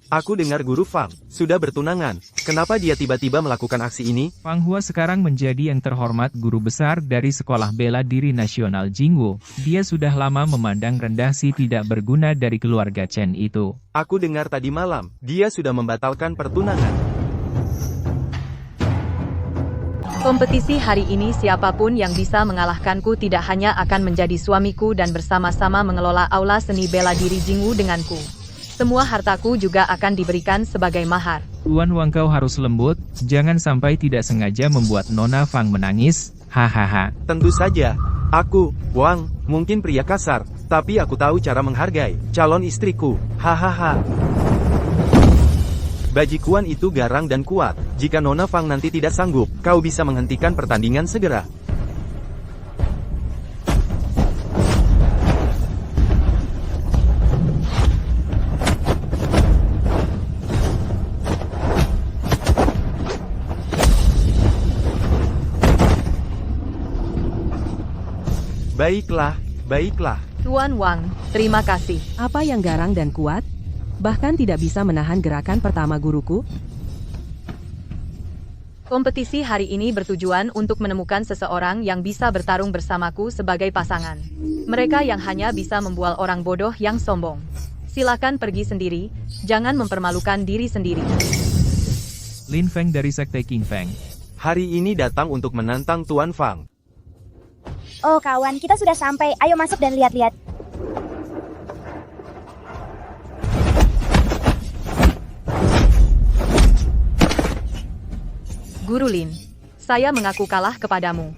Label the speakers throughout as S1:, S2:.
S1: Aku dengar Guru Fang sudah bertunangan. Kenapa dia tiba-tiba melakukan aksi ini?
S2: Fang Hua sekarang menjadi yang terhormat guru besar dari Sekolah Bela Diri Nasional Jingwu. Dia sudah lama memandang rendah si tidak berguna dari keluarga Chen itu.
S1: Aku dengar tadi malam, dia sudah membatalkan pertunangan.
S3: Kompetisi hari ini siapapun yang bisa mengalahkanku tidak hanya akan menjadi suamiku dan bersama-sama mengelola aula seni bela diri Jingwu denganku. Semua hartaku juga akan diberikan sebagai mahar.
S2: Tuan Wang, kau harus lembut, jangan sampai tidak sengaja membuat Nona Fang menangis, hahaha.
S1: Tentu saja, aku, Wang, mungkin pria kasar, tapi aku tahu cara menghargai calon istriku, hahaha. Bajikuan itu garang dan kuat, jika Nona Fang nanti tidak sanggup, kau bisa menghentikan pertandingan segera. Baiklah, baiklah.
S3: Tuan Wang, terima kasih.
S4: Apa yang garang dan kuat? Bahkan tidak bisa menahan gerakan pertama guruku?
S3: Kompetisi hari ini bertujuan untuk menemukan seseorang yang bisa bertarung bersamaku sebagai pasangan. Mereka yang hanya bisa membual orang bodoh yang sombong. Silakan pergi sendiri, jangan mempermalukan diri sendiri.
S2: Lin Feng dari Sekte King Feng.
S1: Hari ini datang untuk menantang Tuan Fang.
S5: Oh kawan, kita sudah sampai. Ayo masuk dan lihat-lihat.
S3: Guru Lin, saya mengaku kalah kepadamu.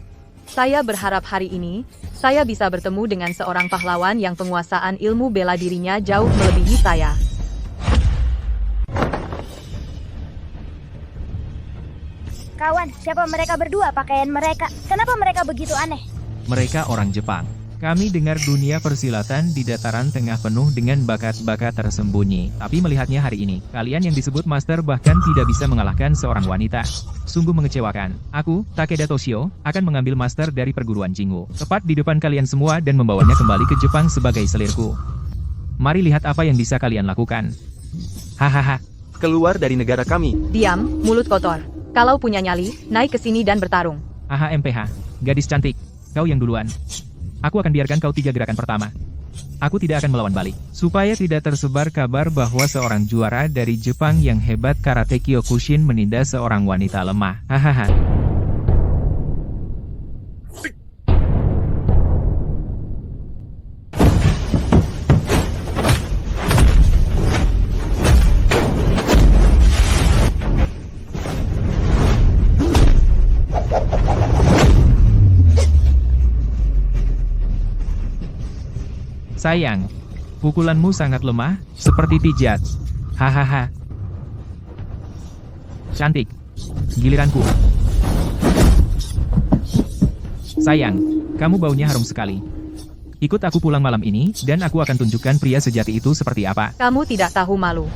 S3: Saya berharap hari ini, saya bisa bertemu dengan seorang pahlawan yang penguasaan ilmu bela dirinya jauh melebihi saya.
S5: Kawan, siapa mereka berdua? Pakaian mereka, kenapa mereka begitu aneh?
S2: Mereka orang Jepang. Kami dengar dunia persilatan di dataran tengah penuh dengan bakat-bakat tersembunyi. Tapi melihatnya hari ini, kalian yang disebut master bahkan tidak bisa mengalahkan seorang wanita. Sungguh mengecewakan. Aku, Takeda Toshio, akan mengambil master dari perguruan Jingwu. Tepat di depan kalian semua dan membawanya kembali ke Jepang sebagai selirku. Mari lihat apa yang bisa kalian lakukan. Hahaha.
S1: Keluar dari negara kami.
S3: Diam, mulut kotor. Kalau punya nyali, naik ke sini dan bertarung.
S2: Aha MPH, gadis cantik. Kau yang duluan. Aku akan biarkan kau 3 gerakan pertama. Aku tidak akan melawan balik. Supaya tidak tersebar kabar bahwa seorang juara dari Jepang yang hebat karate Kyokushin menindas seorang wanita lemah. Hahaha. Sayang, pukulanmu sangat lemah, seperti pijat. Hahaha. Cantik. Giliranku. Sayang, kamu baunya harum sekali. Ikut aku pulang malam ini, dan aku akan tunjukkan pria sejati itu seperti apa.
S3: Kamu tidak tahu malu.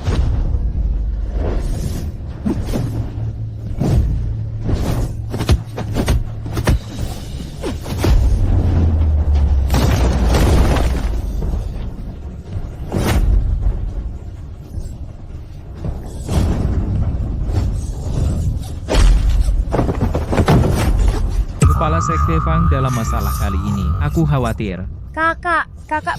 S2: Kepala Sekte Fang dalam masalah kali ini. Aku khawatir.
S5: Kakak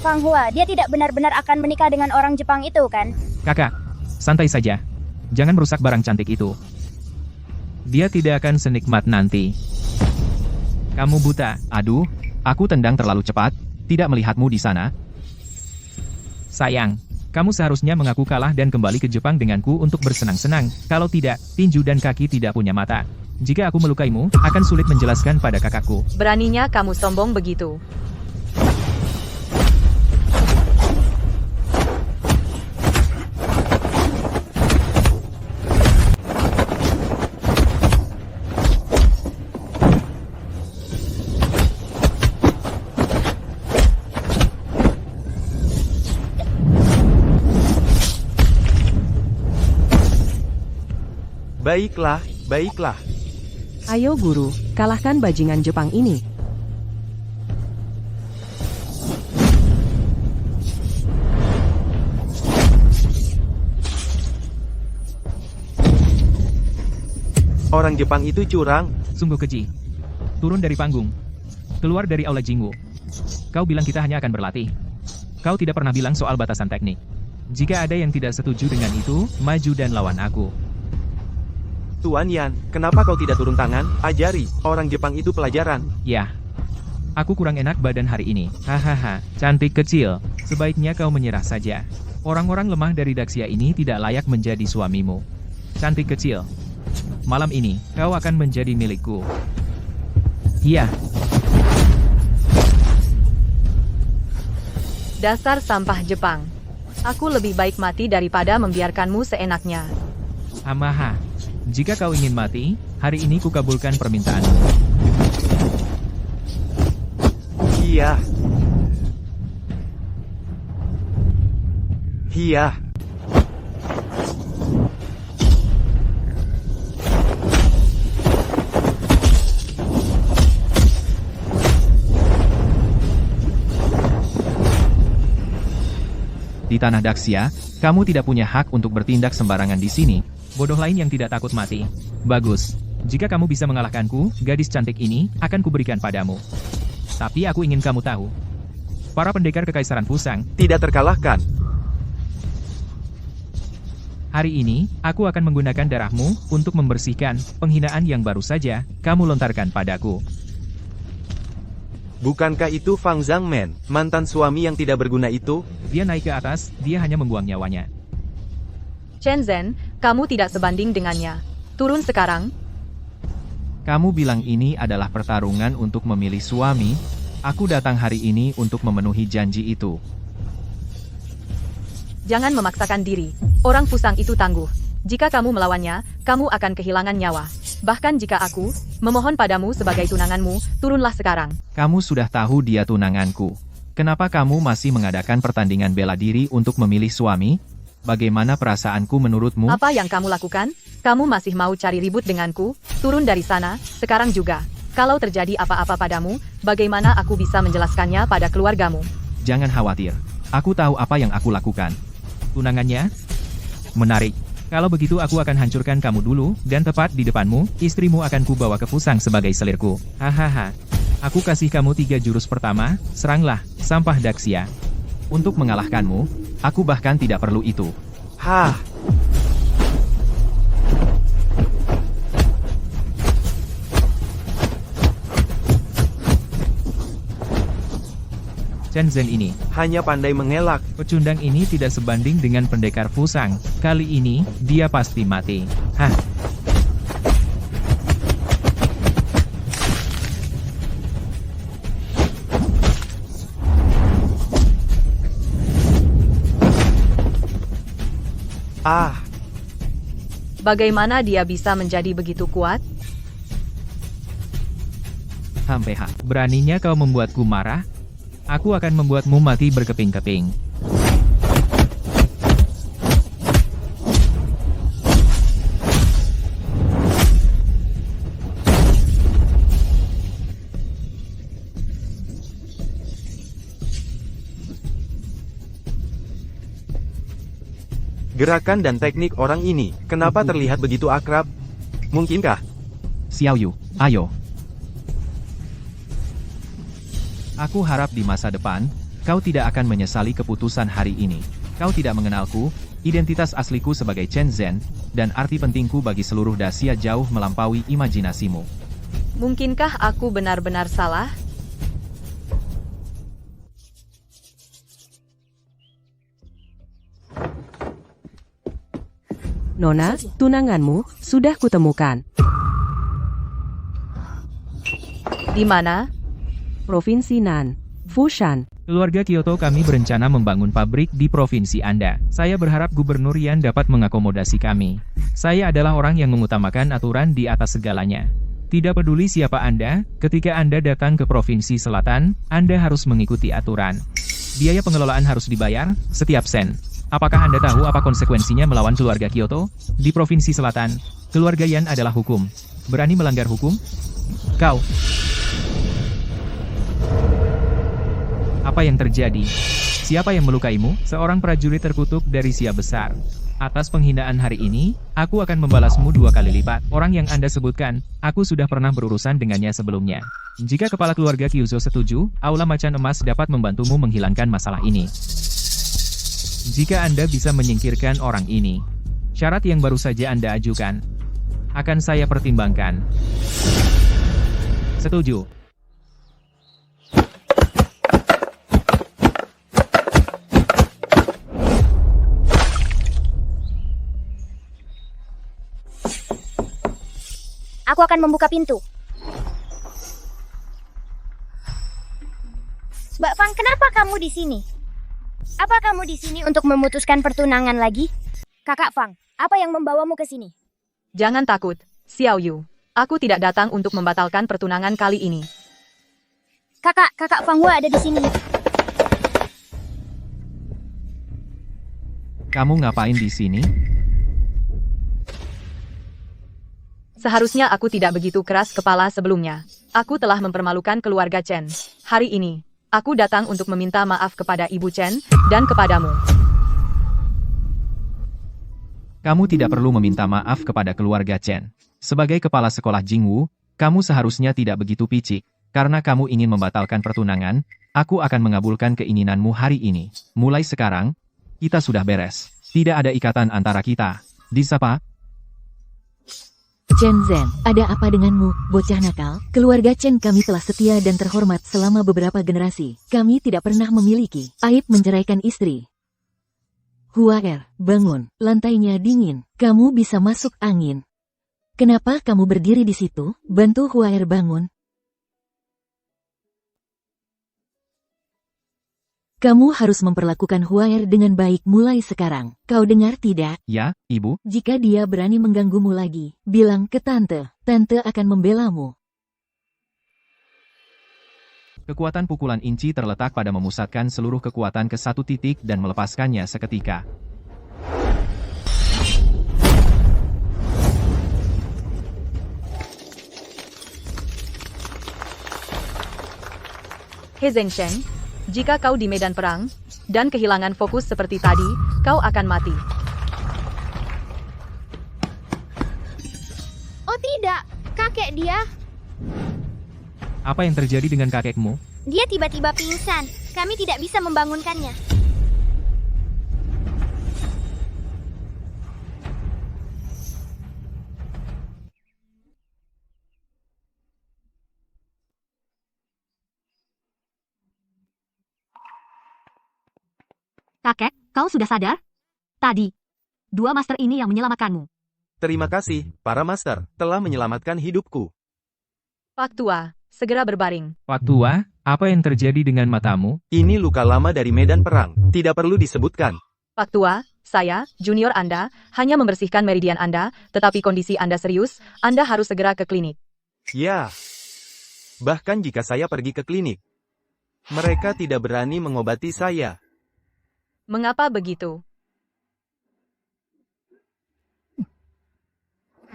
S5: Fang Hua, dia tidak benar-benar akan menikah dengan orang Jepang itu kan?
S2: Kakak, santai saja. Jangan merusak barang cantik itu. Dia tidak akan senikmat nanti. Kamu buta. Aduh, aku tendang terlalu cepat. Tidak melihatmu di sana. Sayang, kamu seharusnya mengaku kalah dan kembali ke Jepang denganku untuk bersenang-senang. Kalau tidak, tinju dan kaki tidak punya mata. Jika aku melukaimu, akan sulit menjelaskan pada kakakku.
S3: Beraninya kamu sombong begitu.
S1: Baiklah, baiklah.
S4: Ayo guru, kalahkan bajingan Jepang ini.
S1: Orang Jepang itu curang.
S2: Sungguh keji. Turun dari panggung. Keluar dari aula Jingwu. Kau bilang kita hanya akan berlatih. Kau tidak pernah bilang soal batasan teknik. Jika ada yang tidak setuju dengan itu, maju dan lawan aku.
S1: Tuan Yan, kenapa kau tidak turun tangan? Ajari orang Jepang itu pelajaran.
S2: Ya. Aku kurang enak badan hari ini. Hahaha, cantik kecil. Sebaiknya kau menyerah saja. Orang-orang lemah dari Daxia ini tidak layak menjadi suamimu. Cantik kecil. Malam ini, kau akan menjadi milikku. Iya.
S3: Dasar sampah Jepang. Aku lebih baik mati daripada membiarkanmu seenaknya.
S2: Hamaha. Jika kau ingin mati, hari ini kukabulkan permintaanmu.
S1: Iya. Iya.
S2: Di tanah Daxia, kamu tidak punya hak untuk bertindak sembarangan di sini. Bodoh lain yang tidak takut mati. Bagus. Jika kamu bisa mengalahkanku, gadis cantik ini akan kuberikan padamu. Tapi aku ingin kamu tahu. Para pendekar Kekaisaran Fusang
S1: Tidak terkalahkan.
S2: hari ini, aku akan menggunakan darahmu untuk membersihkan penghinaan yang baru saja kamu lontarkan padaku.
S1: Bukankah itu Fang Zhangmen, mantan suami yang tidak berguna itu?
S2: Dia naik ke atas, dia hanya membuang nyawanya.
S3: Chen Zhen, kamu tidak sebanding dengannya. Turun sekarang.
S2: Kamu bilang ini adalah pertarungan untuk memilih suami? Aku datang hari ini untuk memenuhi janji itu.
S3: Jangan memaksakan diri. Orang Fusang itu tangguh. Jika kamu melawannya, kamu akan kehilangan nyawa. Bahkan jika aku memohon padamu sebagai tunanganmu, turunlah sekarang.
S2: Kamu sudah tahu dia tunanganku. Kenapa kamu masih mengadakan pertandingan bela diri untuk memilih suami? Bagaimana perasaanku menurutmu?
S3: Apa yang kamu lakukan? Kamu masih mau cari ribut denganku? Turun dari sana, sekarang juga. Kalau terjadi apa-apa padamu, bagaimana aku bisa menjelaskannya pada keluargamu?
S2: Jangan khawatir. Aku tahu apa yang aku lakukan. Tunangannya? Menarik. Kalau begitu aku akan hancurkan kamu dulu, dan tepat di depanmu, istrimu akan kubawa ke Fusang sebagai selirku. Hahaha. Aku kasih kamu 3 jurus pertama, seranglah, sampah Daxia. Untuk mengalahkanmu, aku bahkan tidak perlu itu.
S1: Hah.
S2: Chen Zhen ini,
S1: Hanya pandai mengelak.
S2: pecundang ini tidak sebanding dengan pendekar Fusang. Kali ini, dia pasti mati. Hah.
S1: Ah.
S3: Bagaimana dia bisa menjadi begitu kuat?
S2: Hampeha, beraninya kau membuatku marah? Aku akan membuatmu mati berkeping-keping.
S1: Gerakan dan teknik orang ini, kenapa terlihat begitu akrab? Mungkinkah?
S2: Xiao Yu, ayo. Aku harap di masa depan, kau tidak akan menyesali keputusan hari ini. Kau tidak mengenalku, identitas asliku sebagai Chen Zhen, dan arti pentingku bagi seluruh Daxia jauh melampaui imajinasimu.
S3: Mungkinkah aku benar-benar salah?
S4: Nona, tunanganmu sudah kutemukan.
S3: Di mana?
S4: Provinsi Nan, Fushan.
S2: Keluarga Kyoto kami berencana membangun pabrik di provinsi Anda. Saya berharap Gubernur Yan dapat mengakomodasi kami. Saya adalah orang yang mengutamakan aturan di atas segalanya. Tidak peduli siapa Anda, ketika Anda datang ke Provinsi Selatan, Anda harus mengikuti aturan. Biaya pengelolaan harus dibayar, setiap sen. Apakah Anda tahu apa konsekuensinya melawan keluarga Kyoto? Di Provinsi Selatan, keluarga Yan adalah hukum. Berani melanggar hukum? Kau. Apa yang terjadi? Siapa yang melukaimu? Seorang prajurit terkutuk dari Sia Besar. Atas penghinaan hari ini, aku akan membalasmu 2 kali lipat. Orang yang Anda sebutkan, aku sudah pernah berurusan dengannya sebelumnya. Jika kepala keluarga Kyuzo setuju, Aula Macan Emas dapat membantumu menghilangkan masalah ini. Jika Anda bisa menyingkirkan orang ini, syarat yang baru saja Anda ajukan akan saya pertimbangkan. Setuju.
S5: Aku akan membuka pintu. Mbak Fang, kenapa kamu di sini? Apa kamu di sini untuk memutuskan pertunangan lagi? Kakak Fang, apa yang membawamu ke sini?
S3: Jangan takut, Xiao Yu. Aku tidak datang untuk membatalkan pertunangan kali ini.
S5: Kakak Fang Hua ada di sini.
S2: Kamu ngapain di sini?
S3: Seharusnya aku tidak begitu keras kepala sebelumnya. Aku telah mempermalukan keluarga Chen. Hari ini, aku datang untuk meminta maaf kepada Ibu Chen dan kepadamu.
S2: Kamu tidak perlu meminta maaf kepada keluarga Chen. Sebagai kepala sekolah Jingwu, kamu seharusnya tidak begitu picik. Karena kamu ingin membatalkan pertunangan, aku akan mengabulkan keinginanmu hari ini. Mulai sekarang, kita sudah beres. Tidak ada ikatan antara kita. Disapa?
S6: Chen Zhen, ada apa denganmu, bocah nakal? Keluarga Chen kami telah setia dan terhormat selama beberapa generasi. Kami tidak pernah memiliki aib menceraikan istri. Huaer, bangun, lantainya dingin. Kamu bisa masuk angin. Kenapa kamu berdiri di situ? Bantu Huaer bangun. Kamu harus memperlakukan Huaer dengan baik mulai sekarang. Kau dengar tidak?
S2: Ya, Ibu.
S6: Jika dia berani mengganggumu lagi, bilang ke Tante. Tante akan membelamu.
S2: Kekuatan pukulan inci terletak pada memusatkan seluruh kekuatan ke satu titik dan melepaskannya seketika.
S3: He Zhengsheng, jika kau di medan perang, dan kehilangan fokus seperti tadi, kau akan mati.
S5: Oh tidak, kakek dia.
S2: Apa yang terjadi dengan kakekmu?
S5: Dia tiba-tiba pingsan. Kami tidak bisa membangunkannya.
S7: Kakek, kau sudah sadar? Tadi, 2 master ini yang menyelamatkanmu.
S1: Terima kasih, para master, telah menyelamatkan hidupku.
S3: Pak Tua, segera berbaring.
S2: Pak Tua, apa yang terjadi dengan matamu?
S1: Ini luka lama dari medan perang, tidak perlu disebutkan.
S3: Pak Tua, saya, junior Anda, hanya membersihkan meridian Anda, tetapi kondisi Anda serius, Anda harus segera ke klinik.
S1: Ya, bahkan jika saya pergi ke klinik, mereka tidak berani mengobati saya.
S3: Mengapa begitu?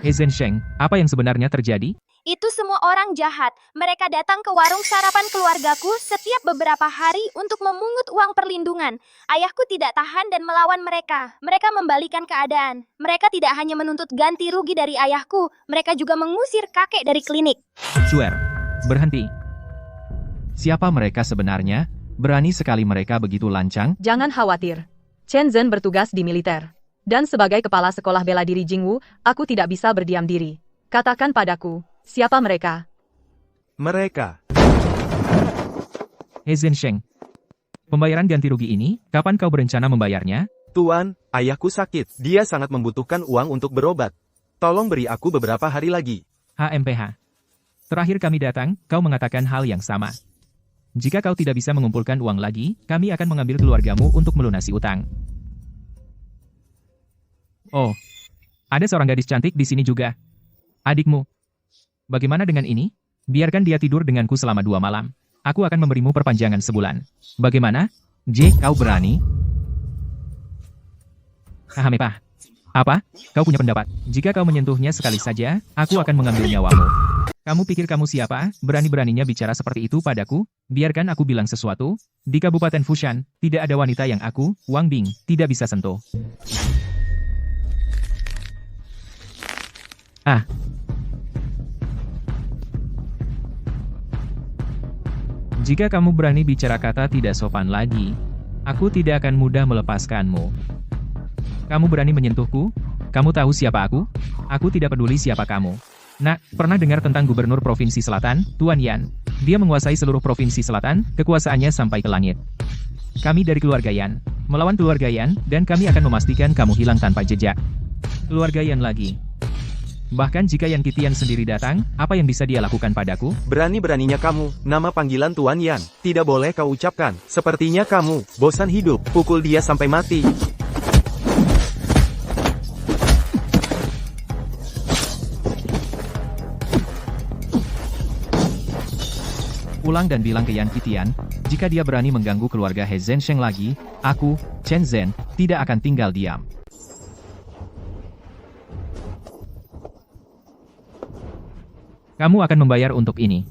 S2: He Zhensheng, apa yang sebenarnya terjadi?
S5: Itu semua orang jahat. Mereka datang ke warung sarapan keluargaku setiap beberapa hari untuk memungut uang perlindungan. Ayahku tidak tahan dan melawan mereka. Mereka membalikan keadaan. Mereka tidak hanya menuntut ganti rugi dari ayahku, mereka juga mengusir kakek dari klinik.
S2: Swear, berhenti. Siapa mereka sebenarnya? Berani sekali mereka begitu lancang?
S3: Jangan khawatir. Chen Zhen bertugas di militer. Dan sebagai kepala sekolah bela diri Jingwu, aku tidak bisa berdiam diri. Katakan padaku, siapa mereka?
S1: Mereka.
S2: He Zhensheng, pembayaran ganti rugi ini, kapan kau berencana membayarnya?
S1: Tuan, ayahku sakit. Dia sangat membutuhkan uang untuk berobat. Tolong beri aku beberapa hari lagi.
S2: HMPH. Terakhir kami datang, kau mengatakan hal yang sama. Jika kau tidak bisa mengumpulkan uang lagi, kami akan mengambil keluargamu untuk melunasi utang. Oh, ada seorang gadis cantik di sini juga. Adikmu. Bagaimana dengan ini? Biarkan dia tidur denganku selama 2 malam. Aku akan memberimu perpanjangan sebulan. Bagaimana? J, kau berani? Hahamepah. Apa? Kau punya pendapat? Jika kau menyentuhnya sekali saja, aku akan mengambil nyawamu. Kamu pikir kamu siapa? Berani-beraninya bicara seperti itu padaku? Biarkan aku bilang sesuatu. Di Kabupaten Fushan, tidak ada wanita yang aku, Wang Bing, tidak bisa sentuh. Jika kamu berani bicara kata tidak sopan lagi, aku tidak akan mudah melepaskanmu. Kamu berani menyentuhku? Kamu tahu siapa aku? Aku tidak peduli siapa kamu. Nak, pernah dengar tentang Gubernur Provinsi Selatan, Tuan Yan? Dia menguasai seluruh Provinsi Selatan, kekuasaannya sampai ke langit. Kami dari keluarga Yan. Melawan keluarga Yan, dan kami akan memastikan kamu hilang tanpa jejak. Keluarga Yan lagi. Bahkan jika Yan Kitian sendiri datang, apa yang bisa dia lakukan padaku?
S1: Berani-beraninya kamu, nama panggilan Tuan Yan, tidak boleh kau ucapkan. Sepertinya kamu, bosan hidup, pukul dia sampai mati.
S2: Pulang dan bilang ke Yan Kitian, jika dia berani mengganggu keluarga He Zhensheng lagi, aku, Chen Zhen, tidak akan tinggal diam. Kamu akan membayar untuk ini.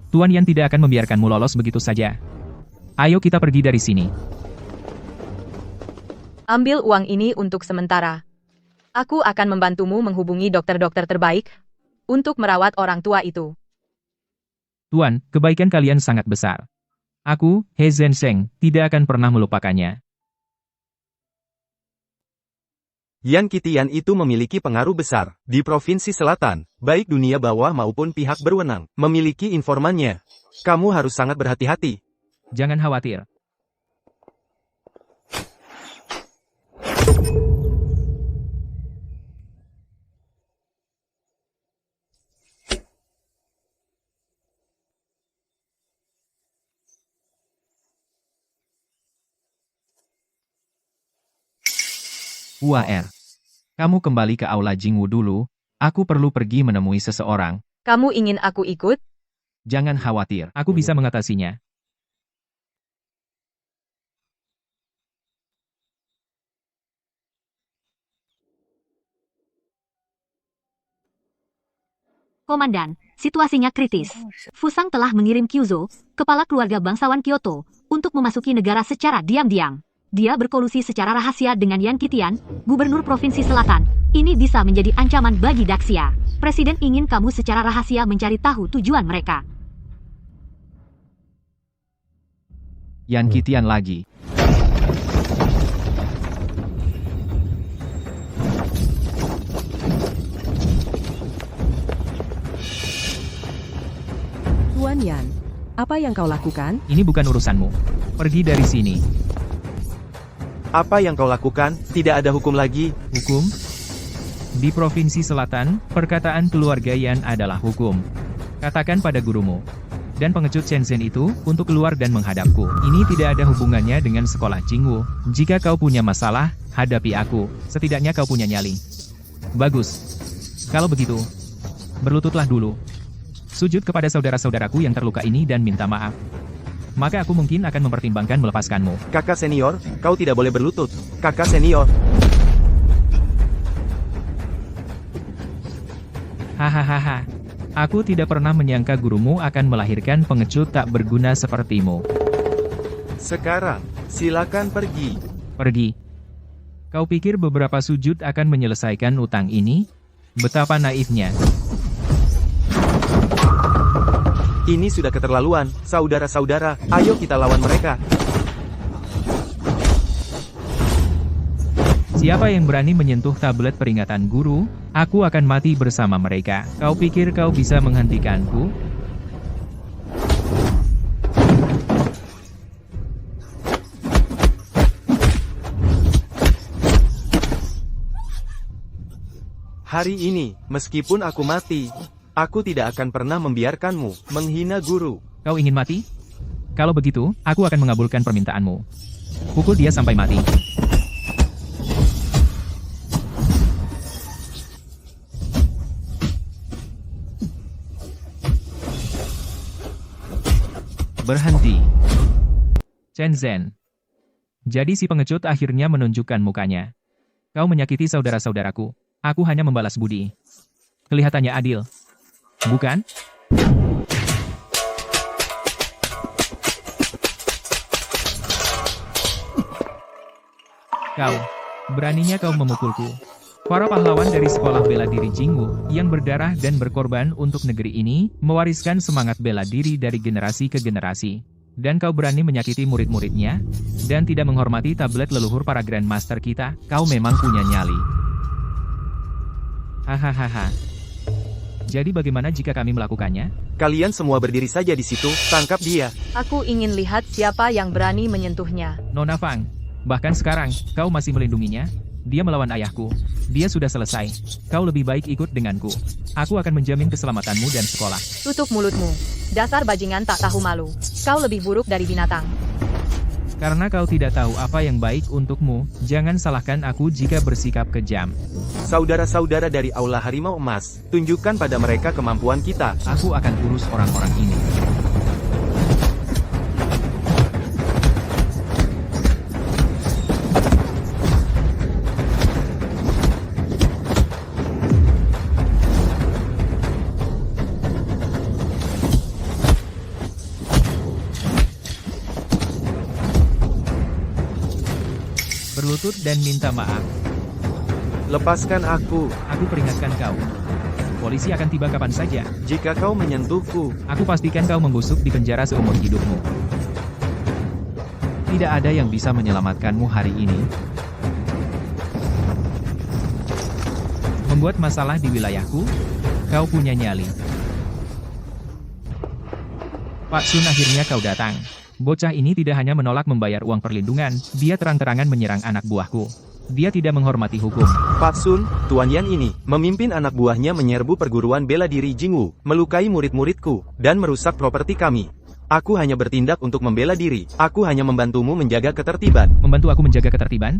S2: Tuan Yan tidak akan membiarkanmu lolos begitu saja. Ayo kita pergi dari sini.
S3: Ambil uang ini untuk sementara. Aku akan membantumu menghubungi dokter-dokter terbaik untuk merawat orang tua itu.
S2: Tuan, kebaikan kalian sangat besar. Aku, He Zhensheng, tidak akan pernah melupakannya.
S1: Yan Kitian itu memiliki pengaruh besar di Provinsi Selatan, baik dunia bawah maupun pihak berwenang, memiliki informannya. Kamu harus sangat berhati-hati.
S2: Jangan khawatir. UAR. Kamu kembali ke Aula Jingwu dulu, aku perlu pergi menemui seseorang.
S3: Kamu ingin aku ikut?
S2: Jangan khawatir, aku bisa mengatasinya.
S7: Komandan, situasinya kritis. Fusang telah mengirim Kyuzo, kepala keluarga bangsawan Kyoto, untuk memasuki negara secara diam-diam. Dia berkolusi secara rahasia dengan Yan Kitian, Gubernur Provinsi Selatan. Ini bisa menjadi ancaman bagi Daxia. Presiden ingin kamu secara rahasia mencari tahu tujuan mereka.
S2: Yan Kitian lagi.
S4: Tuan Yan, apa yang kau lakukan?
S2: Ini bukan urusanmu. Pergi dari sini.
S1: Apa yang kau lakukan? Tidak ada hukum lagi.
S2: Hukum? Di Provinsi Selatan, perkataan keluarga Yan adalah hukum. Katakan pada gurumu. Dan pengecut Chen Zhen itu, untuk keluar dan menghadapku. Ini tidak ada hubungannya dengan sekolah Jingwu. Jika kau punya masalah, hadapi aku. Setidaknya kau punya nyali. Bagus. Kalau begitu, berlututlah dulu. Sujud kepada saudara-saudaraku yang terluka ini dan minta maaf. Maka aku mungkin akan mempertimbangkan melepaskanmu.
S1: Kakak senior, kau tidak boleh berlutut. Kakak senior.
S2: Hahaha. Aku tidak pernah menyangka gurumu akan melahirkan pengecut tak berguna sepertimu.
S1: Sekarang, silakan pergi.
S2: Pergi. Kau pikir beberapa sujud akan menyelesaikan utang ini? Betapa naifnya.
S1: Ini sudah keterlaluan, saudara-saudara, ayo kita lawan mereka.
S2: Siapa yang berani menyentuh tablet peringatan guru, aku akan mati bersama mereka. Kau pikir kau bisa menghentikanku?
S1: Hari ini, meskipun aku mati, aku tidak akan pernah membiarkanmu menghina guru.
S2: Kau ingin mati? Kalau begitu, aku akan mengabulkan permintaanmu. Pukul dia sampai mati. Berhenti. Chen Zhen. Jadi si pengecut akhirnya menunjukkan mukanya. Kau menyakiti saudara-saudaraku. Aku hanya membalas budi. Kelihatannya adil. Bukan? Kau. Beraninya kau memukulku. Para pahlawan dari sekolah bela diri Jingwu, yang berdarah dan berkorban untuk negeri ini, mewariskan semangat bela diri dari generasi ke generasi. Dan kau berani menyakiti murid-muridnya, dan tidak menghormati tablet leluhur para Grandmaster kita, kau memang punya nyali. Hahaha. Jadi bagaimana jika kami melakukannya?
S1: Kalian semua berdiri saja di situ, tangkap dia.
S3: Aku ingin lihat siapa yang berani menyentuhnya.
S2: Nona Fang, bahkan sekarang, kau masih melindunginya? Dia melawan ayahku. Dia sudah selesai. Kau lebih baik ikut denganku. Aku akan menjamin keselamatanmu dan sekolah.
S3: Tutup mulutmu. Dasar bajingan tak tahu malu. Kau lebih buruk dari binatang.
S2: Karena kau tidak tahu apa yang baik untukmu, jangan salahkan aku jika bersikap kejam.
S1: Saudara-saudara dari Aula Harimau Emas, tunjukkan pada mereka kemampuan kita.
S2: Aku akan urus orang-orang ini. Berlutut dan minta maaf.
S1: Lepaskan aku.
S2: Aku peringatkan kau. Polisi akan tiba kapan saja.
S1: Jika kau menyentuhku,
S2: Aku pastikan kau membusuk di penjara seumur hidupmu. Tidak ada yang bisa menyelamatkanmu hari ini. Membuat masalah di wilayahku, kau punya nyali. Pak Sun, akhirnya kau datang. Bocah ini tidak hanya menolak membayar uang perlindungan, dia terang-terangan menyerang anak buahku. Dia tidak menghormati hukum.
S1: Pak Sun, Tuan Yan ini, memimpin anak buahnya menyerbu perguruan bela diri Jingwu, melukai murid-muridku, dan merusak properti kami. Aku hanya bertindak untuk membela diri. Aku hanya membantumu menjaga ketertiban.
S2: Membantu aku menjaga ketertiban?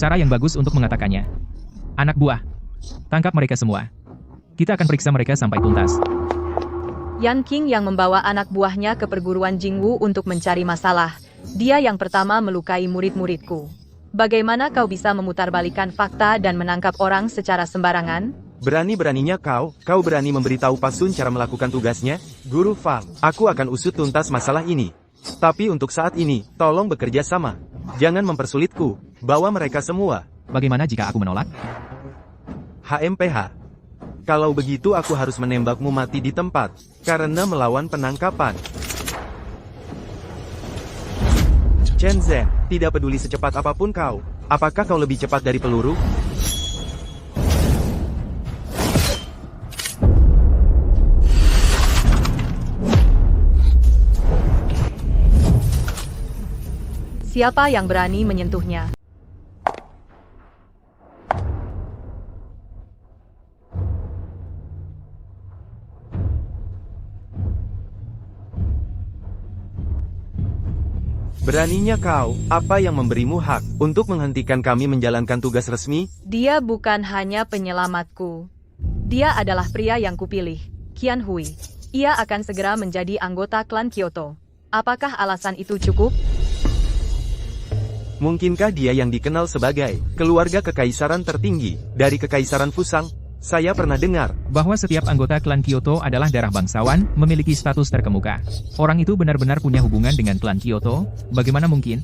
S2: Cara yang bagus untuk mengatakannya. Anak buah, tangkap mereka semua. Kita akan periksa mereka sampai tuntas.
S3: Yan King yang membawa anak buahnya ke perguruan Jingwu untuk mencari masalah. Dia yang pertama melukai murid-muridku. Bagaimana kau bisa memutarbalikkan fakta dan menangkap orang secara sembarangan?
S1: Berani-beraninya kau berani memberitahu Pak Sun cara melakukan tugasnya? Guru Fang, aku akan usut tuntas masalah ini. Tapi untuk saat ini, tolong bekerja sama. Jangan mempersulitku. Bawa mereka semua.
S2: Bagaimana jika aku menolak?
S1: HMPH. Kalau begitu aku harus menembakmu mati di tempat, karena melawan penangkapan. Chen Zhen, tidak peduli secepat apapun kau. Apakah kau lebih cepat dari peluru?
S3: Siapa yang berani menyentuhnya?
S1: Beraninya kau, apa yang memberimu hak untuk menghentikan kami menjalankan tugas resmi?
S3: Dia bukan hanya penyelamatku. Dia adalah pria yang kupilih, Qian Hui. Ia akan segera menjadi anggota klan Kyoto. Apakah alasan itu cukup?
S1: Mungkinkah dia yang dikenal sebagai keluarga kekaisaran tertinggi dari kekaisaran Fusang? Saya pernah dengar
S2: bahwa setiap anggota klan Kyoto adalah darah bangsawan, memiliki status terkemuka. Orang itu benar-benar punya hubungan dengan klan Kyoto? Bagaimana mungkin?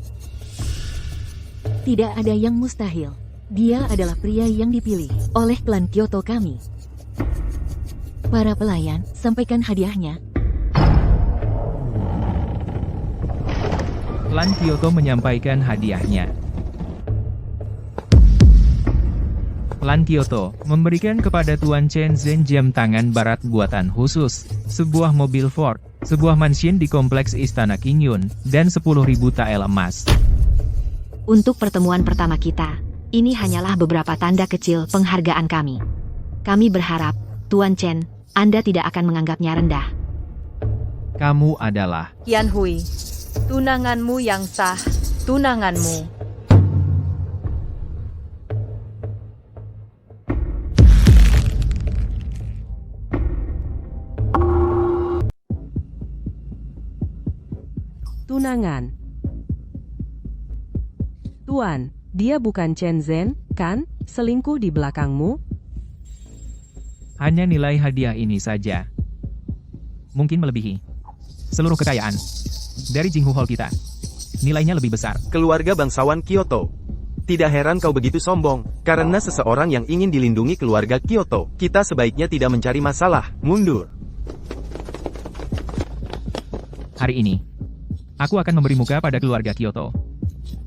S6: Tidak ada yang mustahil. Dia adalah pria yang dipilih oleh klan Kyoto kami. Para pelayan, sampaikan hadiahnya.
S2: Klan Kyoto menyampaikan hadiahnya. Klan Kyoto memberikan kepada Tuan Chen Zhen jam tangan barat buatan khusus, sebuah mobil Ford, sebuah mansion di kompleks Istana Qingyun, dan 10.000 tael emas.
S7: Untuk pertemuan pertama kita, ini hanyalah beberapa tanda kecil penghargaan kami. Kami berharap, Tuan Chen, Anda tidak akan menganggapnya rendah.
S2: Kamu adalah
S3: Qian Hui. Tunanganmu yang sah. Tunanganmu.
S4: Tunangan. Tuan, dia bukan Chen Zhen, kan? Selingkuh di belakangmu?
S2: hanya nilai hadiah ini saja. Mungkin melebihi seluruh kekayaan dari Jinghu Hall kita. Nilainya lebih besar.
S1: keluarga bangsawan Kyoto. Tidak heran kau begitu sombong, karena seseorang yang ingin dilindungi keluarga Kyoto. Kita sebaiknya tidak mencari masalah, mundur.
S2: Hari ini, aku akan memberi muka pada keluarga Kyoto.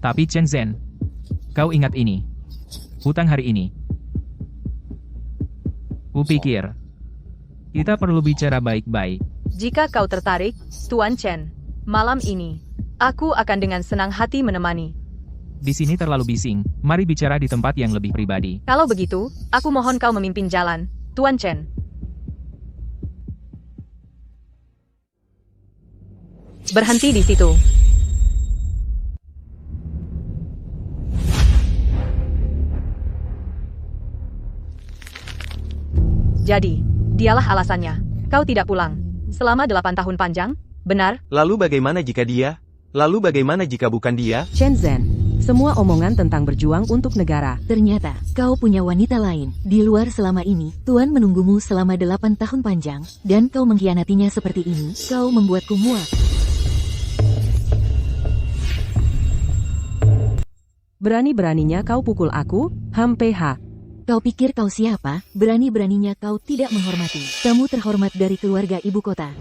S2: Tapi Chen Zhen, kau ingat ini. Hutang hari ini. Kupikir, kita perlu bicara baik-baik.
S3: Jika kau tertarik, Tuan Chen, malam ini, aku akan dengan senang hati menemani.
S2: Di sini terlalu bising, mari bicara di tempat yang lebih pribadi.
S3: Kalau begitu, aku mohon kau memimpin jalan, Tuan Chen. Berhenti di situ. Jadi, dialah alasannya. Kau tidak pulang. Selama 8 tahun panjang, benar?
S1: Lalu bagaimana jika dia? Lalu bagaimana jika bukan dia?
S4: Chen Zhen, semua omongan tentang berjuang untuk negara.
S6: Ternyata, kau punya wanita lain. Di luar selama ini, Tuan menunggumu selama 8 tahun panjang, dan kau mengkhianatinya seperti ini, kau membuatku muak.
S4: Berani-beraninya kau pukul aku, Hampeha.
S6: Kau pikir kau siapa? Berani-beraninya kau tidak menghormati. Kamu terhormat dari keluarga ibu kota.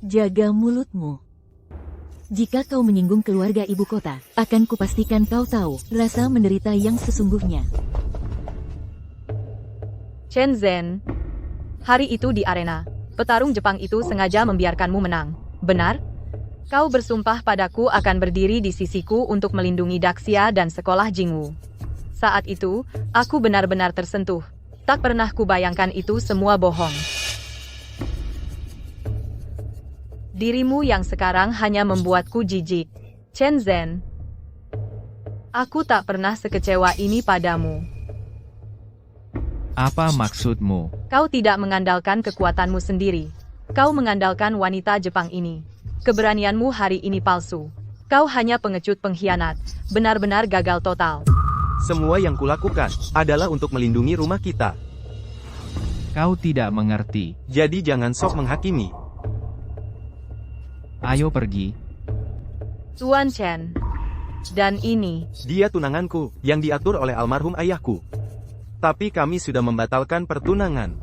S6: Jaga mulutmu. Jika kau menyinggung keluarga ibu kota, akan kupastikan kau tahu rasa menderita yang sesungguhnya.
S3: Chen Zhen, hari itu di arena, petarung Jepang itu sengaja membiarkanmu menang. Benar? Kau bersumpah padaku akan berdiri di sisiku untuk melindungi Daxia dan sekolah Jingwu. Saat itu, aku benar-benar tersentuh. Tak pernah kubayangkan itu semua bohong. Dirimu yang sekarang hanya membuatku jijik. Chen Zhen, aku tak pernah sekecewa ini padamu.
S2: Apa maksudmu?
S3: Kau tidak mengandalkan kekuatanmu sendiri. Kau mengandalkan wanita Jepang ini. Keberanianmu hari ini palsu. Kau hanya pengecut pengkhianat. Benar-benar gagal total.
S1: Semua yang kulakukan adalah untuk melindungi rumah kita.
S2: Kau tidak mengerti.
S1: Jadi jangan sok menghakimi.
S2: Ayo pergi.
S3: Tuan Chen. Dan ini,
S1: Dia tunanganku, yang diatur oleh almarhum ayahku. Tapi kami sudah membatalkan pertunangan.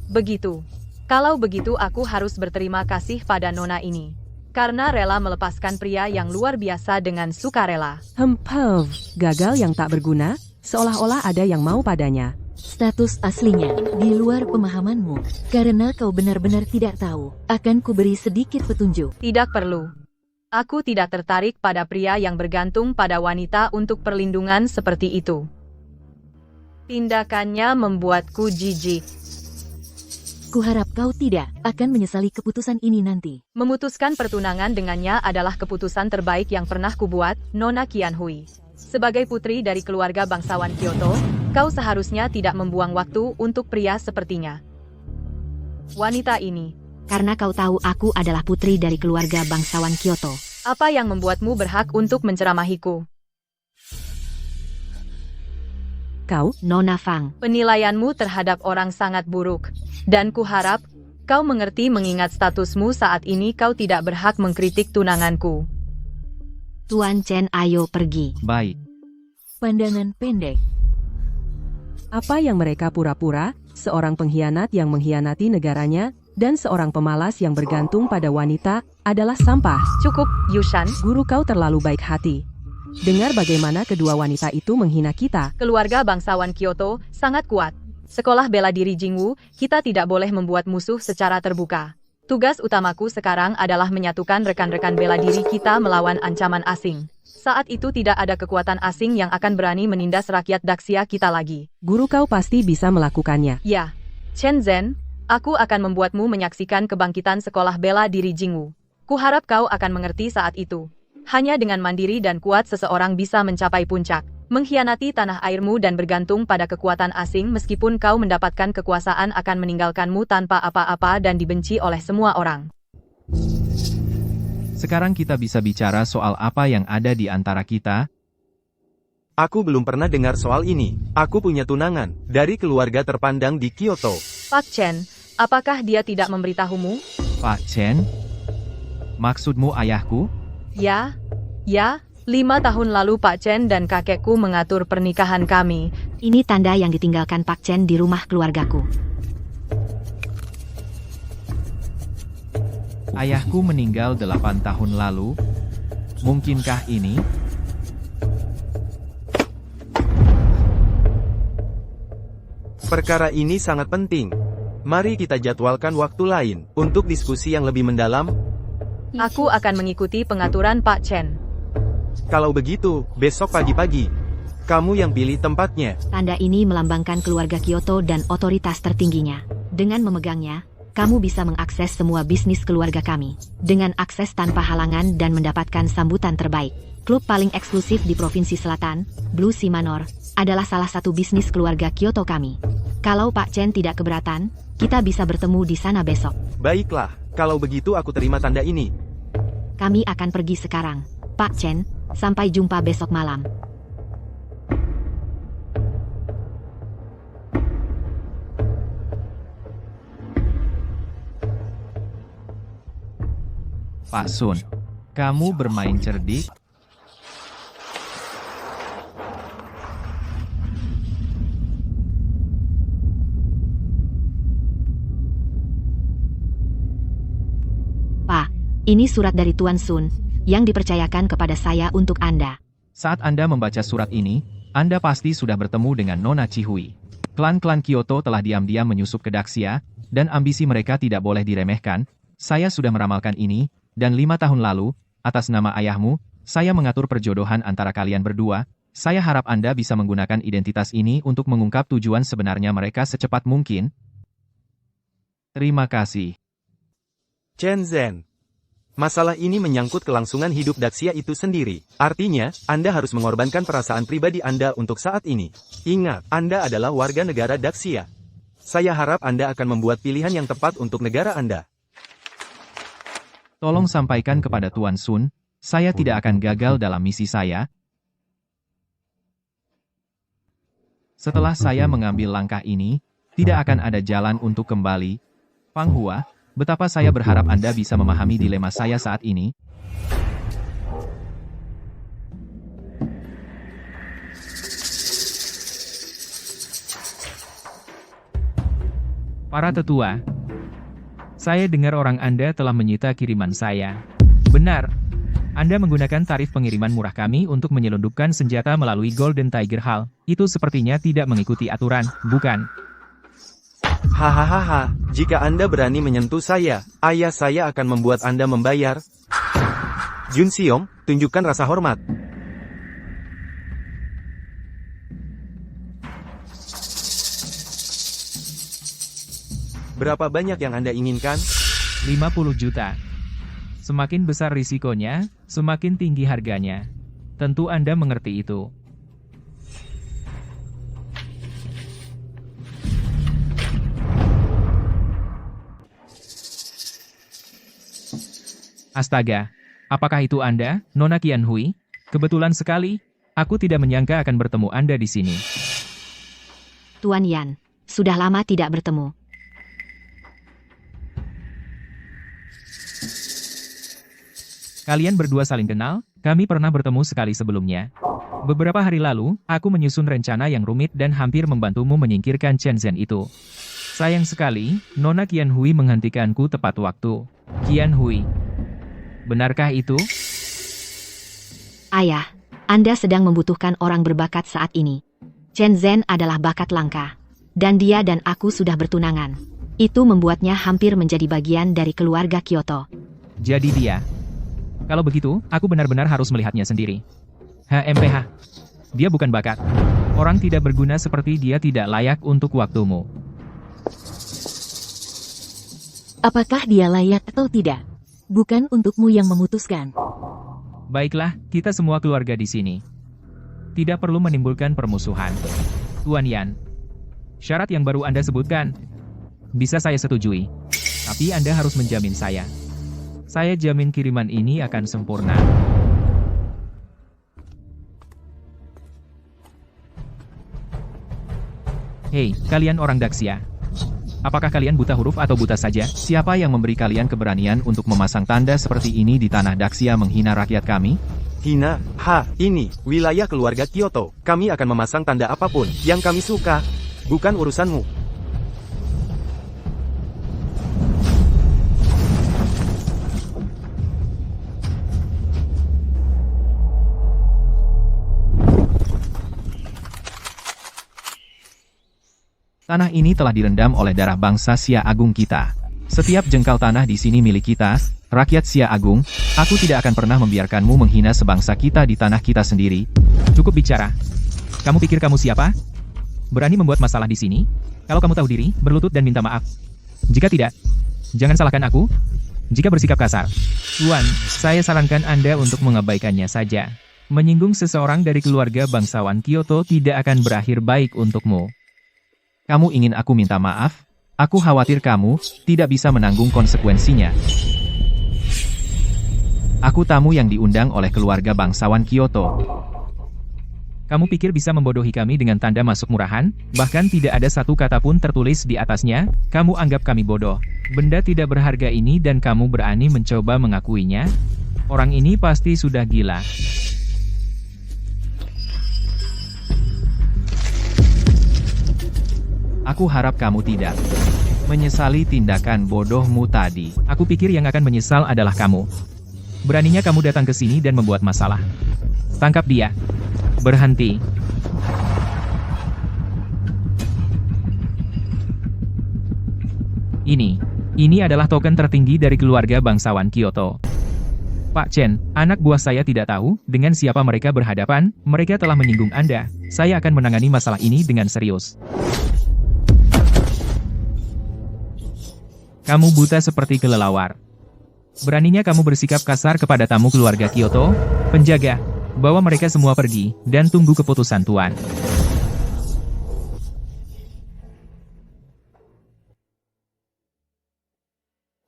S3: begitu. Kalau begitu aku harus berterima kasih pada nona ini. Karena rela melepaskan pria yang luar biasa dengan sukarela.
S4: Gagal yang tak berguna, seolah-olah ada yang mau padanya.
S6: Status aslinya di luar pemahamanmu. Karena kau benar-benar tidak tahu, akan kuberi sedikit petunjuk.
S3: Tidak perlu. Aku tidak tertarik pada pria yang bergantung pada wanita untuk perlindungan seperti itu. Tindakannya membuatku jijik.
S6: Kuharap kau tidak akan menyesali keputusan ini nanti.
S3: Memutuskan pertunangan dengannya adalah keputusan terbaik yang pernah kubuat, Nona Qianhui. Sebagai putri dari keluarga bangsawan Kyoto, kau seharusnya tidak membuang waktu untuk pria sepertinya. Wanita ini,
S7: Karena kau tahu aku adalah putri dari keluarga bangsawan Kyoto.
S3: apa yang membuatmu berhak untuk menceramahiku?
S4: Kau,
S7: Nona Fang.
S3: Penilaianmu terhadap orang sangat buruk. Dan kuharap, kau mengerti mengingat statusmu saat ini kau tidak berhak mengkritik tunanganku.
S7: Tuan Chen, ayo pergi.
S2: Baik.
S6: Pandangan pendek.
S4: apa yang mereka pura-pura? Seorang pengkhianat yang mengkhianati negaranya, dan seorang pemalas yang bergantung pada wanita, adalah sampah.
S3: Cukup, Yushan.
S4: Guru kau terlalu baik hati. Dengar bagaimana kedua wanita itu menghina kita.
S3: Keluarga bangsawan Kyoto sangat kuat. Sekolah bela diri Jingwu, kita tidak boleh membuat musuh secara terbuka. Tugas utamaku sekarang adalah menyatukan rekan-rekan bela diri kita melawan ancaman asing. Saat itu tidak ada kekuatan asing yang akan berani menindas rakyat Daxia kita lagi.
S4: Guru kau pasti bisa melakukannya.
S3: Ya, Chen Zhen, aku akan membuatmu menyaksikan kebangkitan sekolah bela diri Jingwu. Kuharap kau akan mengerti saat itu. Hanya dengan mandiri dan kuat seseorang bisa mencapai puncak. Mengkhianati tanah airmu dan bergantung pada kekuatan asing meskipun kau mendapatkan kekuasaan akan meninggalkanmu tanpa apa-apa dan dibenci oleh semua orang.
S2: Sekarang kita bisa bicara soal apa yang ada di antara kita.
S1: Aku belum pernah dengar soal ini. Aku punya tunangan dari keluarga terpandang di Kyoto.
S3: Pak Chen, apakah dia tidak memberitahumu?
S2: Pak Chen? Maksudmu ayahku?
S3: Ya, 5 tahun lalu Pak Chen dan kakekku mengatur pernikahan kami.
S7: Ini tanda yang ditinggalkan Pak Chen di rumah keluargaku.
S2: Ayahku meninggal 8 tahun lalu. Mungkinkah ini?
S1: Perkara ini sangat penting. Mari kita jadwalkan waktu lain untuk diskusi yang lebih mendalam.
S3: Aku akan mengikuti pengaturan Pak Chen.
S1: Kalau begitu, besok pagi-pagi, kamu yang pilih tempatnya.
S7: Tanda ini melambangkan keluarga Kyoto dan otoritas tertingginya. Dengan memegangnya, kamu bisa mengakses semua bisnis keluarga kami. Dengan akses tanpa halangan dan mendapatkan sambutan terbaik. Klub paling eksklusif di Provinsi Selatan, Blue Sea Manor, adalah salah satu bisnis keluarga Kyoto kami. Kalau Pak Chen tidak keberatan, kita bisa bertemu di sana besok.
S1: Baiklah, kalau begitu aku terima tanda ini.
S7: Kami akan pergi sekarang. Pak Chen, sampai jumpa besok malam.
S2: Pak Sun, kamu bermain cerdik.
S7: Pak, ini surat dari Tuan Sun, yang dipercayakan kepada saya untuk Anda.
S2: Saat Anda membaca surat ini, Anda pasti sudah bertemu dengan Nona Chihui. Klan-klan Kyoto telah diam-diam menyusup ke Daxia, dan ambisi mereka tidak boleh diremehkan. Saya sudah meramalkan ini, dan 5 tahun lalu, atas nama ayahmu, saya mengatur perjodohan antara kalian berdua. Saya harap Anda bisa menggunakan identitas ini untuk mengungkap tujuan sebenarnya mereka secepat mungkin. Terima kasih.
S1: Chen Zhen. Masalah ini menyangkut kelangsungan hidup Daxia itu sendiri. Artinya, Anda harus mengorbankan perasaan pribadi Anda untuk saat ini. Ingat, Anda adalah warga negara Daxia. Saya harap Anda akan membuat pilihan yang tepat untuk negara Anda.
S2: Tolong sampaikan kepada Tuan Sun, saya tidak akan gagal dalam misi saya. Setelah saya mengambil langkah ini, tidak akan ada jalan untuk kembali. Pang Hua, betapa saya berharap Anda bisa memahami dilema saya saat ini. Para tetua, saya dengar orang Anda telah menyita kiriman saya. Benar, Anda menggunakan tarif pengiriman murah kami untuk menyelundupkan senjata melalui Golden Tiger Hall. Itu sepertinya tidak mengikuti aturan, bukan?
S1: Hahaha, jika Anda berani menyentuh saya, ayah saya akan membuat Anda membayar. Jun Xiong, tunjukkan rasa hormat. Berapa banyak yang Anda inginkan?
S2: 50 juta. Semakin besar risikonya, semakin tinggi harganya. Tentu Anda mengerti itu. Astaga, apakah itu Anda, Nona Qianhui? Kebetulan sekali, aku tidak menyangka akan bertemu Anda di sini.
S7: Tuan Yan, sudah lama tidak bertemu.
S2: Kalian berdua saling kenal, kami pernah bertemu sekali sebelumnya. Beberapa hari lalu, aku menyusun rencana yang rumit dan hampir membantumu menyingkirkan Chen Zhen itu. Sayang sekali, Nona Qianhui menghentikanku tepat waktu. Qianhui, benarkah itu?
S7: Ayah, Anda sedang membutuhkan orang berbakat saat ini. Chen Zhen adalah bakat langka. Dan dia dan aku sudah bertunangan. Itu membuatnya hampir menjadi bagian dari keluarga Kyoto.
S2: Jadi dia. Kalau begitu, aku benar-benar harus melihatnya sendiri. HMPH. Dia bukan bakat. Orang tidak berguna seperti dia tidak layak untuk waktumu.
S6: Apakah dia layak atau tidak? Bukan untukmu yang memutuskan.
S2: Baiklah, kita semua keluarga di sini. Tidak perlu menimbulkan permusuhan. Tuan Yan, syarat yang baru Anda sebutkan, bisa saya setujui. Tapi Anda harus menjamin saya. Saya jamin kiriman ini akan sempurna. Hei, kalian orang Daxia. Apakah kalian buta huruf atau buta saja? Siapa yang memberi kalian keberanian untuk memasang tanda seperti ini di tanah Daxia menghina rakyat kami?
S1: Hina, ini wilayah keluarga Kyoto. Kami akan memasang tanda apapun yang kami suka. Bukan urusanmu.
S2: Tanah ini telah direndam oleh darah bangsa Xia Agung kita. Setiap jengkal tanah di sini milik kita, rakyat Xia Agung. Aku tidak akan pernah membiarkanmu menghina sebangsa kita di tanah kita sendiri. Cukup bicara. Kamu pikir kamu siapa? Berani membuat masalah di sini? Kalau kamu tahu diri, berlutut dan minta maaf. Jika tidak, jangan salahkan aku. Jika bersikap kasar, Tuan, saya sarankan Anda untuk mengabaikannya saja. Menyinggung seseorang dari keluarga bangsawan Kyoto tidak akan berakhir baik untukmu. Kamu ingin aku minta maaf? Aku khawatir kamu tidak bisa menanggung konsekuensinya. Aku tamu yang diundang oleh keluarga bangsawan Kyoto. Kamu pikir bisa membodohi kami dengan tanda masuk murahan? Bahkan tidak ada satu kata pun tertulis di atasnya. Kamu anggap kami bodoh. Benda tidak berharga ini dan kamu berani mencoba mengakuinya? Orang ini pasti sudah gila. Aku harap kamu tidak menyesali tindakan bodohmu tadi. Aku pikir yang akan menyesal adalah kamu. Beraninya kamu datang ke sini dan membuat masalah. Tangkap dia. Berhenti. Ini adalah token tertinggi dari keluarga bangsawan Kyoto. Pak Chen, anak buah saya tidak tahu dengan siapa mereka berhadapan. Mereka telah menyinggung Anda. Saya akan menangani masalah ini dengan serius. Kamu buta seperti kelelawar. Beraninya kamu bersikap kasar kepada tamu keluarga Kyoto? Penjaga, bawa mereka semua pergi, dan tunggu keputusan Tuan.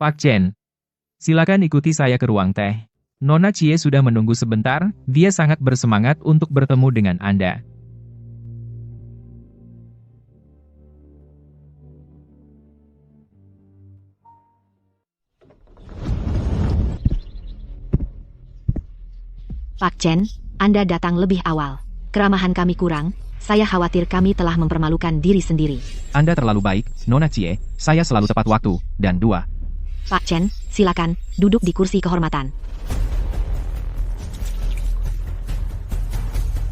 S2: Pak Chen, silakan ikuti saya ke ruang teh. Nona Chie sudah menunggu sebentar, dia sangat bersemangat untuk bertemu dengan Anda.
S6: Pak Chen, Anda datang lebih awal. Keramahan kami kurang, saya khawatir kami telah mempermalukan diri sendiri.
S2: Anda terlalu baik, Nona Chie, saya selalu tepat waktu, dan 2.
S6: Pak Chen, silakan, duduk di kursi kehormatan.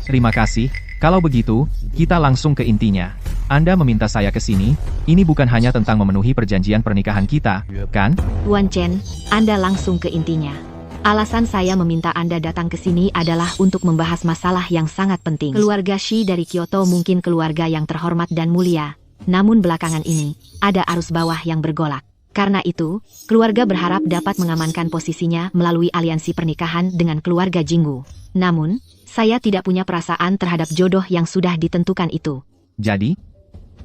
S2: Terima kasih, kalau begitu, kita langsung ke intinya. Anda meminta saya ke sini, ini bukan hanya tentang memenuhi perjanjian pernikahan kita, kan?
S6: Tuan Chen, Anda langsung ke intinya. Alasan saya meminta Anda datang ke sini adalah untuk membahas masalah yang sangat penting. Keluarga Shi dari Kyoto mungkin keluarga yang terhormat dan mulia. Namun belakangan ini, ada arus bawah yang bergolak. Karena itu, keluarga berharap dapat mengamankan posisinya melalui aliansi pernikahan dengan keluarga Jinggu. Namun, saya tidak punya perasaan terhadap jodoh yang sudah ditentukan itu.
S2: Jadi,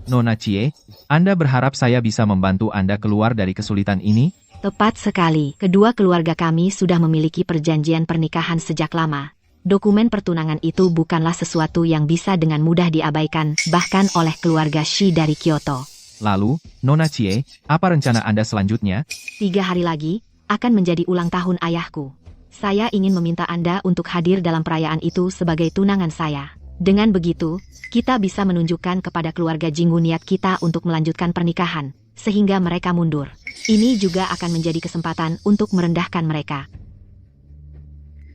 S2: Nona Chie, Anda berharap saya bisa membantu Anda keluar dari kesulitan ini?
S6: Tepat sekali, kedua keluarga kami sudah memiliki perjanjian pernikahan sejak lama. Dokumen pertunangan itu bukanlah sesuatu yang bisa dengan mudah diabaikan, bahkan oleh keluarga Shi dari Kyoto.
S2: Lalu, Nona Chie, apa rencana Anda selanjutnya?
S6: 3 hari lagi, akan menjadi ulang tahun ayahku. Saya ingin meminta Anda untuk hadir dalam perayaan itu sebagai tunangan saya. Dengan begitu, kita bisa menunjukkan kepada keluarga Jinggu niat kita untuk melanjutkan pernikahan, sehingga mereka mundur. Ini juga akan menjadi kesempatan untuk merendahkan mereka.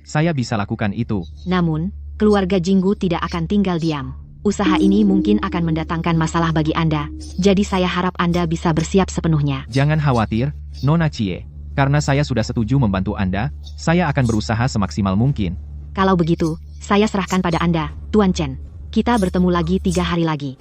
S2: Saya bisa lakukan itu.
S6: Namun, keluarga Jinggu tidak akan tinggal diam. Usaha ini mungkin akan mendatangkan masalah bagi Anda, jadi saya harap Anda bisa bersiap sepenuhnya.
S2: Jangan khawatir, Nona Chie. Karena saya sudah setuju membantu Anda, saya akan berusaha semaksimal mungkin.
S6: Kalau begitu, saya serahkan pada Anda, Tuan Chen. Kita bertemu lagi 3 hari lagi.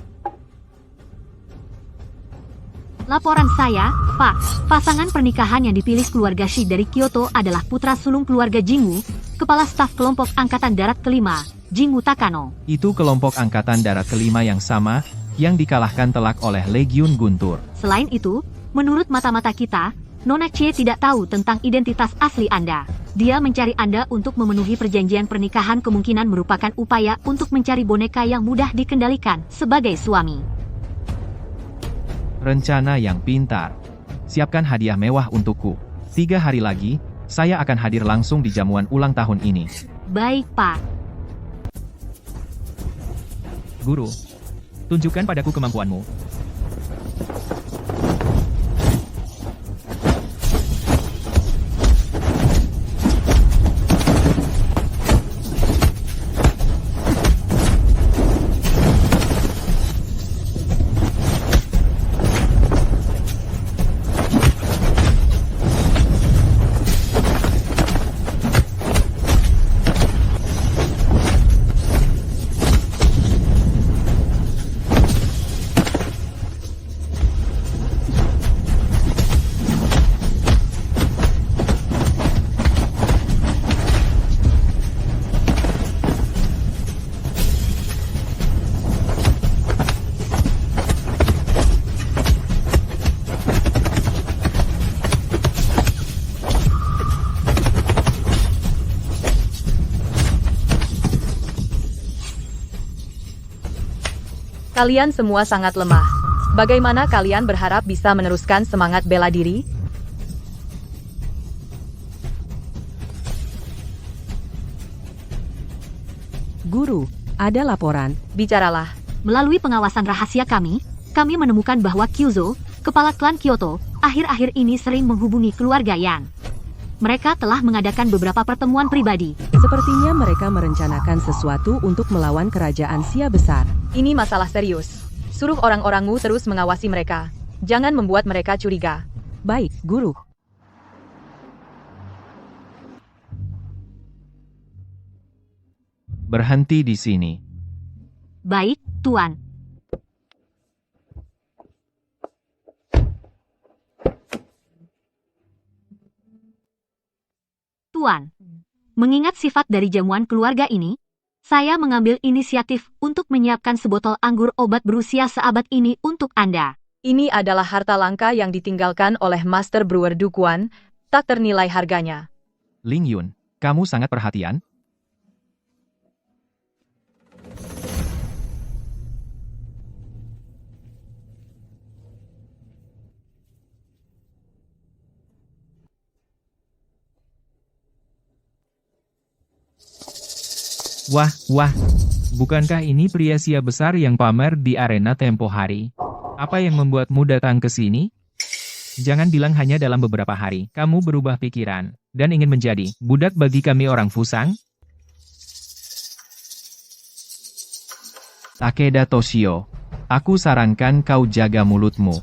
S7: Laporan saya, Pak, pasangan pernikahan yang dipilih keluarga Shi dari Kyoto adalah putra sulung keluarga Jinggu, Kepala Staf Kelompok Angkatan Darat kelima, Jinggu Takano.
S2: Itu kelompok Angkatan Darat kelima yang sama, yang dikalahkan telak oleh Legiun Guntur.
S7: Selain itu, menurut mata-mata kita, Nona Chie tidak tahu tentang identitas asli Anda. Dia mencari Anda untuk memenuhi perjanjian pernikahan kemungkinan merupakan upaya untuk mencari boneka yang mudah dikendalikan sebagai suami.
S2: Rencana yang pintar. Siapkan hadiah mewah untukku. 3 hari lagi, saya akan hadir langsung di jamuan ulang tahun ini.
S7: Baik, Pak.
S2: Guru, tunjukkan padaku kemampuanmu.
S3: Kalian semua sangat lemah. Bagaimana kalian berharap bisa meneruskan semangat bela diri?
S4: Guru, ada laporan.
S3: Bicaralah.
S7: Melalui pengawasan rahasia kami menemukan bahwa Kyuzo, kepala klan Kyoto, akhir-akhir ini sering menghubungi keluarga Yang. Mereka telah mengadakan beberapa pertemuan pribadi.
S4: Sepertinya mereka merencanakan sesuatu untuk melawan kerajaan Xia besar.
S3: Ini masalah serius. Suruh orang-orangmu terus mengawasi mereka. Jangan membuat mereka curiga.
S4: Baik, Guru.
S2: Berhenti di sini.
S7: Baik, Tuan. Tuan, mengingat sifat dari jamuan keluarga ini, saya mengambil inisiatif untuk menyiapkan sebotol anggur obat berusia seabad ini untuk Anda.
S3: Ini adalah harta langka yang ditinggalkan oleh Master Brewer Dukuan, tak ternilai harganya.
S2: Ling Yun, kamu sangat perhatian. Wah, bukankah ini pria Xia besar yang pamer di arena tempo hari? Apa yang membuatmu datang ke sini? Jangan bilang hanya dalam beberapa hari, kamu berubah pikiran, dan ingin menjadi budak bagi kami orang Fusang? Takeda Toshio, aku sarankan kau jaga mulutmu.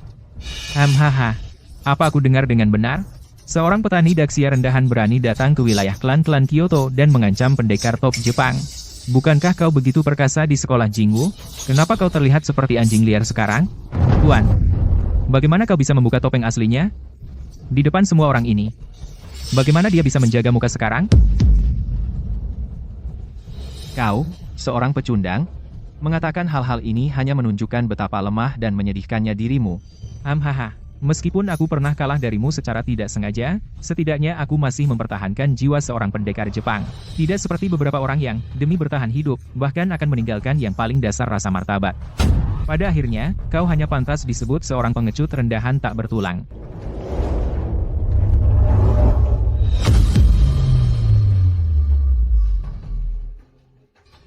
S2: Hahaha, apa aku dengar dengan benar? Seorang petani Daxia rendahan berani datang ke wilayah klan-klan Kyoto dan mengancam pendekar top Jepang. Bukankah kau begitu perkasa di sekolah Jingwu? Kenapa kau terlihat seperti anjing liar sekarang? Tuan, bagaimana kau bisa membuka topeng aslinya? Di depan semua orang ini. Bagaimana dia bisa menjaga muka sekarang? Kau, seorang pecundang, mengatakan hal-hal ini hanya menunjukkan betapa lemah dan menyedihkannya dirimu. Hahaha. Meskipun aku pernah kalah darimu secara tidak sengaja, setidaknya aku masih mempertahankan jiwa seorang pendekar Jepang. Tidak seperti beberapa orang yang, demi bertahan hidup, bahkan akan meninggalkan yang paling dasar rasa martabat. Pada akhirnya, kau hanya pantas disebut seorang pengecut rendahan tak bertulang.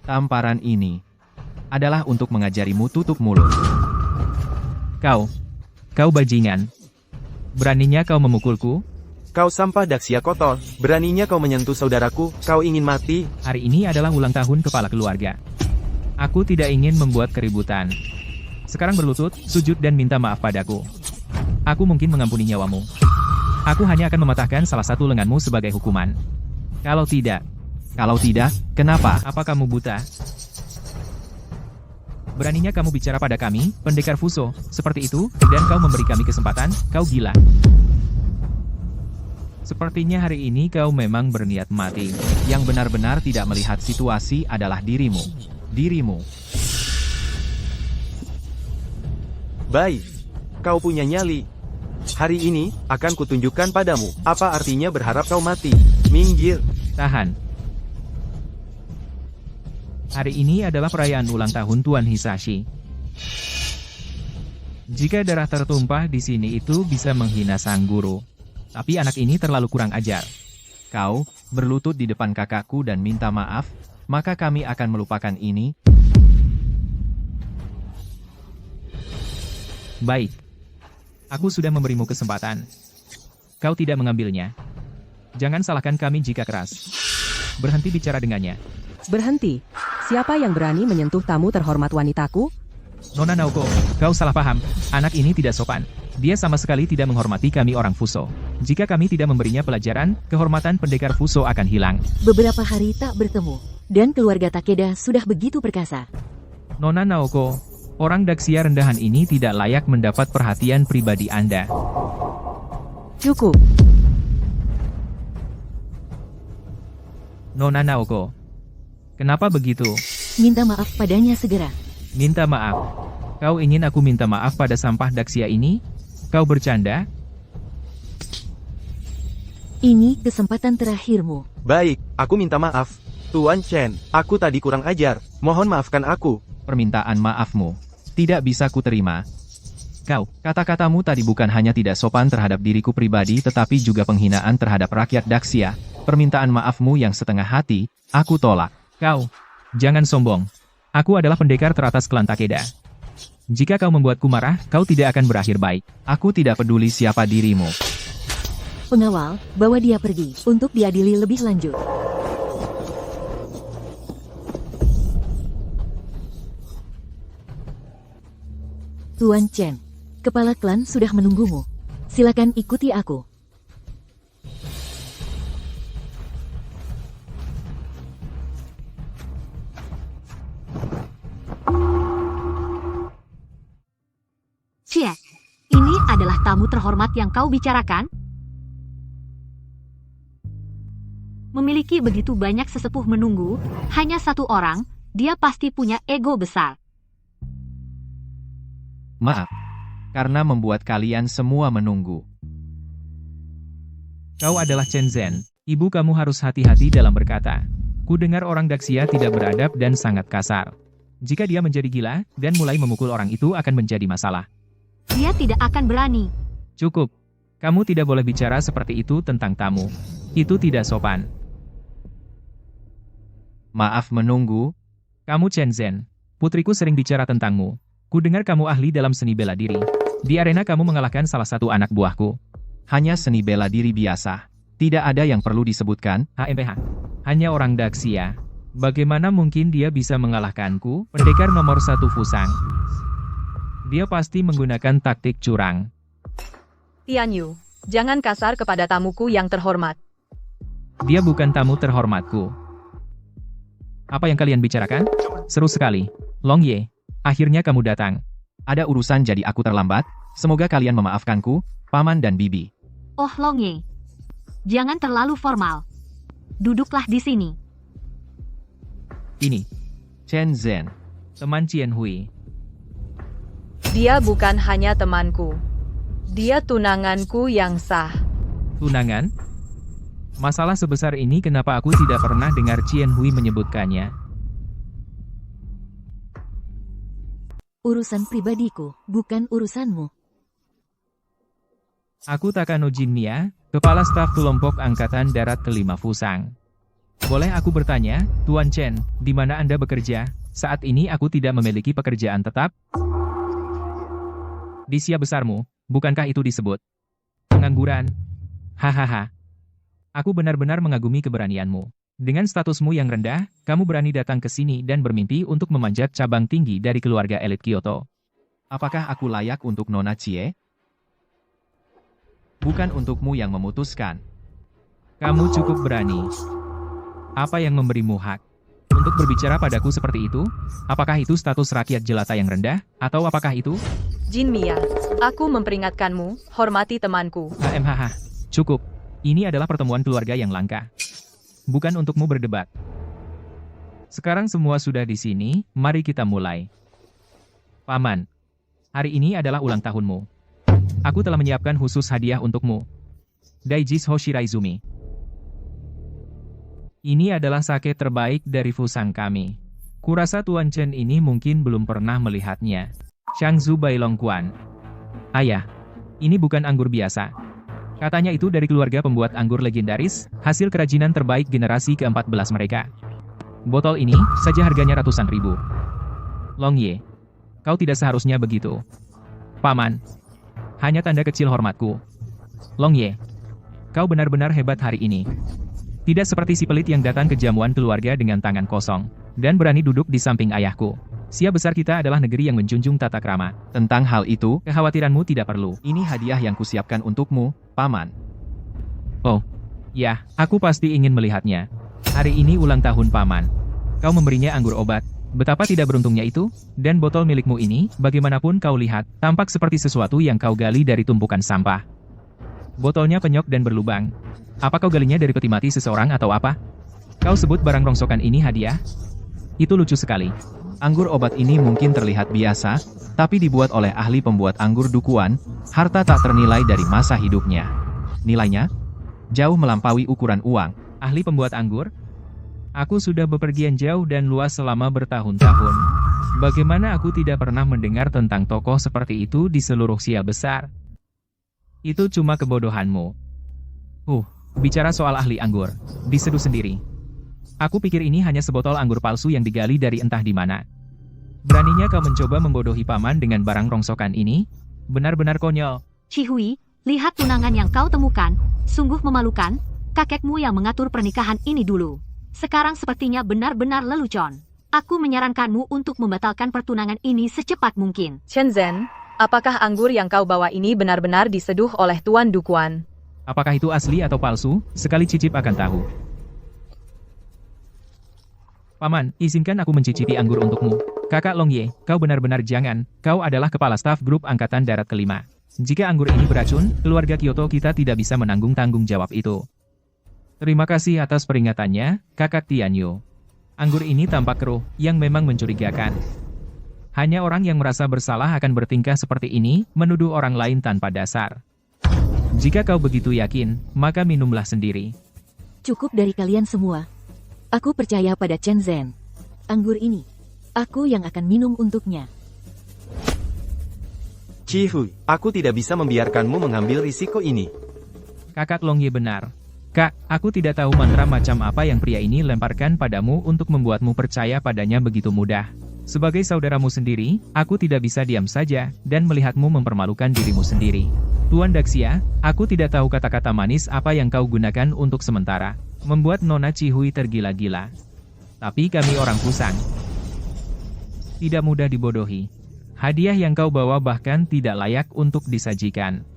S2: Tamparan ini adalah untuk mengajarimu tutup mulut. Kau bajingan. Beraninya kau memukulku?
S1: Kau sampah Daxia kotor, beraninya kau menyentuh saudaraku, kau ingin mati?
S2: Hari ini adalah ulang tahun kepala keluarga. Aku tidak ingin membuat keributan. Sekarang berlutut, sujud dan minta maaf padaku. Aku mungkin mengampuni nyawamu. Aku hanya akan mematahkan salah satu lenganmu sebagai hukuman. Kalau tidak, kenapa? Apa kamu buta? Beraninya kamu bicara pada kami, pendekar Fuso, seperti itu, dan kau memberi kami kesempatan, kau gila. Sepertinya hari ini kau memang berniat mati. Yang benar-benar tidak melihat situasi adalah dirimu.
S1: Baik, kau punya nyali. Hari ini, akan kutunjukkan padamu, apa artinya berharap kau mati. Minggir.
S2: Tahan. Hari ini adalah perayaan ulang tahun Tuan Hisashi. Jika darah tertumpah di sini itu bisa menghina sang guru. Tapi anak ini terlalu kurang ajar. kau berlutut di depan kakakku dan minta maaf, maka kami akan melupakan ini. Baik. Aku sudah memberimu kesempatan. Kau tidak mengambilnya. Jangan salahkan kami jika keras. Berhenti bicara dengannya.
S4: Berhenti. Siapa yang berani menyentuh tamu terhormat wanitaku?
S2: Nona Naoko, kau salah paham. Anak ini tidak sopan. Dia sama sekali tidak menghormati kami orang Fuso. Jika kami tidak memberinya pelajaran, kehormatan pendekar Fuso akan hilang.
S6: Beberapa hari tak bertemu, dan keluarga Takeda sudah begitu perkasa.
S2: Nona Naoko, orang Daxia rendahan ini tidak layak mendapat perhatian pribadi Anda.
S4: Cukup.
S2: Nona Naoko, kenapa begitu?
S6: Minta maaf padanya segera.
S2: Minta maaf. Kau ingin aku minta maaf pada sampah Daxia ini? Kau bercanda?
S6: Ini kesempatan terakhirmu.
S1: Baik, aku minta maaf. Tuan Chen, aku tadi kurang ajar. Mohon maafkan aku.
S2: Permintaan maafmu tidak bisa kuterima. Kata-katamu tadi bukan hanya tidak sopan terhadap diriku pribadi tetapi juga penghinaan terhadap rakyat Daxia. Permintaan maafmu yang setengah hati, aku tolak. Kau, jangan sombong. Aku adalah pendekar teratas klan Takeda. Jika kau membuatku marah, kau tidak akan berakhir baik. Aku tidak peduli siapa dirimu.
S6: Pengawal, bawa dia pergi untuk diadili lebih lanjut. Tuan Chen, kepala klan sudah menunggumu. Silakan ikuti aku.
S7: Cie, ini adalah tamu terhormat yang kau bicarakan? Memiliki begitu banyak sesepuh menunggu, hanya satu orang, dia pasti punya ego besar.
S2: Maaf, karena membuat kalian semua menunggu. Kau adalah Chen Zhen, ibu kamu harus hati-hati dalam berkata. Ku dengar orang Daxia tidak beradab dan sangat kasar. Jika dia menjadi gila, dan mulai memukul orang itu akan menjadi masalah.
S7: Dia tidak akan berani.
S2: Cukup. Kamu tidak boleh bicara seperti itu tentang tamu. Itu tidak sopan. Maaf menunggu. Kamu Chen Zhen. Putriku sering bicara tentangmu. Ku dengar kamu ahli dalam seni bela diri. Di arena kamu mengalahkan salah satu anak buahku. Hanya seni bela diri biasa. Tidak ada yang perlu disebutkan. HMPH. Hanya orang Daxia. Bagaimana mungkin dia bisa mengalahkanku? Pendekar nomor 1 Fusang. Dia pasti menggunakan taktik curang.
S3: Tian Yu, jangan kasar kepada tamuku yang terhormat.
S2: Dia bukan tamu terhormatku. Apa yang kalian bicarakan? Seru sekali. Long Ye, akhirnya kamu datang. Ada urusan jadi aku terlambat. Semoga kalian memaafkanku, Paman dan Bibi.
S7: Oh Long Ye, jangan terlalu formal. Duduklah di sini.
S2: Ini, Chen Zhen, teman Qian Hui.
S3: Dia bukan hanya temanku. Dia tunanganku yang sah.
S2: Tunangan? Masalah sebesar ini kenapa aku tidak pernah dengar Qian Hui menyebutkannya?
S6: Urusan pribadiku, bukan urusanmu.
S2: Aku Takano Jinmia, Kepala Staf Kelompok Angkatan Darat ke-5 Fusang. Boleh aku bertanya, Tuan Chen, di mana Anda bekerja? Saat ini aku tidak memiliki pekerjaan tetap. Di sia besarmu, bukankah itu disebut pengangguran? Hahaha. Aku benar-benar mengagumi keberanianmu. Dengan statusmu yang rendah, kamu berani datang ke sini dan bermimpi untuk memanjat cabang tinggi dari keluarga elit Kyoto. Apakah aku layak untuk Nona Chie? Bukan untukmu yang memutuskan. Kamu cukup berani. Apa yang memberimu hak untuk berbicara padaku seperti itu? Apakah itu status rakyat jelata yang rendah? Atau apakah itu?
S3: Jinmia, aku memperingatkanmu, hormati temanku.
S2: HMHH, cukup. Ini adalah pertemuan keluarga yang langka. Bukan untukmu berdebat. Sekarang semua sudah di sini, mari kita mulai. Paman, hari ini adalah ulang tahunmu. Aku telah menyiapkan khusus hadiah untukmu. Daijis Hoshiraizumi. Ini adalah sake terbaik dari Fusang kami. Kurasa Tuan Chen ini mungkin belum pernah melihatnya. Shangzu Bailongquan. Ayah, ini bukan anggur biasa. Katanya itu dari keluarga pembuat anggur legendaris, hasil kerajinan terbaik generasi ke-14 mereka. Botol ini saja harganya ratusan ribu. Long Ye, kau tidak seharusnya begitu. Paman, hanya tanda kecil hormatku. Long Ye, kau benar-benar hebat hari ini. Tidak seperti si pelit yang datang ke jamuan keluarga dengan tangan kosong, dan berani duduk di samping ayahku. Sia besar kita adalah negeri yang menjunjung tata krama.
S1: Tentang hal itu,
S2: Kekhawatiranmu tidak perlu.
S1: ini hadiah yang kusiapkan untukmu, Paman.
S2: Oh, ya, aku pasti ingin melihatnya. Hari ini ulang tahun Paman. Kau memberinya anggur obat. Betapa tidak beruntungnya itu, dan botol milikmu ini, bagaimanapun kau lihat, tampak seperti sesuatu yang kau gali dari tumpukan sampah. Botolnya penyok dan berlubang. Apa kau galinya dari peti mati seseorang atau apa? Kau sebut barang rongsokan ini hadiah? Itu lucu sekali.
S1: Anggur obat ini mungkin terlihat biasa, tapi dibuat oleh ahli pembuat anggur dukuan, harta tak ternilai dari masa hidupnya. Nilainya jauh melampaui ukuran uang.
S2: Ahli pembuat anggur? Aku sudah bepergian jauh dan luas selama bertahun-tahun. Bagaimana aku tidak pernah mendengar tentang tokoh seperti itu di seluruh Sia besar? Itu cuma kebodohanmu. Bicara soal ahli anggur, diseduh sendiri. Aku pikir ini hanya sebotol anggur palsu yang digali dari entah di mana. Beraninya kau mencoba membodohi paman dengan barang rongsokan ini? Benar-benar konyol.
S7: Cihui, lihat tunangan yang kau temukan. Sungguh memalukan. Kakekmu yang mengatur pernikahan ini dulu. Sekarang sepertinya benar-benar lelucon. Aku menyarankanmu untuk membatalkan pertunangan ini secepat mungkin.
S3: Chen Zhen, apakah anggur yang kau bawa ini benar-benar diseduh oleh Tuan Dukuan?
S2: Apakah itu asli atau palsu? Sekali cicip akan tahu. Paman, izinkan aku mencicipi anggur untukmu. Kakak Long Ye, kau benar-benar jangan. Kau adalah kepala staf grup Angkatan Darat kelima. Jika anggur ini beracun, keluarga Kyoto kita tidak bisa menanggung tanggung jawab itu. Terima kasih atas peringatannya, Kakak Tianyu. Anggur ini tampak keruh, yang memang mencurigakan. Hanya orang yang merasa bersalah akan bertingkah seperti ini, menuduh orang lain tanpa dasar. Jika kau begitu yakin, maka minumlah sendiri.
S6: Cukup dari kalian semua. Aku percaya pada Chen Zhen. Anggur ini, aku yang akan minum untuknya.
S1: Cihui, aku tidak bisa membiarkanmu mengambil risiko ini.
S2: Kakak Long Ye benar. Kak, aku tidak tahu mantra macam apa yang pria ini lemparkan padamu untuk membuatmu percaya padanya begitu mudah. Sebagai saudaramu sendiri, aku tidak bisa diam saja, dan melihatmu mempermalukan dirimu sendiri. Tuan Daxia, aku tidak tahu kata-kata manis apa yang kau gunakan untuk sementara. Membuat Nona Cihui tergila-gila. Tapi kami orang Fusang. Tidak mudah dibodohi. Hadiah yang kau bawa bahkan tidak layak untuk disajikan.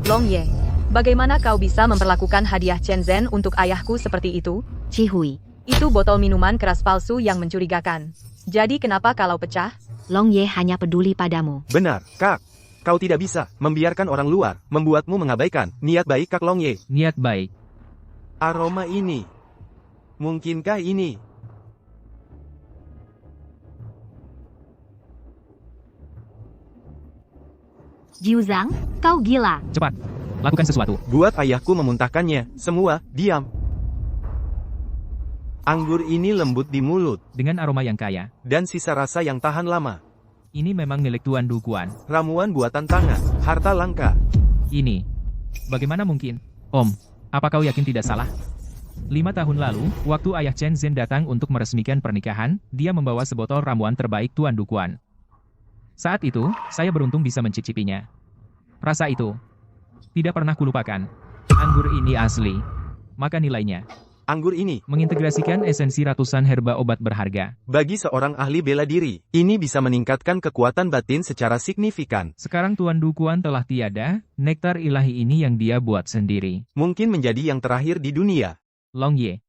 S3: Long Ye, bagaimana kau bisa memperlakukan hadiah Chen Zhen untuk ayahku seperti itu?
S6: Cihui,
S3: Itu botol minuman keras palsu yang mencurigakan. Jadi kenapa kalau pecah?
S7: Long Ye hanya peduli padamu.
S1: Benar, Kak. Kau tidak bisa membiarkan orang luar membuatmu mengabaikan niat baik Kak Long Ye.
S2: Niat baik.
S1: Aroma ini. Mungkinkah ini?
S7: Jiu Zhang, kau gila.
S2: Cepat, lakukan sesuatu.
S1: Buat ayahku memuntahkannya. Semua, diam. Anggur ini lembut di mulut.
S2: Dengan aroma yang kaya.
S1: Dan sisa rasa yang tahan lama.
S2: Ini memang milik Tuan Dukuan.
S1: Ramuan buatan tangan. Harta langka.
S2: Ini. Bagaimana mungkin? Om, apa kau yakin tidak salah? 5 tahun lalu, waktu ayah Chen Zhen datang untuk meresmikan pernikahan, dia membawa sebotol ramuan terbaik Tuan Dukuan. Saat itu, saya beruntung bisa mencicipinya. Rasa itu tidak pernah kulupakan. Anggur ini asli. Maka nilainya.
S1: Anggur ini
S2: Mengintegrasikan esensi ratusan herba obat berharga.
S1: bagi seorang ahli bela diri, ini bisa meningkatkan kekuatan batin secara signifikan.
S2: Sekarang Tuan Dukuan telah tiada, nektar ilahi ini yang dia buat sendiri.
S1: Mungkin menjadi yang terakhir di dunia.
S2: Long Ye.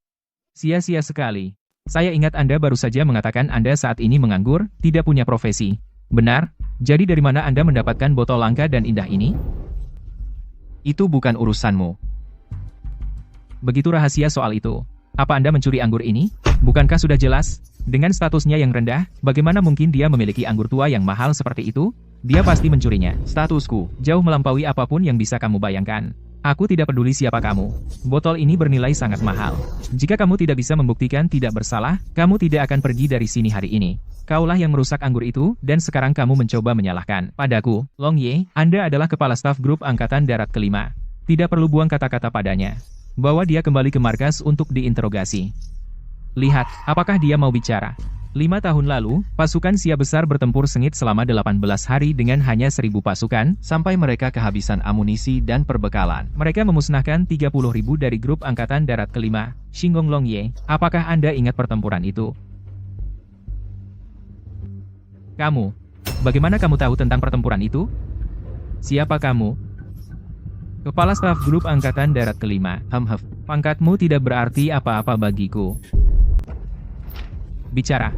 S2: Sia-sia sekali. Saya ingat Anda baru saja mengatakan Anda saat ini menganggur, tidak punya profesi. Benar? Jadi dari mana Anda mendapatkan botol langka dan indah ini?
S1: Itu bukan urusanmu.
S2: Begitu rahasia soal itu. Apa Anda mencuri anggur ini? Bukankah sudah jelas? Dengan statusnya yang rendah, bagaimana mungkin dia memiliki anggur tua yang mahal seperti itu? Dia pasti mencurinya.
S1: Statusku
S2: Jauh melampaui apapun yang bisa kamu bayangkan. Aku tidak peduli siapa kamu. Botol ini bernilai sangat mahal. Jika kamu tidak bisa membuktikan tidak bersalah, kamu tidak akan pergi dari sini hari ini. Kaulah yang merusak anggur itu, dan sekarang kamu mencoba menyalahkan padaku. Long Ye, Anda adalah kepala staf grup Angkatan Darat kelima. Tidak perlu buang kata-kata padanya. Bawa dia kembali ke markas untuk diinterogasi. Lihat, apakah dia mau bicara. 5 tahun lalu, pasukan Sia besar bertempur sengit selama 18 hari dengan hanya 1.000 pasukan, sampai mereka kehabisan amunisi dan perbekalan. Mereka memusnahkan 30.000 dari grup Angkatan Darat kelima. Shinggong Long Ye, apakah Anda ingat pertempuran itu? Kamu. Bagaimana kamu tahu tentang pertempuran itu? Siapa kamu? Kepala Staf Grup Angkatan Darat kelima. Pangkatmu tidak berarti apa-apa bagiku. Bicara.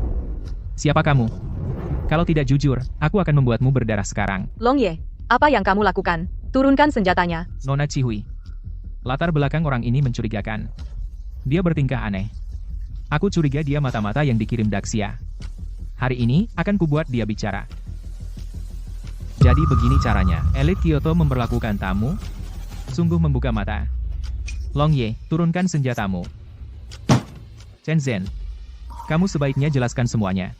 S2: Siapa kamu? Kalau tidak jujur, aku akan membuatmu berdarah sekarang.
S3: Long Ye, apa yang kamu lakukan? Turunkan senjatanya.
S2: Nona Chihui. Latar belakang orang ini mencurigakan. Dia bertingkah aneh. Aku curiga dia mata-mata yang dikirim Daxia. Hari ini, akan kubuat dia bicara.
S1: Jadi begini caranya.
S2: Elit Kyoto memperlakukan tamu? Sungguh membuka mata. Long Ye, turunkan senjatamu. Chen Zhen. Kamu sebaiknya jelaskan semuanya.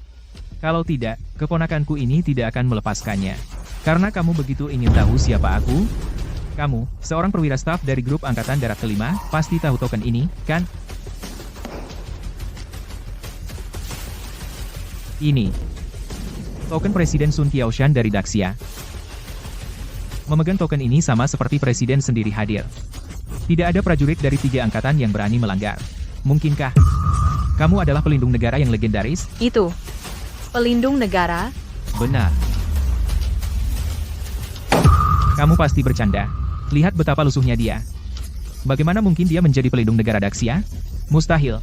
S2: Kalau tidak, keponakanku ini tidak akan melepaskannya. Karena kamu begitu ingin tahu siapa aku? Kamu, seorang perwira staf dari grup Angkatan Darat kelima, pasti tahu token ini, kan? Ini. Token Presiden Sun Qiaoshan dari Daxia. Memegang token ini sama seperti Presiden sendiri hadir. Tidak ada prajurit dari 3 angkatan yang berani melanggar. Mungkinkah kamu adalah pelindung negara yang legendaris?
S3: Itu. Pelindung negara?
S1: Benar.
S2: Kamu pasti bercanda. Lihat betapa lusuhnya dia. Bagaimana mungkin dia menjadi pelindung negara Daxia? Mustahil.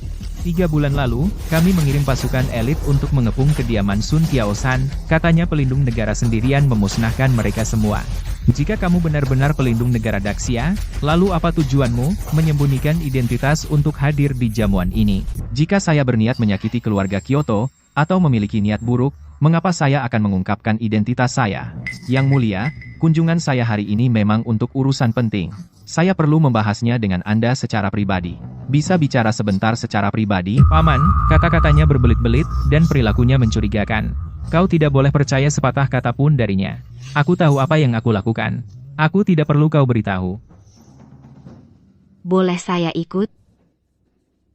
S2: 3 bulan lalu, kami mengirim pasukan elit untuk mengepung kediaman Sun Qiaoshan, katanya pelindung negara sendirian memusnahkan mereka semua. Jika kamu benar-benar pelindung negara Daxia, lalu apa tujuanmu, menyembunyikan identitas untuk hadir di jamuan ini?
S1: Jika saya berniat menyakiti keluarga Kyoto, atau memiliki niat buruk, mengapa saya akan mengungkapkan identitas saya? Yang mulia, kunjungan saya hari ini memang untuk urusan penting. Saya perlu membahasnya dengan Anda secara pribadi. Bisa bicara sebentar secara pribadi?
S2: Paman, kata-katanya berbelit-belit, dan perilakunya mencurigakan. Kau tidak boleh percaya sepatah kata pun darinya. Aku tahu apa yang aku lakukan. Aku tidak perlu kau beritahu.
S6: Boleh saya ikut?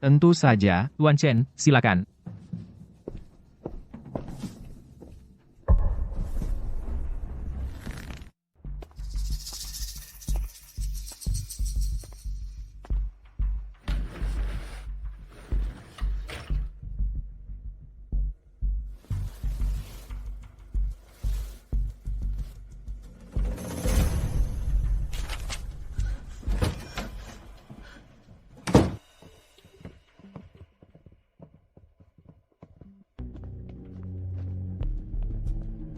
S1: Tentu saja.
S2: Tuan Chen, silakan.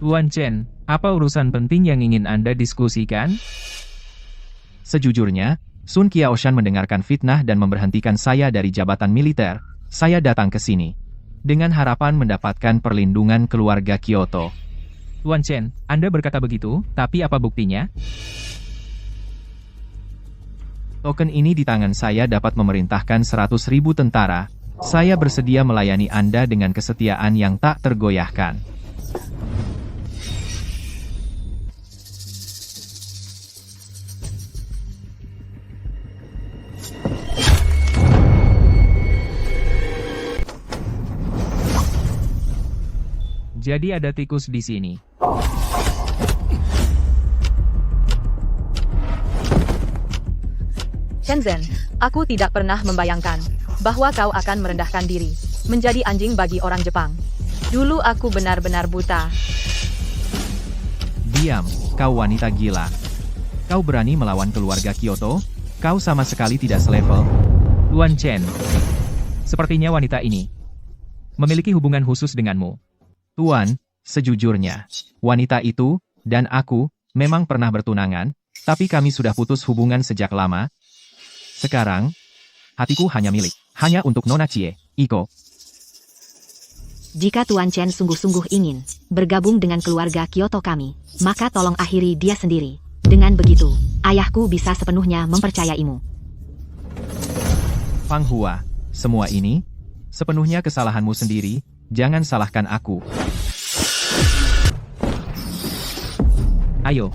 S2: Tuan Chen, apa urusan penting yang ingin Anda diskusikan?
S1: Sejujurnya, Sun Qiaoshan mendengarkan fitnah dan memberhentikan saya dari jabatan militer. Saya datang ke sini dengan harapan mendapatkan perlindungan keluarga Kyoto.
S2: Tuan Chen, Anda berkata begitu, tapi apa buktinya?
S1: Token ini di tangan saya dapat memerintahkan 100.000 tentara. Saya bersedia melayani Anda dengan kesetiaan yang tak tergoyahkan.
S2: Jadi ada tikus di sini.
S3: Chen Zhen, aku tidak pernah membayangkan bahwa kau akan merendahkan diri, menjadi anjing bagi orang Jepang. Dulu aku benar-benar buta.
S1: Diam, kau wanita gila. Kau berani melawan keluarga Kyoto? Kau sama sekali tidak selevel.
S2: Tuan Chen, sepertinya wanita ini memiliki hubungan khusus denganmu.
S1: Tuan, sejujurnya, wanita itu, dan aku, memang pernah bertunangan, tapi kami sudah putus hubungan sejak lama. Sekarang, hatiku hanya untuk Nona Chie, Iko.
S6: Jika Tuan Chen sungguh-sungguh ingin bergabung dengan keluarga Kyoto kami, maka tolong akhiri dia sendiri. Dengan begitu, ayahku bisa sepenuhnya mempercayaimu.
S1: Fang Hua, semua ini, sepenuhnya kesalahanmu sendiri.
S2: Jangan salahkan aku. Ayo.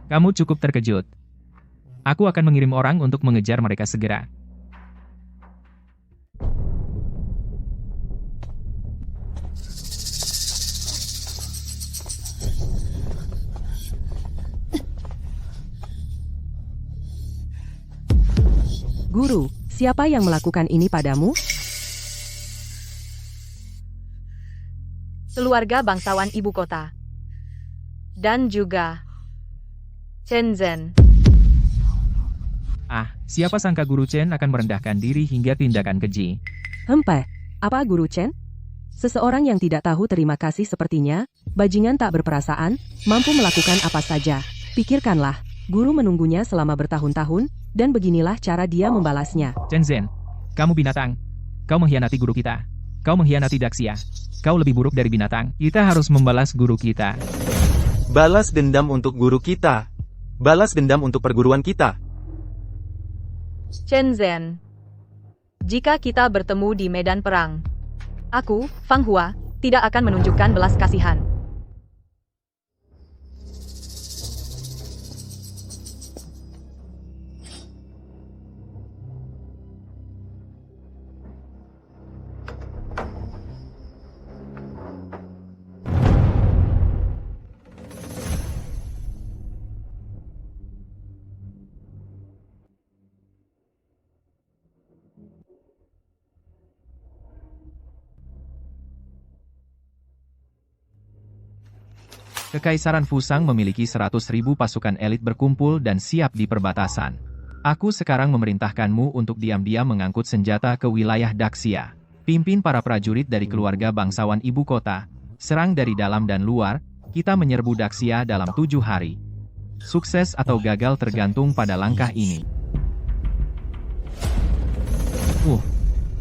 S2: Kamu cukup terkejut. Aku akan mengirim orang untuk mengejar mereka segera.
S4: Guru, siapa yang melakukan ini padamu?
S3: Keluarga bangsawan ibu kota. Dan juga Chen Zhen.
S2: Siapa sangka Guru Chen akan merendahkan diri hingga tindakan keji.
S4: Apa Guru Chen? Seseorang yang tidak tahu terima kasih sepertinya, bajingan tak berperasaan, mampu melakukan apa saja. Pikirkanlah, guru menunggunya selama bertahun-tahun, dan beginilah cara dia membalasnya.
S2: Chen Zhen, kamu binatang. Kau mengkhianati guru kita. Kau mengkhianati Daxia. Kau lebih buruk dari binatang. Kita harus membalas guru kita.
S1: Balas dendam untuk guru kita. Balas dendam untuk perguruan kita.
S3: Chen Zhen. Jika kita bertemu di medan perang, aku, Fang Hua, tidak akan menunjukkan belas kasihan.
S2: Kekaisaran Fusang memiliki 100.000 pasukan elit berkumpul dan siap di perbatasan. Aku sekarang memerintahkanmu untuk diam-diam mengangkut senjata ke wilayah Daxia. Pimpin para prajurit dari keluarga bangsawan ibu kota. Serang dari dalam dan luar, kita menyerbu Daxia dalam 7 hari. Sukses atau gagal tergantung pada langkah ini.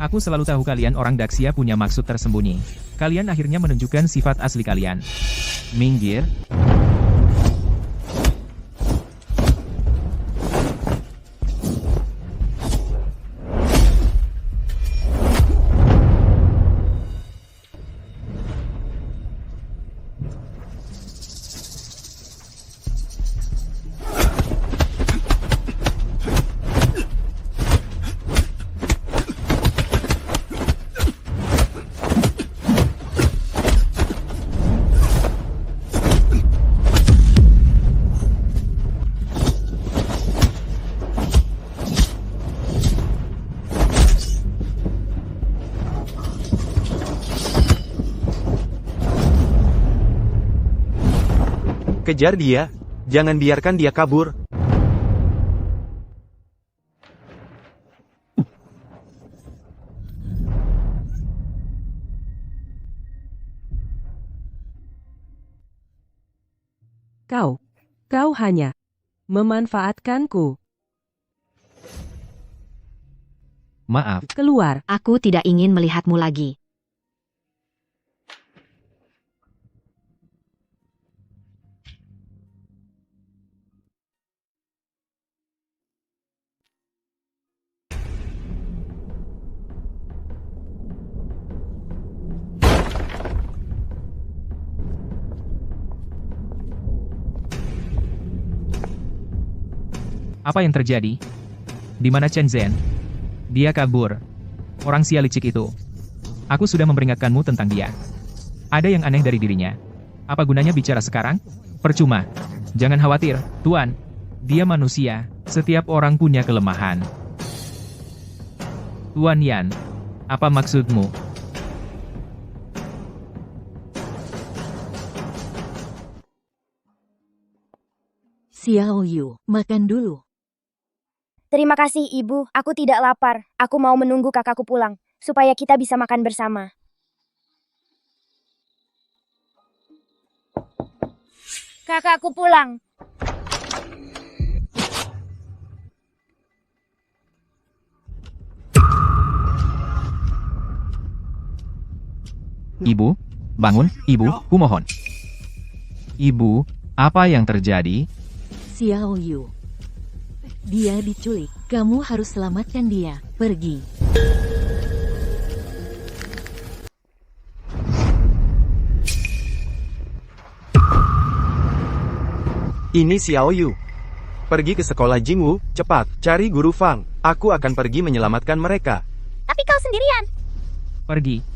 S2: Aku selalu tahu kalian orang Daxia punya maksud tersembunyi. Kalian akhirnya menunjukkan sifat asli kalian. Minggir.
S1: Kejar dia. Jangan biarkan dia kabur.
S4: Kau hanya memanfaatkanku.
S2: Maaf.
S4: Keluar.
S7: Aku tidak ingin melihatmu lagi.
S2: Apa yang terjadi? Di mana Chen Zhen? Dia kabur. Orang sia licik itu. Aku sudah memperingatkanmu tentang dia. Ada yang aneh dari dirinya. Apa gunanya bicara sekarang? Percuma. Jangan khawatir, Tuan. Dia manusia. Setiap orang punya kelemahan. Tuan Yan, apa maksudmu?
S6: Xiao Yu, makan dulu.
S5: Terima kasih, Ibu. Aku tidak lapar. Aku mau menunggu kakakku pulang, supaya kita bisa makan bersama. Kakakku pulang.
S2: Ibu, bangun, ibu, kumohon. Ibu, apa yang terjadi?
S6: Xiao Yu. Dia diculik. Kamu harus selamatkan dia. Pergi.
S1: Ini Xiao Yu. Pergi ke sekolah Jingwu, cepat, cari Guru Fang. Aku akan pergi menyelamatkan mereka.
S5: Tapi kau sendirian.
S2: Pergi.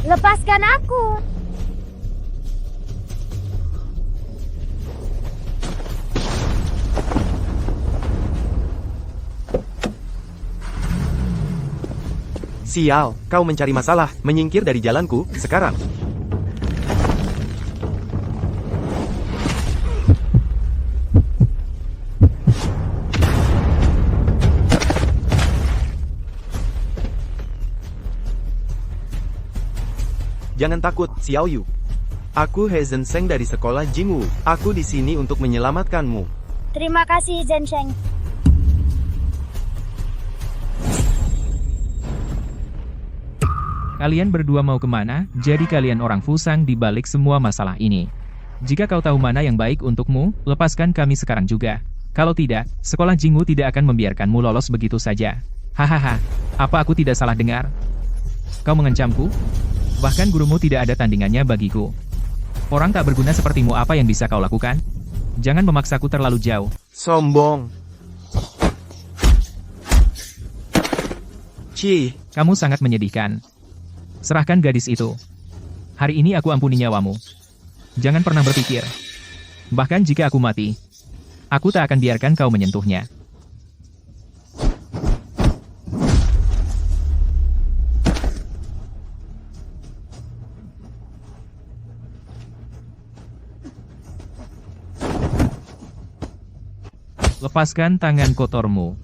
S5: Lepaskan aku.
S1: Sial, kau mencari masalah, menyingkir dari jalanku, sekarang. Jangan takut, Xiao Yu. Aku He Zhensheng dari sekolah Jingwu. Aku di sini untuk menyelamatkanmu.
S5: Terima kasih, Zhensheng.
S2: Kalian berdua mau kemana? Jadi kalian orang Fusang di balik semua masalah ini. Jika kau tahu mana yang baik untukmu, lepaskan kami sekarang juga. Kalau tidak, sekolah Jingwu tidak akan membiarkanmu lolos begitu saja. Hahaha, apa aku tidak salah dengar? Kau mengancamku? Bahkan gurumu tidak ada tandingannya bagiku. Orang tak berguna sepertimu, apa yang bisa kau lakukan? Jangan memaksaku terlalu jauh.
S1: Sombong. Ci,
S2: Kamu sangat menyedihkan. Serahkan gadis itu. Hari ini aku ampuni nyawamu. Jangan pernah berpikir. Bahkan jika aku mati, aku tak akan biarkan kau menyentuhnya. Lepaskan tangan kotormu.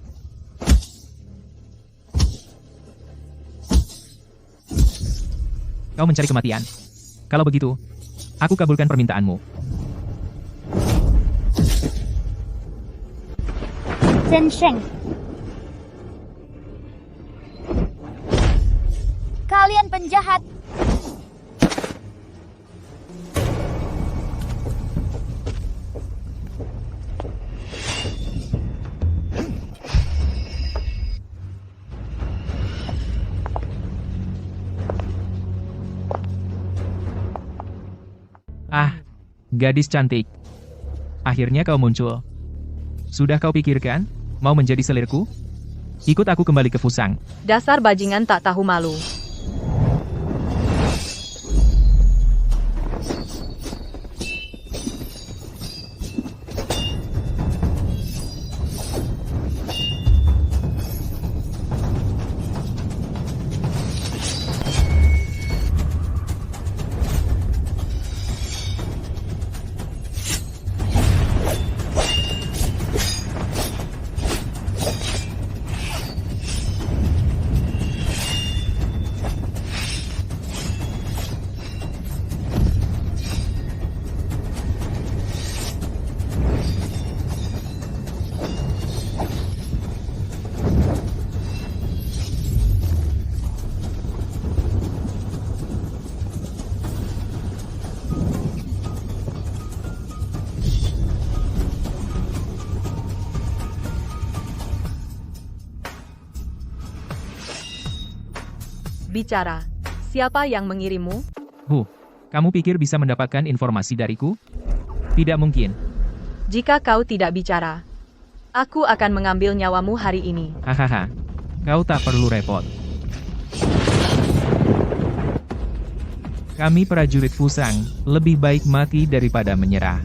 S2: Kau mencari kematian. Kalau begitu, aku kabulkan permintaanmu.
S5: Zhensheng. Kalian penjahat.
S2: Ah, gadis cantik. Akhirnya kau muncul. Sudah kau pikirkan, mau menjadi selirku? Ikut aku kembali ke Fusang.
S3: Dasar bajingan tak tahu malu. Bicara. Siapa yang mengirimmu?
S2: Kamu pikir bisa mendapatkan informasi dariku? Tidak mungkin.
S3: Jika kau tidak bicara, aku akan mengambil nyawamu hari ini.
S2: Hahaha, kau tak perlu repot. Kami prajurit Fusang, lebih baik mati daripada menyerah.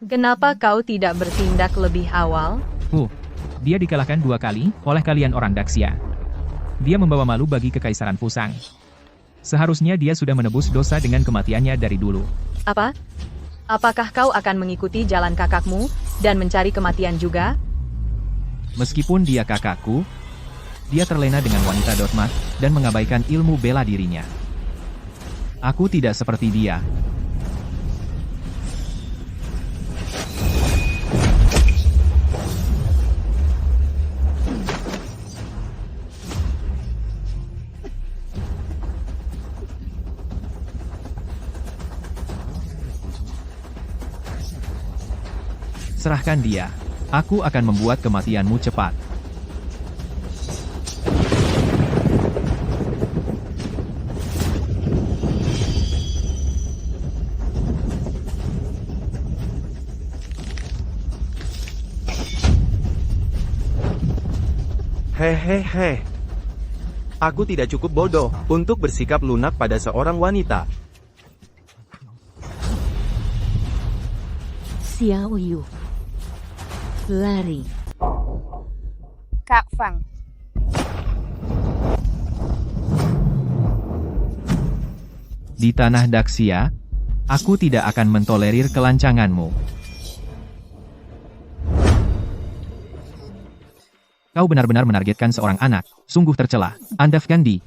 S3: Kenapa kau tidak bertindak lebih awal?
S2: Dia dikalahkan 2 kali oleh kalian orang Daxia. Dia membawa malu bagi kekaisaran Fusang. Seharusnya dia sudah menebus dosa dengan kematiannya dari dulu.
S3: Apa? Apakah kau akan mengikuti jalan kakakmu dan mencari kematian juga?
S2: Meskipun dia kakakku, dia terlena dengan wanita Dotmat dan mengabaikan ilmu bela dirinya. Aku tidak seperti dia. Serahkan dia. Aku akan membuat kematianmu cepat.
S1: Hehehe. Aku tidak cukup bodoh untuk bersikap lunak pada seorang wanita.
S6: Xiao Yu. Lari.
S5: Kak Fang.
S2: Di tanah Daxia, aku tidak akan mentolerir kelancanganmu. Kau benar-benar menargetkan seorang anak, sungguh tercela. Anda Gandhi.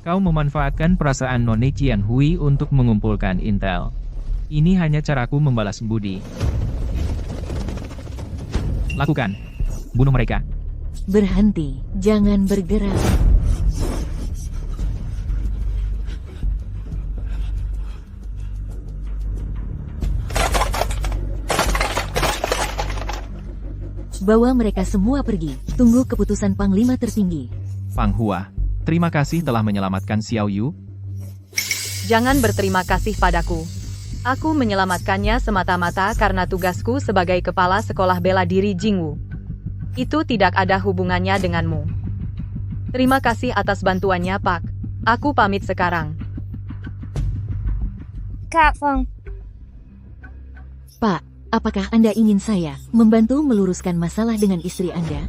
S2: Kau memanfaatkan perasaan Noni Qianhui untuk mengumpulkan intel. Ini hanya caraku membalas budi. Lakukan. Bunuh mereka.
S6: Berhenti, jangan bergerak. Bawa mereka semua pergi. Tunggu keputusan Panglima tertinggi.
S2: Pang Hua, terima kasih telah menyelamatkan Xiao Yu.
S3: Jangan berterima kasih padaku. Aku menyelamatkannya semata-mata karena tugasku sebagai kepala sekolah bela diri Jingwu. Itu tidak ada hubungannya denganmu. Terima kasih atas bantuannya, Pak. Aku pamit sekarang.
S5: Kak Feng.
S6: Pak, apakah Anda ingin saya membantu meluruskan masalah dengan istri Anda?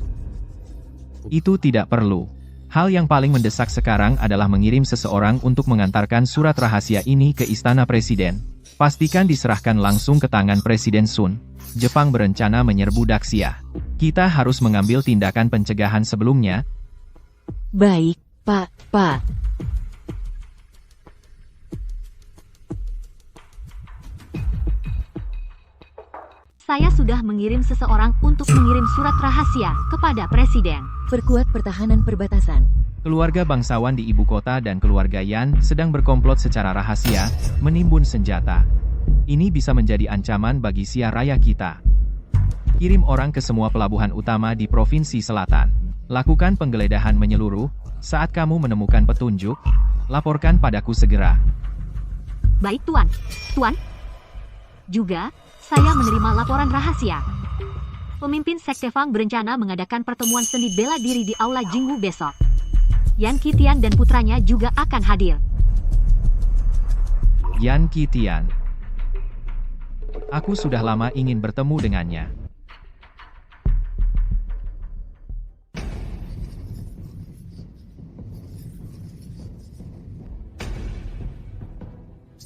S2: Itu tidak perlu. Hal yang paling mendesak sekarang adalah mengirim seseorang untuk mengantarkan surat rahasia ini ke Istana Presiden. Pastikan diserahkan langsung ke tangan Presiden Sun. Jepang berencana menyerbu Daxia. Kita harus mengambil tindakan pencegahan sebelumnya.
S6: Baik, Pak.
S7: Saya sudah mengirim seseorang untuk mengirim surat rahasia kepada Presiden.
S6: Perkuat pertahanan perbatasan.
S2: Keluarga bangsawan di ibu kota dan keluarga Yan sedang berkomplot secara rahasia, menimbun senjata. Ini bisa menjadi ancaman bagi siar raya kita. Kirim orang ke semua pelabuhan utama di Provinsi Selatan. Lakukan penggeledahan menyeluruh. Saat kamu menemukan petunjuk, laporkan padaku segera.
S7: Baik, Tuan. Tuan. Juga, saya menerima laporan rahasia. Pemimpin Sekte Fang berencana mengadakan pertemuan seni bela diri di Aula Jingwu besok. Yan Qitian dan putranya juga akan hadir.
S2: Yan Qitian. Aku sudah lama ingin bertemu dengannya.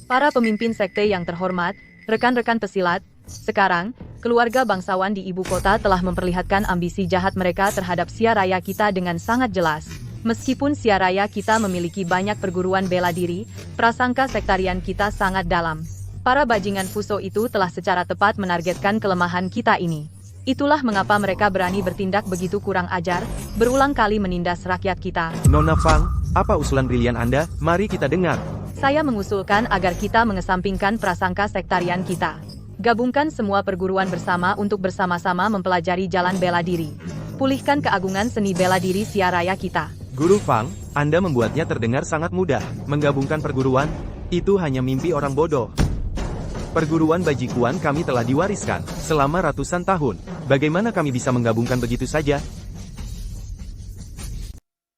S3: Para pemimpin sekte yang terhormat, rekan-rekan pesilat, sekarang, keluarga bangsawan di ibu kota telah memperlihatkan ambisi jahat mereka terhadap siar raya kita dengan sangat jelas. Meskipun siar raya kita memiliki banyak perguruan bela diri, prasangka sektarian kita sangat dalam. Para bajingan Fuso itu telah secara tepat menargetkan kelemahan kita ini. Itulah mengapa mereka berani bertindak begitu kurang ajar, berulang kali menindas rakyat kita.
S1: Nona Fang, apa usulan brilian Anda? Mari kita dengar.
S3: Saya mengusulkan agar kita mengesampingkan prasangka sektarian kita. Gabungkan semua perguruan bersama untuk bersama-sama mempelajari jalan bela diri. Pulihkan keagungan seni bela diri siar raya kita.
S1: Guru Fang, Anda membuatnya terdengar sangat mudah. Menggabungkan perguruan, itu hanya mimpi orang bodoh. Perguruan Bajikuan kami telah diwariskan selama ratusan tahun. Bagaimana kami bisa menggabungkan begitu saja?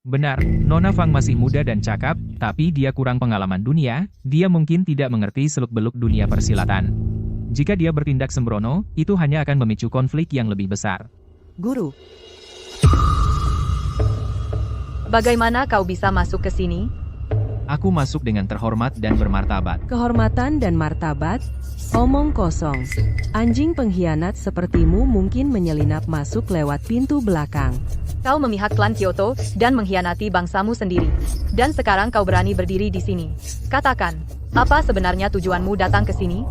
S2: Benar, Nona Fang masih muda dan cakap, tapi dia kurang pengalaman dunia, dia mungkin tidak mengerti seluk-beluk dunia persilatan. Jika dia bertindak sembrono, itu hanya akan memicu konflik yang lebih besar.
S4: Guru,
S3: Bagaimana kau bisa masuk ke sini?
S2: Aku masuk dengan terhormat dan bermartabat.
S4: kehormatan dan martabat? Omong kosong. Anjing pengkhianat sepertimu mungkin menyelinap masuk lewat pintu belakang.
S3: Kau memihak klan Kyoto dan mengkhianati bangsamu sendiri. Dan sekarang kau berani berdiri di sini. Katakan, apa sebenarnya tujuanmu datang ke sini?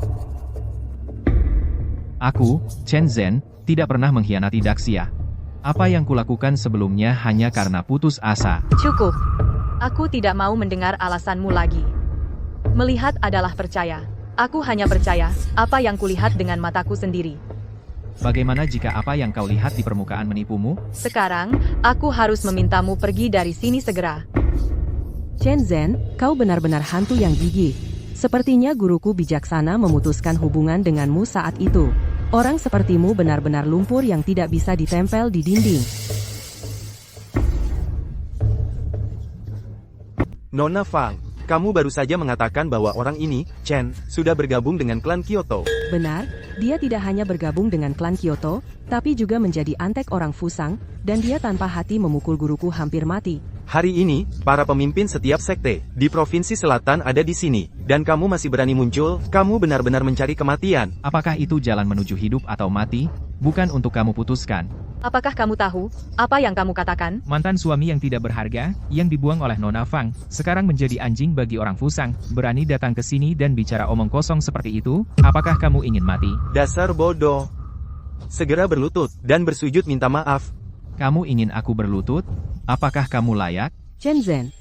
S2: Aku, Chen Zhen, tidak pernah mengkhianati Daxia. Apa yang kulakukan sebelumnya hanya karena putus asa.
S3: Cukup. Aku tidak mau mendengar alasanmu lagi. Melihat adalah percaya. Aku hanya percaya apa yang kulihat dengan mataku sendiri.
S2: Bagaimana jika apa yang kau lihat di permukaan menipumu?
S3: Sekarang, aku harus memintamu pergi dari sini segera.
S4: Chen Zhen, kau benar-benar hantu yang gigih. Sepertinya guruku bijaksana memutuskan hubungan denganmu saat itu. Orang sepertimu benar-benar lumpur yang tidak bisa ditempel di dinding.
S1: Nona Fang, kamu baru saja mengatakan bahwa orang ini, Chen, sudah bergabung dengan klan Kyoto.
S4: Benar, dia tidak hanya bergabung dengan klan Kyoto, tapi juga menjadi antek orang Fusang, dan dia tanpa hati memukul guruku hampir mati.
S1: Hari ini, para pemimpin setiap sekte di Provinsi Selatan ada di sini, dan kamu masih berani muncul, kamu benar-benar mencari kematian.
S2: Apakah itu jalan menuju hidup atau mati? Bukan untuk kamu putuskan.
S3: Apakah kamu tahu apa yang kamu katakan?
S2: Mantan suami yang tidak berharga, yang dibuang oleh Nona Fang, sekarang menjadi anjing bagi orang Fusang, berani datang ke sini dan bicara omong kosong seperti itu? Apakah kamu ingin mati?
S1: Dasar bodoh. Segera berlutut, dan bersujud minta maaf.
S2: Kamu ingin aku berlutut? Apakah kamu layak?
S4: Chen Zhen,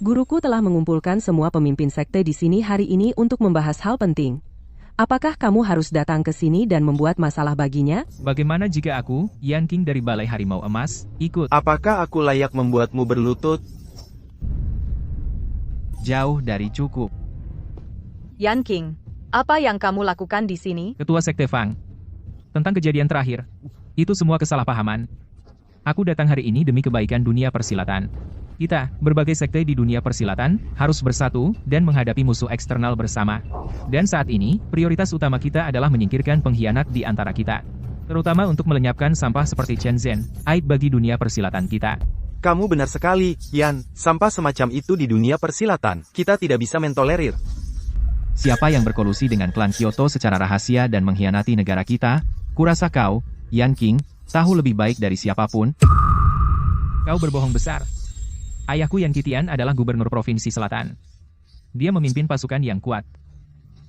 S4: guruku telah mengumpulkan semua pemimpin sekte di sini hari ini untuk membahas hal penting. Apakah kamu harus datang ke sini dan membuat masalah baginya?
S2: Bagaimana jika aku, Yan King dari Balai Harimau Emas, ikut?
S1: Apakah aku layak membuatmu berlutut?
S2: Jauh dari cukup.
S3: Yan King, apa yang kamu lakukan di sini?
S2: Ketua Sekte Fang. Tentang kejadian terakhir. Itu semua kesalahpahaman. Aku datang hari ini demi kebaikan dunia persilatan. Kita, berbagai sekte di dunia persilatan, harus bersatu dan menghadapi musuh eksternal bersama. Dan saat ini, prioritas utama kita adalah menyingkirkan pengkhianat di antara kita. Terutama untuk melenyapkan sampah seperti Chen Zhen, aib bagi dunia persilatan kita.
S1: Kamu benar sekali, Yan. Sampah semacam itu di dunia persilatan, kita tidak bisa mentolerir.
S2: Siapa yang berkolusi dengan klan Kyoto secara rahasia dan mengkhianati negara kita? Kurasa kau, Yan King, tahu lebih baik dari siapapun. Kau berbohong besar. Ayahku Yan Qitian adalah gubernur Provinsi Selatan. Dia memimpin pasukan yang kuat.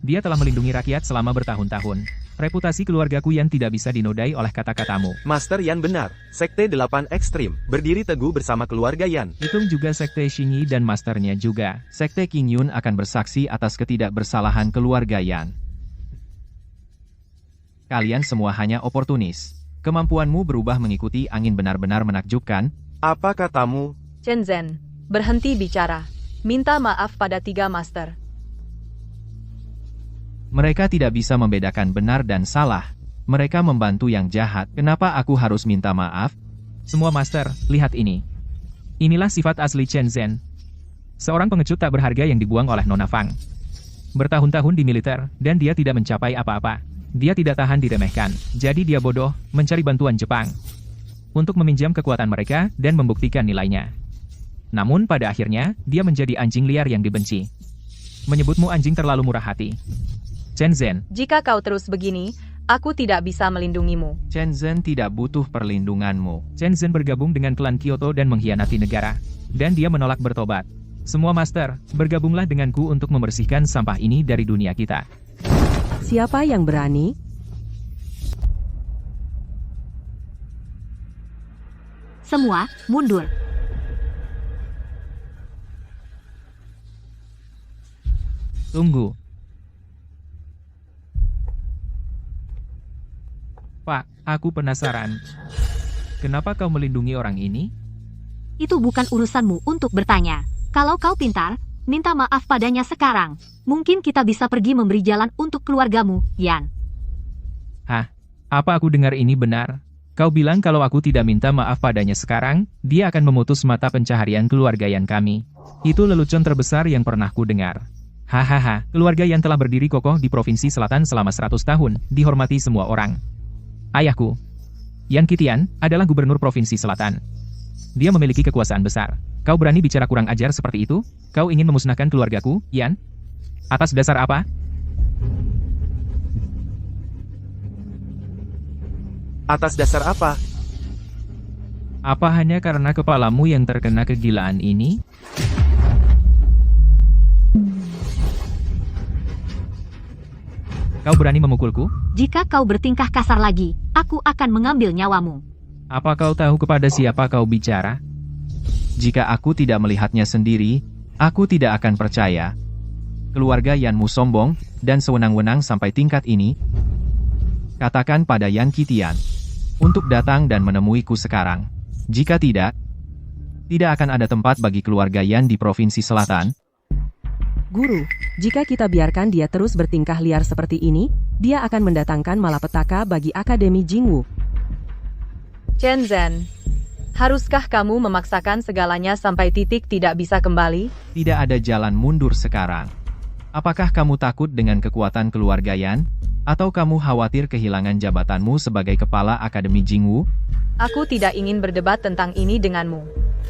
S2: Dia telah melindungi rakyat selama bertahun-tahun. Reputasi keluargaku yang tidak bisa dinodai oleh kata-katamu.
S1: Master Yan benar, Sekte 8 Ekstrim, berdiri teguh bersama keluarga Yan.
S2: Hitung juga Sekte Xingyi dan masternya juga. Sekte King Yun akan bersaksi atas ketidakbersalahan keluarga Yan. Kalian semua hanya oportunis. Kemampuanmu berubah mengikuti angin benar-benar menakjubkan.
S1: Apa katamu?
S3: Chen Zhen, berhenti bicara. Minta maaf pada 3 master.
S2: Mereka tidak bisa membedakan benar dan salah. Mereka membantu yang jahat. Kenapa aku harus minta maaf? Semua master, lihat ini. Inilah sifat asli Chen Zhen. Seorang pengecut tak berharga yang dibuang oleh Nona Fang. Bertahun-tahun di militer, dan dia tidak mencapai apa-apa. Dia tidak tahan diremehkan. Jadi dia bodoh, mencari bantuan Jepang. Untuk meminjam kekuatan mereka, dan membuktikan nilainya. Namun pada akhirnya, dia menjadi anjing liar yang dibenci. Menyebutmu anjing terlalu murah hati. Chen Zhen.
S3: Jika kau terus begini, aku tidak bisa melindungimu.
S2: Chen Zhen tidak butuh perlindunganmu. Chen Zhen bergabung dengan klan Kyoto dan mengkhianati negara. Dan dia menolak bertobat. Semua master, bergabunglah denganku untuk membersihkan sampah ini dari dunia kita.
S4: Siapa yang berani?
S7: Semua, mundur.
S2: Tunggu. Pak, aku penasaran. Kenapa kau melindungi orang ini?
S7: Itu bukan urusanmu untuk bertanya. Kalau kau pintar, minta maaf padanya sekarang. Mungkin kita bisa pergi memberi jalan untuk keluargamu, Yan.
S2: Hah? Apa aku dengar ini benar? Kau bilang kalau aku tidak minta maaf padanya sekarang, dia akan memutus mata pencaharian keluarga Yan kami. Itu lelucon terbesar yang pernah ku dengar. Hahaha, keluarga Yan telah berdiri kokoh di Provinsi Selatan selama 100 tahun, dihormati semua orang. Ayahku, Yan Qitian, adalah gubernur Provinsi Selatan. Dia memiliki kekuasaan besar. Kau berani bicara kurang ajar seperti itu? Kau ingin memusnahkan keluargaku, Yan? Atas dasar apa?
S1: Atas dasar apa?
S2: Apa hanya karena kepalamu yang terkena kegilaan ini? Kau berani memukulku?
S7: Jika kau bertingkah kasar lagi, aku akan mengambil nyawamu.
S2: Apa kau tahu kepada siapa kau bicara? Jika aku tidak melihatnya sendiri, aku tidak akan percaya. Keluarga Yanmu sombong, dan sewenang-wenang sampai tingkat ini. Katakan pada Yan Qitian untuk datang dan menemuiku sekarang. Jika tidak akan ada tempat bagi keluarga Yan di Provinsi Selatan.
S4: Guru, jika kita biarkan dia terus bertingkah liar seperti ini, dia akan mendatangkan malapetaka bagi Akademi Jingwu.
S3: Chen Zhen, haruskah kamu memaksakan segalanya sampai titik tidak bisa kembali?
S2: Tidak ada jalan mundur sekarang. Apakah kamu takut dengan kekuatan keluarga Yan? Atau kamu khawatir kehilangan jabatanmu sebagai kepala Akademi Jingwu?
S3: Aku tidak ingin berdebat tentang ini denganmu.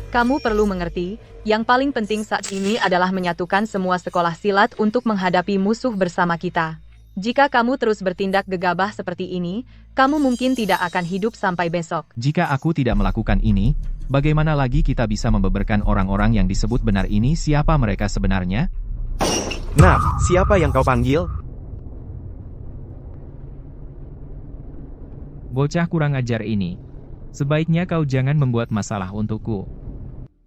S3: Kamu perlu mengerti, yang paling penting saat ini adalah menyatukan semua sekolah silat untuk menghadapi musuh bersama kita. Jika kamu terus bertindak gegabah seperti ini, kamu mungkin tidak akan hidup sampai besok.
S2: Jika aku tidak melakukan ini, bagaimana lagi kita bisa membeberkan orang-orang yang disebut benar ini? Siapa mereka sebenarnya?
S1: Nah, siapa yang kau panggil?
S2: Bocah kurang ajar ini. Sebaiknya kau jangan membuat masalah untukku.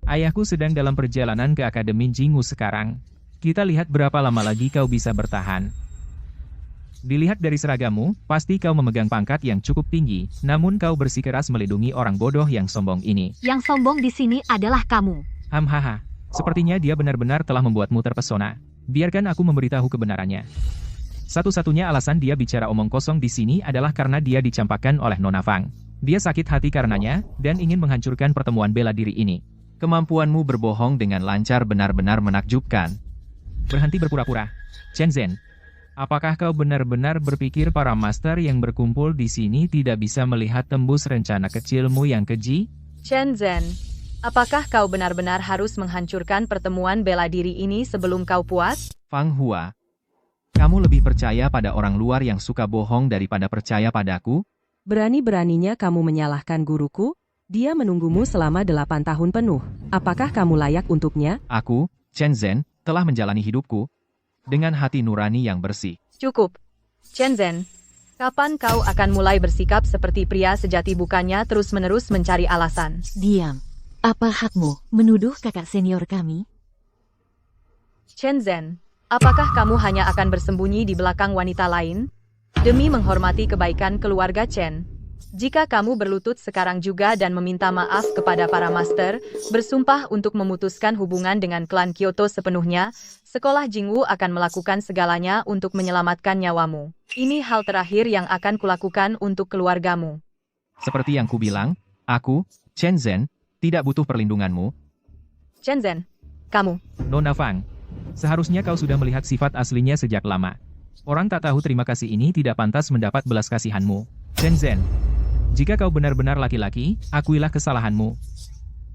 S2: Ayahku sedang dalam perjalanan ke Akademi Jingwu sekarang. Kita lihat berapa lama lagi kau bisa bertahan. Dilihat dari seragamu, pasti kau memegang pangkat yang cukup tinggi, namun kau bersikeras melindungi orang bodoh yang sombong ini.
S7: Yang sombong di sini adalah kamu.
S2: Hamhaha. Sepertinya dia benar-benar telah membuatmu terpesona. Biarkan aku memberitahu kebenarannya. Satu-satunya alasan dia bicara omong kosong di sini adalah karena dia dicampakkan oleh Nona Fang. Dia sakit hati karenanya, dan ingin menghancurkan pertemuan bela diri ini. Kemampuanmu berbohong dengan lancar benar-benar menakjubkan. Berhenti berpura-pura. Chen Zhen, apakah kau benar-benar berpikir para master yang berkumpul di sini tidak bisa melihat tembus rencana kecilmu yang keji?
S3: Chen Zhen, apakah kau benar-benar harus menghancurkan pertemuan bela diri ini sebelum kau puas?
S2: Fang Hua, kamu lebih percaya pada orang luar yang suka bohong daripada percaya padaku?
S4: Berani-beraninya kamu menyalahkan guruku? Dia menunggumu selama 8 tahun penuh. Apakah kamu layak untuknya?
S2: Aku, Chen Zhen, telah menjalani hidupku dengan hati nurani yang bersih.
S3: Cukup. Chen Zhen, kapan kau akan mulai bersikap seperti pria sejati bukannya terus-menerus mencari alasan?
S6: Diam. Apa hakmu menuduh kakak senior kami?
S3: Chen Zhen, apakah kamu hanya akan bersembunyi di belakang wanita lain? Demi menghormati kebaikan keluarga Chen, jika kamu berlutut sekarang juga dan meminta maaf kepada para master, bersumpah untuk memutuskan hubungan dengan klan Kyoto sepenuhnya, sekolah Jingwu akan melakukan segalanya untuk menyelamatkan nyawamu. Ini hal terakhir yang akan kulakukan untuk keluargamu.
S2: Seperti yang kubilang, aku, Chen Zhen, tidak butuh perlindunganmu.
S3: Chen Zhen, kamu.
S2: Nona Fang, seharusnya kau sudah melihat sifat aslinya sejak lama. Orang tak tahu terima kasih ini tidak pantas mendapat belas kasihanmu. Chen Zhen, jika kau benar-benar laki-laki, akuilah kesalahanmu.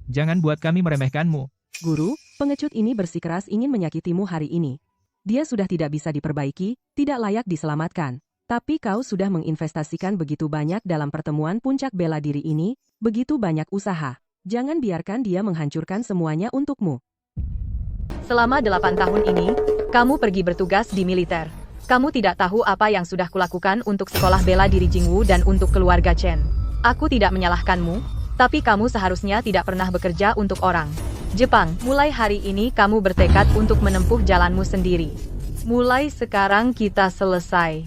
S2: Jangan buat kami meremehkanmu.
S4: Guru, pengecut ini bersikeras ingin menyakitimu hari ini. Dia sudah tidak bisa diperbaiki, tidak layak diselamatkan. Tapi kau sudah menginvestasikan begitu banyak dalam pertemuan puncak bela diri ini, begitu banyak usaha. Jangan biarkan dia menghancurkan semuanya untukmu.
S3: Selama 8 tahun ini, kamu pergi bertugas di militer. Kamu tidak tahu apa yang sudah kulakukan untuk sekolah bela diri Jingwu dan untuk keluarga Chen. Aku tidak menyalahkanmu, tapi kamu seharusnya tidak pernah bekerja untuk orang. Jepang, mulai hari ini kamu bertekad untuk menempuh jalanmu sendiri. Mulai sekarang kita selesai.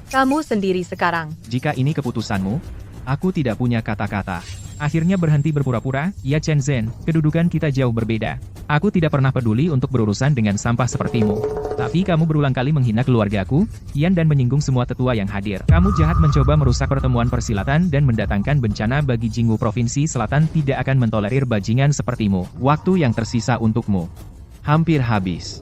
S3: Kamu sendiri sekarang.
S2: Jika ini keputusanmu, aku tidak punya kata-kata. Akhirnya berhenti berpura-pura, ya Chen Zhen, kedudukan kita jauh berbeda. Aku tidak pernah peduli untuk berurusan dengan sampah sepertimu. Tapi kamu berulang kali menghina keluargaku, Yan dan menyinggung semua tetua yang hadir. Kamu jahat mencoba merusak pertemuan persilatan dan mendatangkan bencana bagi Jingwu Provinsi Selatan tidak akan mentolerir bajingan sepertimu. Waktu yang tersisa untukmu hampir habis.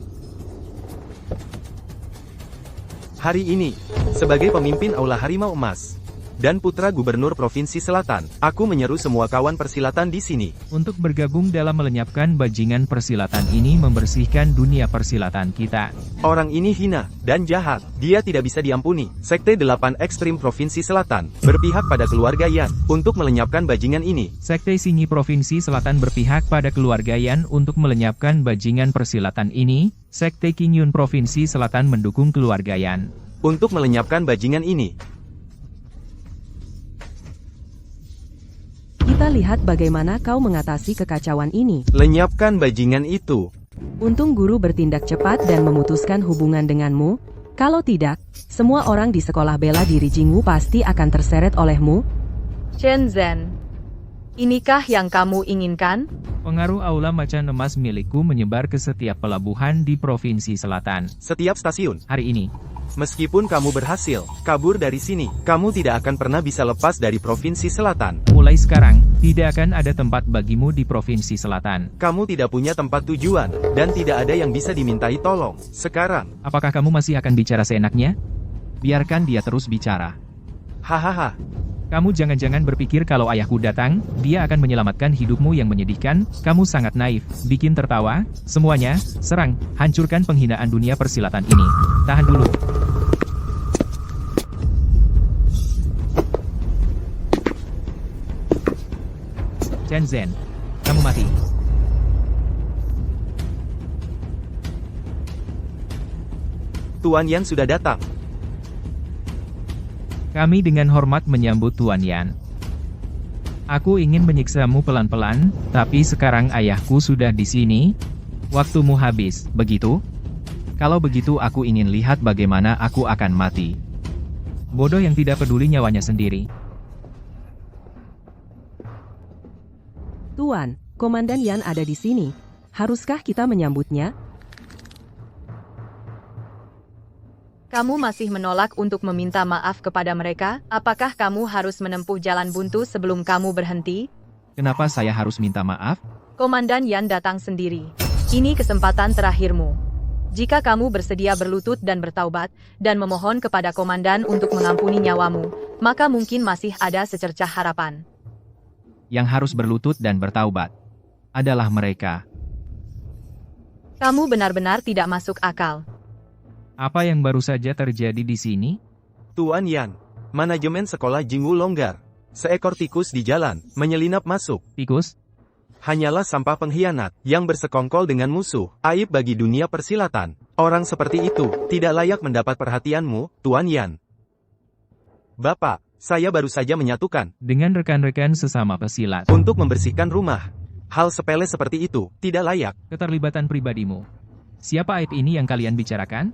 S1: Hari ini, sebagai pemimpin Aula Harimau Emas dan putra gubernur Provinsi Selatan, aku menyeru semua kawan persilatan di sini
S2: untuk bergabung dalam melenyapkan bajingan persilatan ini, membersihkan dunia persilatan kita.
S1: Orang ini hina dan jahat, dia tidak bisa diampuni. Sekte 8 Ekstrim Provinsi Selatan berpihak pada keluarga Yan untuk melenyapkan bajingan ini.
S2: Sekte Singi Provinsi Selatan berpihak pada keluarga Yan untuk melenyapkan bajingan persilatan ini. Sekte Qingyun Provinsi Selatan mendukung keluarga Yan
S1: untuk melenyapkan bajingan ini.
S4: Kita lihat bagaimana kau mengatasi kekacauan ini.
S1: Lenyapkan bajingan itu.
S4: Untung guru bertindak cepat dan memutuskan hubungan denganmu. Kalau tidak, semua orang di sekolah bela diri Jingwu pasti akan terseret olehmu.
S3: Chen Zhen, inikah yang kamu inginkan?
S2: Pengaruh aula macan emas milikku menyebar ke setiap pelabuhan di Provinsi Selatan.
S1: Setiap stasiun.
S2: Hari ini,
S1: Meskipun kamu berhasil kabur dari sini, kamu tidak akan pernah bisa lepas dari Provinsi Selatan.
S2: mulai sekarang, tidak akan ada tempat bagimu di Provinsi Selatan.
S1: Kamu tidak punya tempat tujuan, dan tidak ada yang bisa dimintai tolong. Sekarang,
S2: Apakah kamu masih akan bicara seenaknya? Biarkan dia terus bicara.
S1: hahaha.
S2: Kamu jangan-jangan berpikir kalau ayahku datang, dia akan menyelamatkan hidupmu yang menyedihkan. Kamu sangat naif, bikin tertawa. Semuanya, serang, hancurkan penghinaan dunia persilatan ini. Tahan dulu. Chen Zhen, kamu mati.
S1: Tuan Yan sudah datang.
S2: Kami dengan hormat menyambut Tuan Yan. Aku ingin menyiksamu pelan-pelan, tapi sekarang ayahku sudah di sini. Waktumu habis, begitu? Kalau begitu aku ingin lihat bagaimana aku akan mati. Bodoh yang tidak peduli nyawanya sendiri.
S4: Tuan, Komandan Yan ada di sini. Haruskah kita menyambutnya?
S3: Kamu masih menolak untuk meminta maaf kepada mereka? Apakah kamu harus menempuh jalan buntu sebelum kamu berhenti?
S2: Kenapa saya harus minta maaf?
S3: Komandan Yan datang sendiri. Ini kesempatan terakhirmu. Jika kamu bersedia berlutut dan bertaubat, dan memohon kepada komandan untuk mengampuni nyawamu, maka mungkin masih ada secercah harapan.
S2: Yang harus berlutut dan bertaubat adalah mereka.
S3: Kamu benar-benar tidak masuk akal.
S2: Apa yang baru saja terjadi di sini?
S1: Tuan Yan, manajemen sekolah Jingwu longgar. Seekor tikus di jalan, menyelinap masuk.
S2: Tikus?
S1: Hanyalah sampah pengkhianat, yang bersekongkol dengan musuh. Aib bagi dunia persilatan. Orang seperti itu, tidak layak mendapat perhatianmu, Tuan Yan. Bapak, saya baru saja menyatukan.
S2: Dengan rekan-rekan sesama pesilat.
S1: Untuk membersihkan rumah. Hal sepele seperti itu, tidak layak.
S2: Keterlibatan pribadimu. Siapa aib ini yang kalian bicarakan?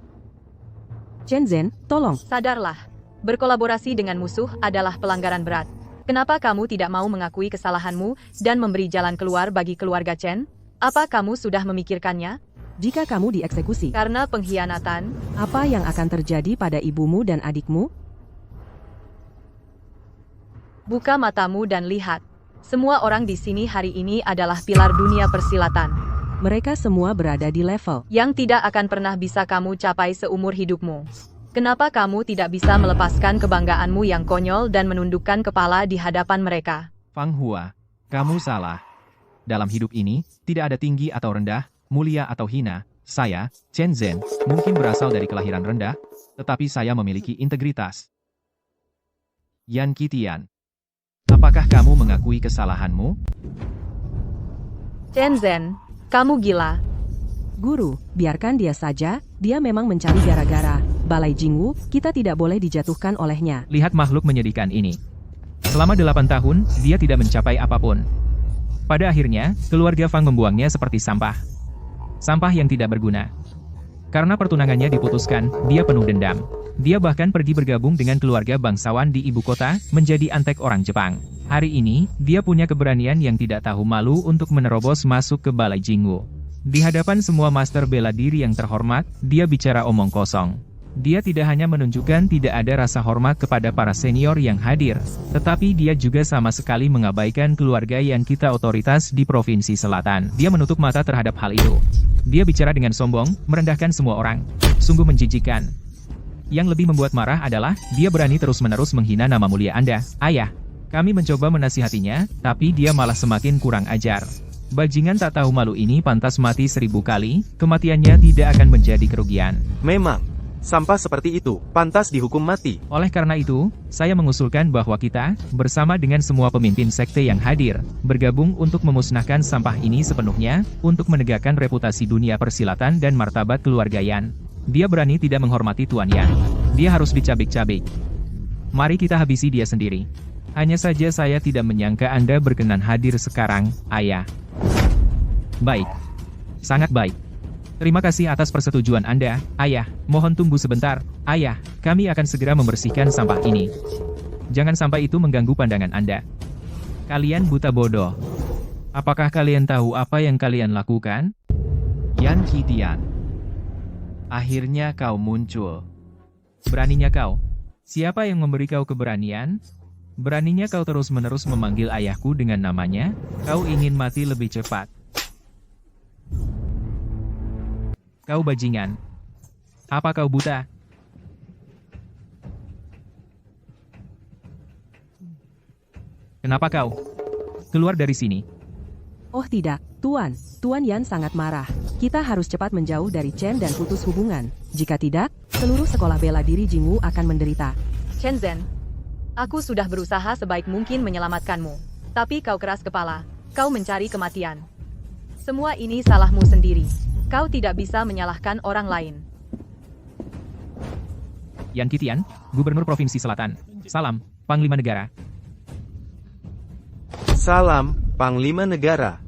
S4: Chen Zhen, tolong.
S3: Sadarlah, berkolaborasi dengan musuh adalah pelanggaran berat. Kenapa kamu tidak mau mengakui kesalahanmu dan memberi jalan keluar bagi keluarga Chen? Apa kamu sudah memikirkannya?
S4: Jika kamu dieksekusi,
S3: Karena pengkhianatan,
S4: apa yang akan terjadi pada ibumu dan adikmu?
S3: buka matamu dan lihat. Semua orang di sini hari ini adalah pilar dunia persilatan,
S4: Mereka semua berada di level.
S3: yang tidak akan pernah bisa kamu capai seumur hidupmu. Kenapa kamu tidak bisa melepaskan kebanggaanmu yang konyol dan menundukkan kepala di hadapan mereka?
S2: Fang Hua, kamu salah. Dalam hidup ini, tidak ada tinggi atau rendah, mulia atau hina. Saya, Chen Zhen, mungkin berasal dari kelahiran rendah, tetapi saya memiliki integritas. Yan Qitian, apakah kamu mengakui kesalahanmu?
S3: Chen Zhen, kamu gila.
S4: Guru, biarkan dia saja, dia memang mencari gara-gara. Balai Jingwu, kita tidak boleh dijatuhkan olehnya.
S2: Lihat makhluk menyedihkan ini. Selama 8 tahun, dia tidak mencapai apapun. Pada akhirnya, keluarga Fang membuangnya seperti sampah. Sampah yang tidak berguna. Karena pertunangannya diputuskan, dia penuh dendam. Dia bahkan pergi bergabung dengan keluarga bangsawan di ibu kota, menjadi antek orang Jepang. Hari ini, dia punya keberanian yang tidak tahu malu untuk menerobos masuk ke Balai Jingwu. Di hadapan semua master bela diri yang terhormat, dia bicara omong kosong. Dia tidak hanya menunjukkan tidak ada rasa hormat kepada para senior yang hadir, tetapi dia juga sama sekali mengabaikan keluarga yang kita otoritas di Provinsi Selatan. Dia menutup mata terhadap hal itu. Dia bicara dengan sombong, merendahkan semua orang. Sungguh menjijikan. Yang lebih membuat marah adalah, dia berani terus-menerus menghina nama mulia Anda, Ayah. Kami mencoba menasihatinya, tapi dia malah semakin kurang ajar. Bajingan tak tahu malu ini pantas mati 1000 kali, kematiannya tidak akan menjadi kerugian.
S1: Memang, sampah seperti itu, pantas dihukum mati.
S2: Oleh karena itu, saya mengusulkan bahwa kita, bersama dengan semua pemimpin sekte yang hadir, bergabung untuk memusnahkan sampah ini sepenuhnya, untuk menegakkan reputasi dunia persilatan dan martabat keluarga Yan. Dia berani tidak menghormati Tuan Yan. Dia harus dicabik-cabik. Mari kita habisi dia sendiri. Hanya saja saya tidak menyangka Anda berkenan hadir sekarang, Ayah. Baik. Sangat baik. Terima kasih atas persetujuan Anda, Ayah. Mohon tunggu sebentar, Ayah. Kami akan segera membersihkan sampah ini. Jangan sampai itu mengganggu pandangan Anda. Kalian buta bodoh. Apakah kalian tahu apa yang kalian lakukan? Yan Qitian. Akhirnya kau muncul. Beraninya kau. Siapa yang memberi kau keberanian? Beraninya kau terus-menerus memanggil ayahku dengan namanya? Kau ingin mati lebih cepat. Kau bajingan. Apa kau buta? Kenapa kau? Keluar dari sini.
S4: Oh tidak, Tuan. Tuan Yan sangat marah. Kita harus cepat menjauh dari Chen dan putus hubungan. Jika tidak, seluruh sekolah bela diri Jingwu akan menderita.
S3: Chen Zhen, aku sudah berusaha sebaik mungkin menyelamatkanmu. Tapi kau keras kepala. Kau mencari kematian. Semua ini salahmu sendiri. Kau tidak bisa menyalahkan orang lain.
S2: Yan Qitian, Gubernur Provinsi Selatan. Salam, Panglima Negara.
S1: Salam, Panglima Negara.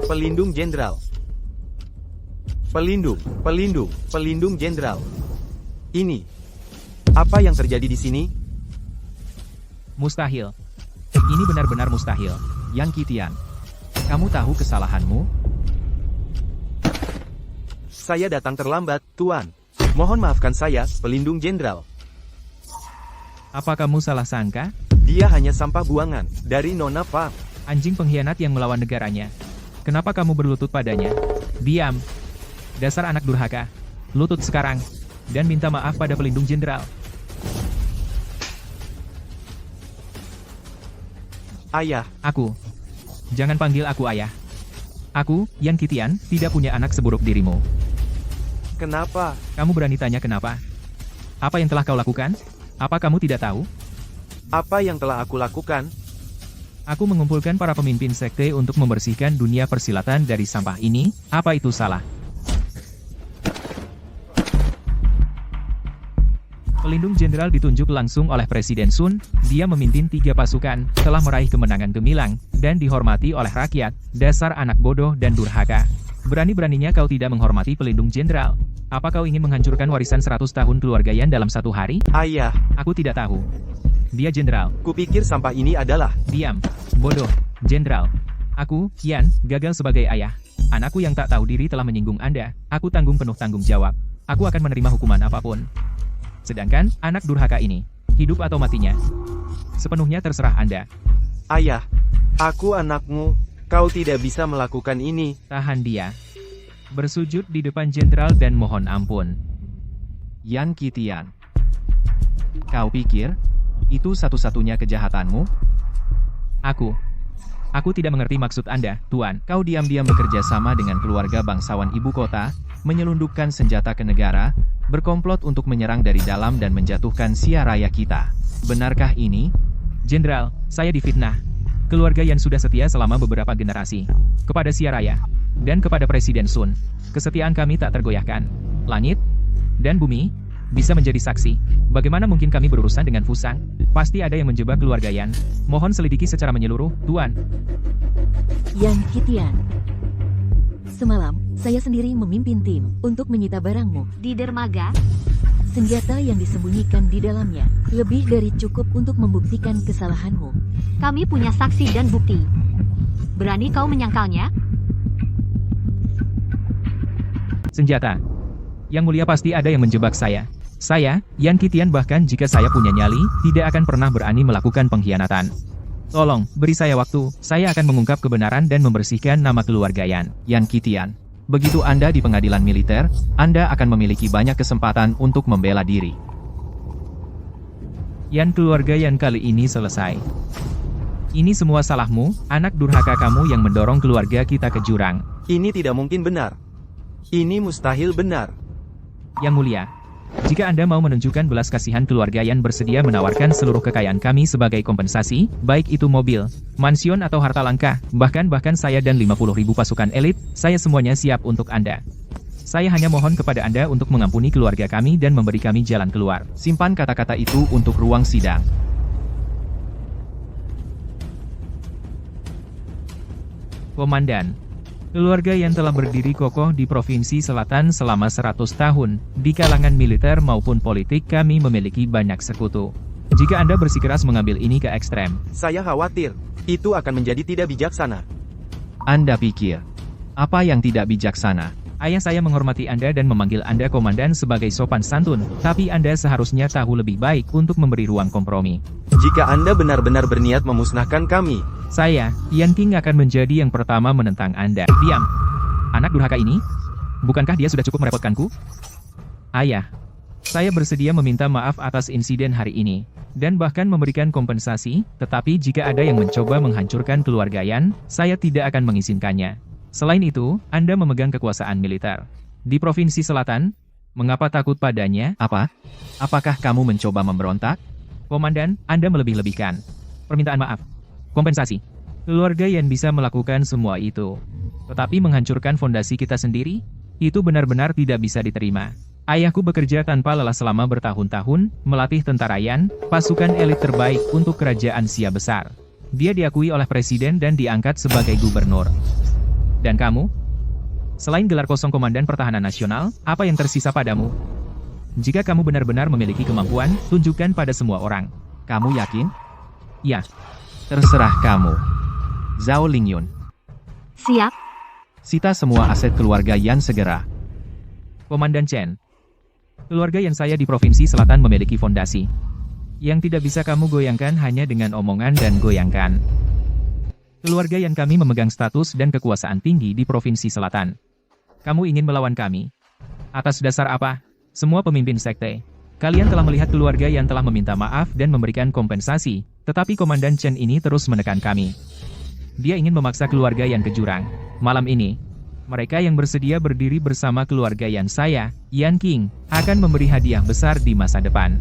S1: Pelindung Jenderal. Pelindung Jenderal. Ini. Apa yang terjadi di sini?
S2: Mustahil. Ini benar-benar mustahil. Yan Qitian, kamu tahu kesalahanmu?
S1: Saya datang terlambat, Tuan. Mohon maafkan saya, Pelindung Jenderal.
S2: Apa kamu salah sangka?
S1: Dia hanya sampah buangan dari Nona Fang.
S2: Anjing pengkhianat yang melawan negaranya. Kenapa kamu berlutut padanya? Diam. Dasar anak durhaka. Lutut sekarang. Dan minta maaf pada Pelindung Jenderal.
S1: Ayah.
S2: Aku. Jangan panggil aku ayah. Aku, Yan Qitian, tidak punya anak seburuk dirimu.
S1: Kenapa?
S2: Kamu berani tanya kenapa? Apa yang telah kau lakukan? Apa kamu tidak tahu?
S1: Apa yang telah aku lakukan?
S2: Aku mengumpulkan para pemimpin sekte untuk membersihkan dunia persilatan dari sampah ini. Apa itu salah? Pelindung Jenderal ditunjuk langsung oleh Presiden Sun. Dia memimpin 3 pasukan, telah meraih kemenangan gemilang, dan dihormati oleh rakyat. Dasar anak bodoh dan durhaka. Berani-beraninya kau tidak menghormati Pelindung Jenderal. Apa kau ingin menghancurkan warisan 100 tahun keluarga Yan dalam 1 hari?
S1: Ayah.
S2: Aku tidak tahu. Dia jenderal.
S1: Kupikir sampah ini adalah...
S2: Diam. Bodoh. Jenderal. Aku, Yan, gagal sebagai ayah. Anakku yang tak tahu diri telah menyinggung Anda. Aku tanggung penuh tanggung jawab. Aku akan menerima hukuman apapun. Sedangkan, anak durhaka ini, hidup atau matinya, sepenuhnya terserah Anda.
S1: Ayah, aku anakmu. Kau tidak bisa melakukan ini.
S2: Tahan dia. Bersujud di depan jenderal dan mohon ampun. Yan Qitian. Kau pikir, itu satu-satunya kejahatanmu? Aku tidak mengerti maksud Anda, Tuan. Kau diam-diam bekerja sama dengan keluarga bangsawan ibu kota, menyelundupkan senjata ke negara, berkomplot untuk menyerang dari dalam dan menjatuhkan Xia Raya kita. Benarkah ini? Jenderal, saya difitnah. Keluarga Yan sudah setia selama beberapa generasi. Kepada Xia Raya. Dan kepada Presiden Sun. Kesetiaan kami tak tergoyahkan. Langit dan bumi bisa menjadi saksi. Bagaimana mungkin kami berurusan dengan Fusang? Pasti ada yang menjebak keluarga Yan. Mohon selidiki secara menyeluruh, Tuan.
S6: Yan Qitian. Semalam, saya sendiri memimpin tim untuk menyita barangmu.
S7: Di dermaga,
S6: Senjata yang disembunyikan di dalamnya lebih dari cukup untuk membuktikan kesalahanmu.
S7: kami punya saksi dan bukti. Berani kau menyangkalnya?
S2: Senjata. Yang mulia pasti ada yang menjebak saya. Saya, Yan Qitian, bahkan jika saya punya nyali, tidak akan pernah berani melakukan pengkhianatan. Tolong, beri saya waktu, saya akan mengungkap kebenaran dan membersihkan nama keluarga Yan. Yan Qitian. Begitu Anda di pengadilan militer, Anda akan memiliki banyak kesempatan untuk membela diri. Yan, keluarga Yan kali ini selesai. Ini semua salahmu, anak durhaka kamu yang mendorong keluarga kita ke jurang.
S1: Ini tidak mungkin benar. Ini mustahil benar.
S2: Yang mulia, jika Anda mau menunjukkan belas kasihan, keluarga Yan bersedia menawarkan seluruh kekayaan kami sebagai kompensasi, baik itu mobil, mansion atau harta langka, bahkan saya dan 50.000 pasukan elit, saya semuanya siap untuk Anda. Saya hanya mohon kepada Anda untuk mengampuni keluarga kami dan memberi kami jalan keluar.
S1: Simpan kata-kata itu untuk ruang sidang.
S2: Komandan, keluarga yang telah berdiri kokoh di Provinsi Selatan selama 100 tahun, di kalangan militer maupun politik kami memiliki banyak sekutu. Jika Anda bersikeras mengambil ini ke ekstrem,
S1: Saya khawatir, itu akan menjadi tidak bijaksana.
S2: Anda pikir, apa yang tidak bijaksana? Ayah saya menghormati Anda dan memanggil Anda komandan sebagai sopan santun, tapi Anda seharusnya tahu lebih baik untuk memberi ruang kompromi.
S1: Jika Anda benar-benar berniat memusnahkan kami,
S2: Saya, Yan King akan menjadi yang pertama menentang Anda. Diam. Anak durhaka ini? Bukankah dia sudah cukup merepotkanku? Ayah, saya bersedia meminta maaf atas insiden hari ini, dan bahkan memberikan kompensasi, tetapi jika ada yang mencoba menghancurkan keluarga Yan, saya tidak akan mengizinkannya. Selain itu, Anda memegang kekuasaan militer. Di Provinsi Selatan, mengapa takut padanya?
S1: apa? Apakah kamu mencoba memberontak?
S2: Komandan, Anda melebih-lebihkan. Permintaan maaf. Kompensasi. Keluarga yang bisa melakukan semua itu. Tetapi menghancurkan fondasi kita sendiri? Itu benar-benar tidak bisa diterima. Ayahku bekerja tanpa lelah selama bertahun-tahun, melatih tentara Yan, pasukan elit terbaik untuk kerajaan Sia besar. Dia diakui oleh presiden dan diangkat sebagai gubernur. Dan kamu? Selain gelar kosong Komandan Pertahanan Nasional, apa yang tersisa padamu? Jika kamu benar-benar memiliki kemampuan, tunjukkan pada semua orang.
S1: Kamu yakin?
S2: Ya.
S1: Terserah kamu. Zhao Lingyun.
S7: Siap.
S1: Sita semua aset keluarga Yan segera.
S2: Komandan Chen. Keluarga yang saya di Provinsi Selatan memiliki fondasi. Yang tidak bisa kamu goyangkan hanya dengan omongan dan goyangkan. Keluarga yang kami memegang status dan kekuasaan tinggi di Provinsi Selatan. Kamu ingin melawan kami? Atas dasar apa? Semua pemimpin sekte. Kalian telah melihat keluarga yang telah meminta maaf dan memberikan kompensasi, tetapi Komandan Chen ini terus menekan kami. Dia ingin memaksa keluarga yang ke jurang. Malam ini, mereka yang bersedia berdiri bersama keluarga yang saya, Yan King, akan memberi hadiah besar di masa depan.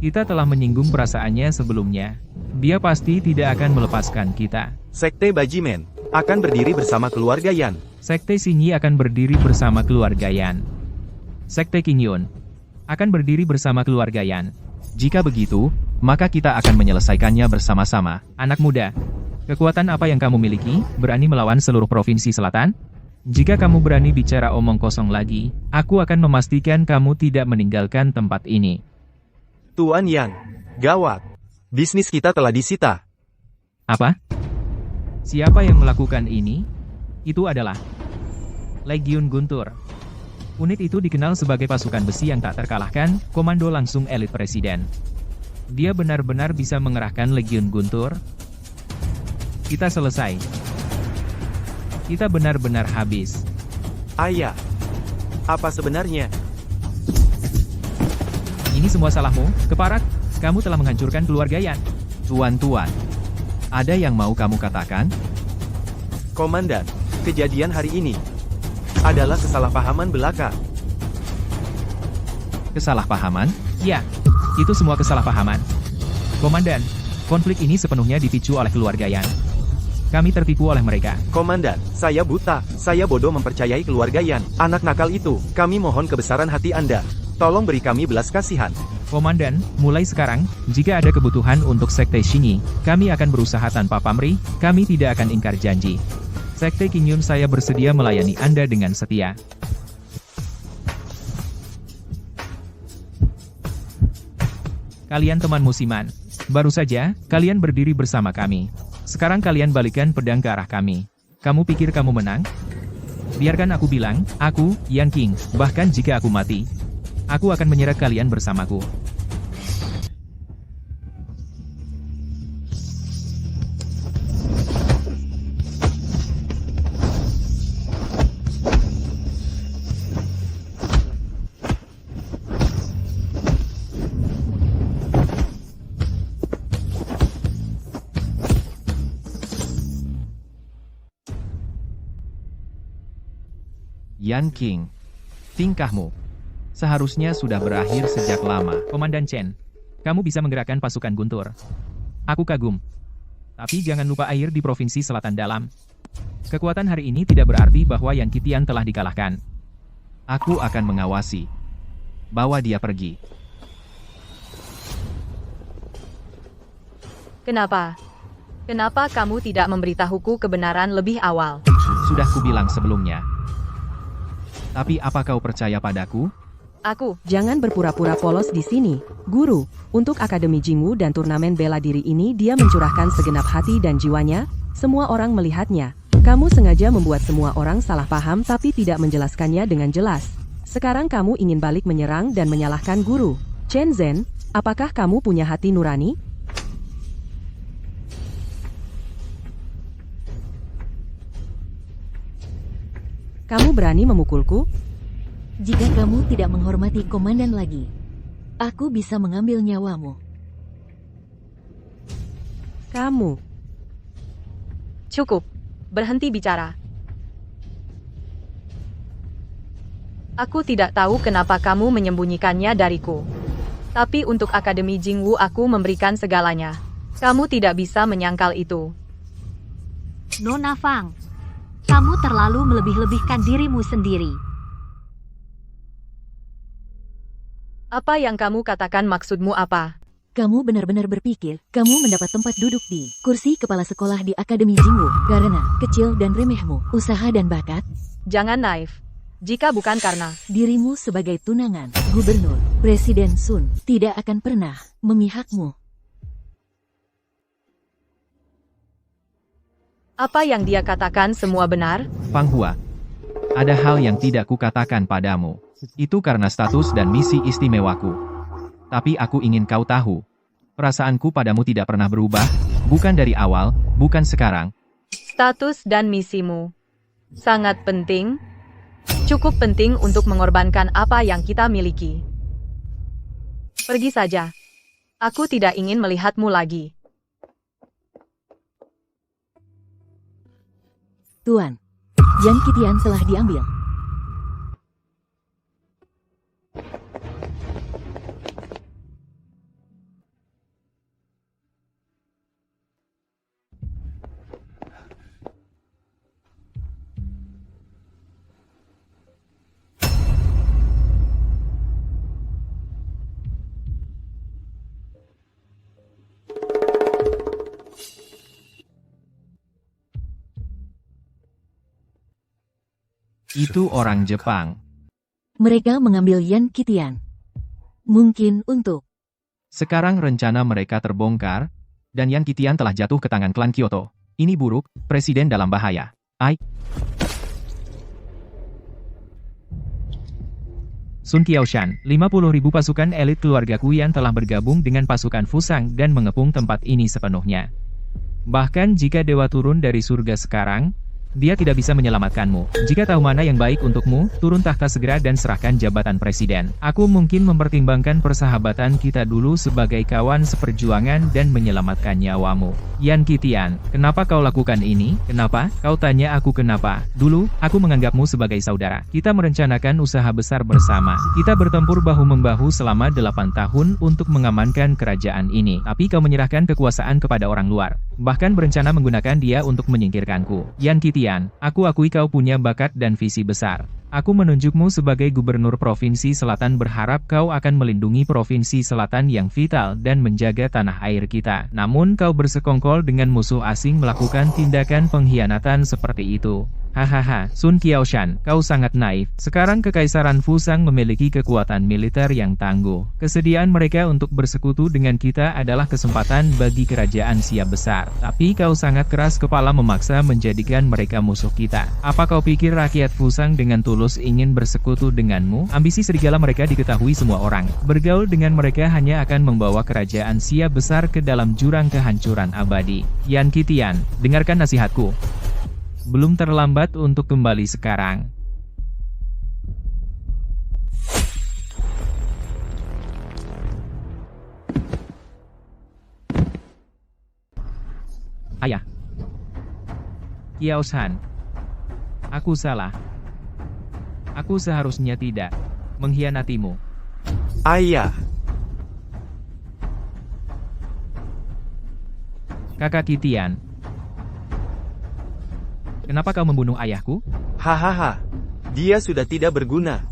S2: Kita telah menyinggung perasaannya sebelumnya. Dia pasti tidak akan melepaskan kita.
S1: Sekte Bajimen akan berdiri bersama keluarga Yan.
S2: Sekte Xingyi akan berdiri bersama keluarga Yan. Sekte Qingyun akan berdiri bersama keluarga Yan.
S1: Jika begitu, maka kita akan menyelesaikannya bersama-sama.
S2: Anak muda, kekuatan apa yang kamu miliki, berani melawan seluruh Provinsi Selatan? Jika kamu berani bicara omong kosong lagi, aku akan memastikan kamu tidak meninggalkan tempat ini.
S1: Tuan Yan, gawat. Bisnis kita telah disita.
S2: Apa? Siapa yang melakukan ini? Itu adalah Legiun Guntur. Unit itu dikenal sebagai pasukan besi yang tak terkalahkan, komando langsung elit presiden. Dia benar-benar bisa mengerahkan Legiun Guntur. Kita selesai. Kita benar-benar habis.
S1: Ayah, apa sebenarnya?
S2: Ini semua salahmu, Keparat. Kamu telah menghancurkan keluarga Yan.
S1: Tuan-tuan, ada yang mau kamu katakan? Komandan, kejadian hari ini adalah kesalahpahaman belaka.
S2: Kesalahpahaman? Ya, itu semua kesalahpahaman. Komandan, konflik ini sepenuhnya dipicu oleh keluarga Yan. Kami tertipu oleh mereka.
S1: Komandan, saya buta, saya bodoh mempercayai keluarga Yan. Anak nakal itu, kami mohon kebesaran hati Anda. Tolong beri kami belas kasihan.
S2: Komandan, mulai sekarang, jika ada kebutuhan untuk Sekte Xingyi, kami akan berusaha tanpa pamrih, kami tidak akan ingkar janji. Sekte Qingyun saya bersedia melayani Anda dengan setia. Kalian teman musiman. Baru saja, kalian berdiri bersama kami. Sekarang kalian balikan pedang ke arah kami. Kamu pikir kamu menang? Biarkan aku bilang, aku, Yan King, bahkan jika aku mati, aku akan menyeret kalian bersamaku.
S1: Yan King, tingkahmu seharusnya sudah berakhir sejak lama.
S2: Komandan Chen, kamu bisa menggerakkan pasukan Guntur. Aku kagum. Tapi jangan lupa air di Provinsi Selatan Dalam. Kekuatan hari ini tidak berarti bahwa Yan Qitian telah dikalahkan. Aku akan mengawasi. Bawa dia pergi.
S3: Kenapa? Kenapa kamu tidak memberitahuku kebenaran lebih awal?
S2: Sudah kubilang sebelumnya. Tapi apa kau percaya padaku?
S3: Aku,
S4: Jangan berpura-pura polos di sini, Guru. Untuk Akademi Jingwu dan turnamen bela diri ini dia mencurahkan segenap hati dan jiwanya, semua orang melihatnya. Kamu sengaja membuat semua orang salah paham tapi tidak menjelaskannya dengan jelas. Sekarang kamu ingin balik menyerang dan menyalahkan Guru. Chen Zhen, apakah kamu punya hati nurani? Kamu berani memukulku?
S6: Jika kamu tidak menghormati komandan lagi, aku bisa mengambil nyawamu.
S4: Kamu.
S3: cukup. Berhenti bicara. Aku tidak tahu kenapa kamu menyembunyikannya dariku. Tapi untuk Akademi Jingwu aku memberikan segalanya. Kamu tidak bisa menyangkal itu.
S7: Nona Fang, kamu terlalu melebih-lebihkan dirimu sendiri.
S3: Apa yang kamu katakan maksudmu apa?
S6: Kamu benar-benar berpikir kamu mendapat tempat duduk di kursi kepala sekolah di Akademi Jingwu karena kecil dan remehmu, usaha dan bakat?
S3: Jangan naif. Jika bukan karena
S6: Dirimu sebagai tunangan gubernur, Presiden Sun tidak akan pernah memihakmu.
S3: apa yang dia katakan semua benar?
S2: Fang Hua, ada hal yang tidak kukatakan padamu. Itu karena status dan misi istimewaku. Tapi aku ingin kau tahu, perasaanku padamu tidak pernah berubah, bukan dari awal, bukan sekarang.
S3: Status dan misimu sangat penting. Cukup penting untuk mengorbankan apa yang kita miliki. Pergi saja. Aku tidak ingin melihatmu lagi.
S6: Tuan, Yan Qitian telah diambil.
S2: Itu orang Jepang.
S6: Mereka mengambil Yan Qitian. Mungkin untuk
S2: Sekarang rencana mereka terbongkar, dan Yan Qitian telah jatuh ke tangan klan Kyoto. Ini buruk, presiden dalam bahaya. Sun Qiaoshan, 50.000 pasukan elit keluarga Kuyan telah bergabung dengan pasukan Fusang dan mengepung tempat ini sepenuhnya. Bahkan jika dewa turun dari surga sekarang, dia tidak bisa menyelamatkanmu. Jika tahu mana yang baik untukmu, turun tahta segera dan serahkan jabatan presiden. Aku mungkin mempertimbangkan persahabatan kita dulu sebagai kawan seperjuangan dan menyelamatkan nyawamu. Yan Qitian, kenapa kau lakukan ini? Kenapa? Kau tanya aku kenapa? Dulu, aku menganggapmu sebagai saudara. Kita merencanakan usaha besar bersama. Kita bertempur bahu-membahu selama 8 tahun untuk mengamankan kerajaan ini. Tapi kau menyerahkan kekuasaan kepada orang luar. Bahkan berencana menggunakan dia untuk menyingkirkanku. Yan Qitian, aku akui kau punya bakat dan visi besar. Aku menunjukmu sebagai gubernur Provinsi Selatan berharap kau akan melindungi Provinsi Selatan yang vital dan menjaga tanah air kita. Namun kau bersekongkol dengan musuh asing melakukan tindakan pengkhianatan seperti itu. Hahaha, Sun Qiaoshan, kau sangat naif. Sekarang Kekaisaran Fusang memiliki kekuatan militer yang tangguh. Kesediaan mereka untuk bersekutu dengan kita adalah kesempatan bagi kerajaan Siap besar. Tapi kau sangat keras kepala memaksa menjadikan mereka musuh kita. Apa kau pikir rakyat Fusang dengan tulus ingin bersekutu denganmu? Ambisi serigala mereka diketahui semua orang. Bergaul dengan mereka hanya akan membawa kerajaan Siap besar ke dalam jurang kehancuran abadi. Yan Qitian, dengarkan nasihatku. Belum terlambat untuk kembali sekarang. Ayah. Qiaoshan. Aku salah. Aku seharusnya tidak mengkhianatimu.
S1: Ayah,
S2: Kakak Qitian. Kenapa kau membunuh ayahku?
S1: hahaha. Dia sudah tidak berguna.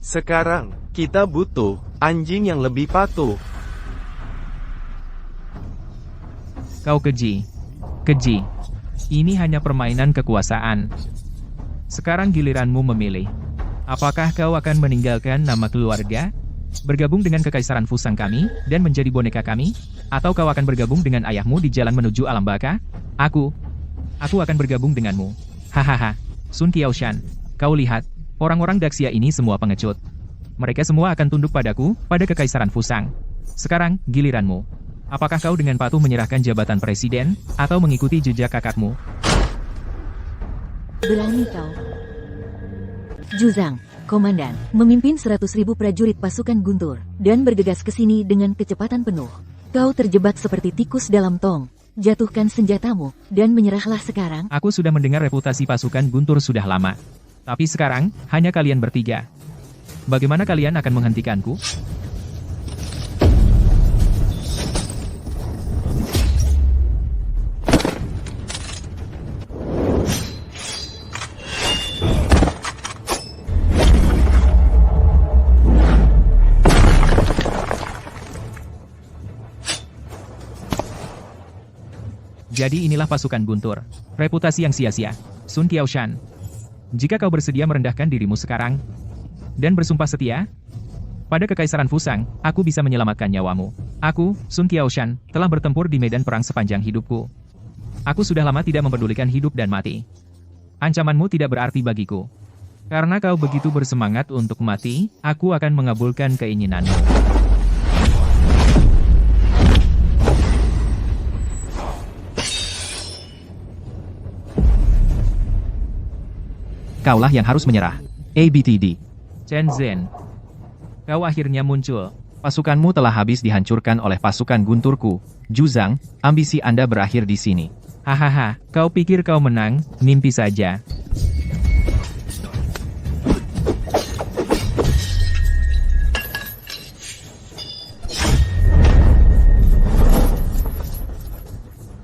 S1: Sekarang, kita butuh anjing yang lebih patuh.
S2: Kau keji. Keji. Ini hanya permainan kekuasaan. Sekarang giliranmu memilih. Apakah kau akan meninggalkan nama keluarga? Bergabung dengan Kekaisaran Fusang kami, dan menjadi boneka kami? Atau kau akan bergabung dengan ayahmu di jalan menuju alam baka? Aku akan bergabung denganmu. Hahaha. Sun Qiaoshan, kau lihat, orang-orang Daxia ini semua pengecut. Mereka semua akan tunduk padaku, pada Kekaisaran Fusang. Sekarang, giliranmu. Apakah kau dengan patuh menyerahkan jabatan presiden, atau mengikuti jejak kakakmu?
S6: Berani kau. Juzang, komandan, memimpin 100.000 prajurit pasukan Guntur, dan bergegas ke sini dengan kecepatan penuh. Kau terjebak seperti tikus dalam tong. Jatuhkan senjatamu, dan menyerahlah sekarang.
S2: Aku sudah mendengar reputasi pasukan Guntur sudah lama. Tapi sekarang, hanya kalian bertiga. Bagaimana kalian akan menghentikanku? Jadi inilah pasukan Guntur. Reputasi yang sia-sia. Sun Qiaoshan. Jika kau bersedia merendahkan dirimu sekarang, dan bersumpah setia, pada Kekaisaran Fusang, aku bisa menyelamatkan nyawamu. Aku, Sun Qiaoshan, telah bertempur di medan perang sepanjang hidupku. Aku sudah lama tidak mempedulikan hidup dan mati. Ancamanmu tidak berarti bagiku. Karena kau begitu bersemangat untuk mati, aku akan mengabulkan keinginanmu. Kaulah yang harus menyerah. ABTD. Chen Zhen. Kau akhirnya muncul. Pasukanmu telah habis dihancurkan oleh pasukan Gunturku. Juzang, ambisi Anda berakhir di sini. Hahaha, kau pikir kau menang? Mimpi saja.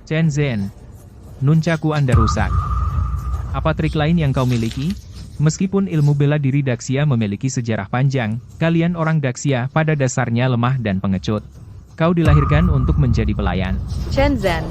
S2: Chen Zhen. Nuncaku Anda rusak. Apa trik lain yang kau miliki? Meskipun ilmu bela diri Daxia memiliki sejarah panjang, kalian orang Daxia pada dasarnya lemah dan pengecut. Kau dilahirkan untuk menjadi pelayan.
S3: Chen Zhen.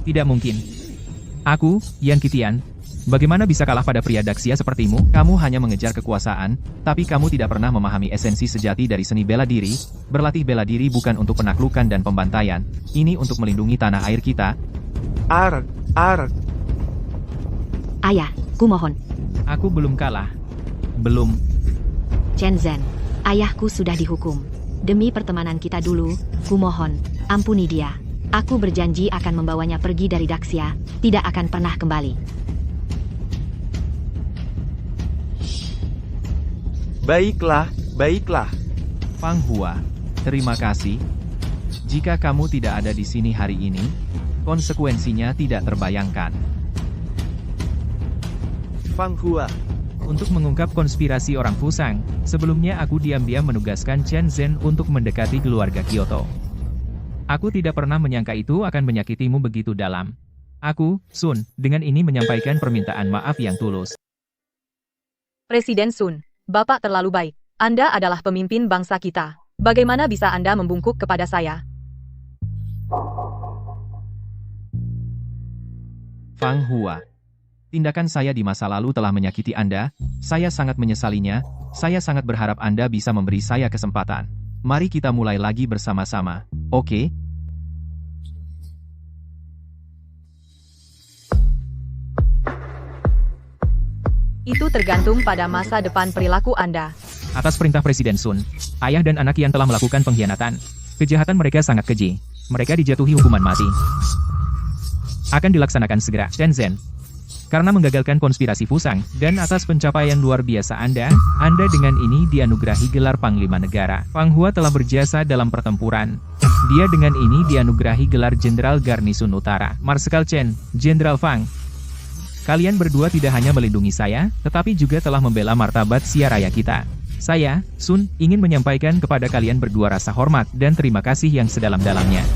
S2: Tidak mungkin. Aku, Yan Qitian, bagaimana bisa kalah pada pria Daxia sepertimu? Kamu hanya mengejar kekuasaan, tapi kamu tidak pernah memahami esensi sejati dari seni bela diri. Berlatih bela diri bukan untuk penaklukan dan pembantaian. Ini untuk melindungi tanah air kita.
S1: Arg.
S7: Ayah, kumohon.
S2: Aku belum kalah. Belum.
S7: Chen Zhen, ayahku sudah dihukum. Demi pertemanan kita dulu, kumohon, ampuni dia. Aku berjanji akan membawanya pergi dari Daxia, tidak akan pernah kembali.
S1: Baiklah.
S2: Fang Hua, terima kasih. Jika kamu tidak ada di sini hari ini, konsekuensinya tidak terbayangkan.
S1: Fang Hua.
S2: Untuk mengungkap konspirasi orang Fusang, sebelumnya aku diam-diam menugaskan Chen Zhen untuk mendekati keluarga Kyoto. Aku tidak pernah menyangka itu akan menyakitimu begitu dalam. Aku, Sun, dengan ini menyampaikan permintaan maaf yang tulus.
S3: Presiden Sun, Bapak terlalu baik. Anda adalah pemimpin bangsa kita. Bagaimana bisa Anda membungkuk kepada saya?
S2: Fang Hua. Tindakan saya di masa lalu telah menyakiti Anda, saya sangat menyesalinya, saya sangat berharap Anda bisa memberi saya kesempatan. Mari kita mulai lagi bersama-sama, oke?
S3: Itu tergantung pada masa depan perilaku Anda.
S2: Atas perintah Presiden Sun, ayah dan anak yang telah melakukan pengkhianatan. Kejahatan mereka sangat keji. Mereka dijatuhi hukuman mati. Akan dilaksanakan segera, Chen Zhen. Karena menggagalkan konspirasi Fusang, dan atas pencapaian luar biasa Anda dengan ini dianugerahi gelar Panglima Negara. Fang Hua telah berjasa dalam pertempuran. Dia dengan ini dianugerahi gelar Jenderal Garnisun Utara. Marsekal Chen, Jenderal Fang. Kalian berdua tidak hanya melindungi saya, tetapi juga telah membela martabat Siaraya kita. Saya, Sun, ingin menyampaikan kepada kalian berdua rasa hormat dan terima kasih yang sedalam-dalamnya.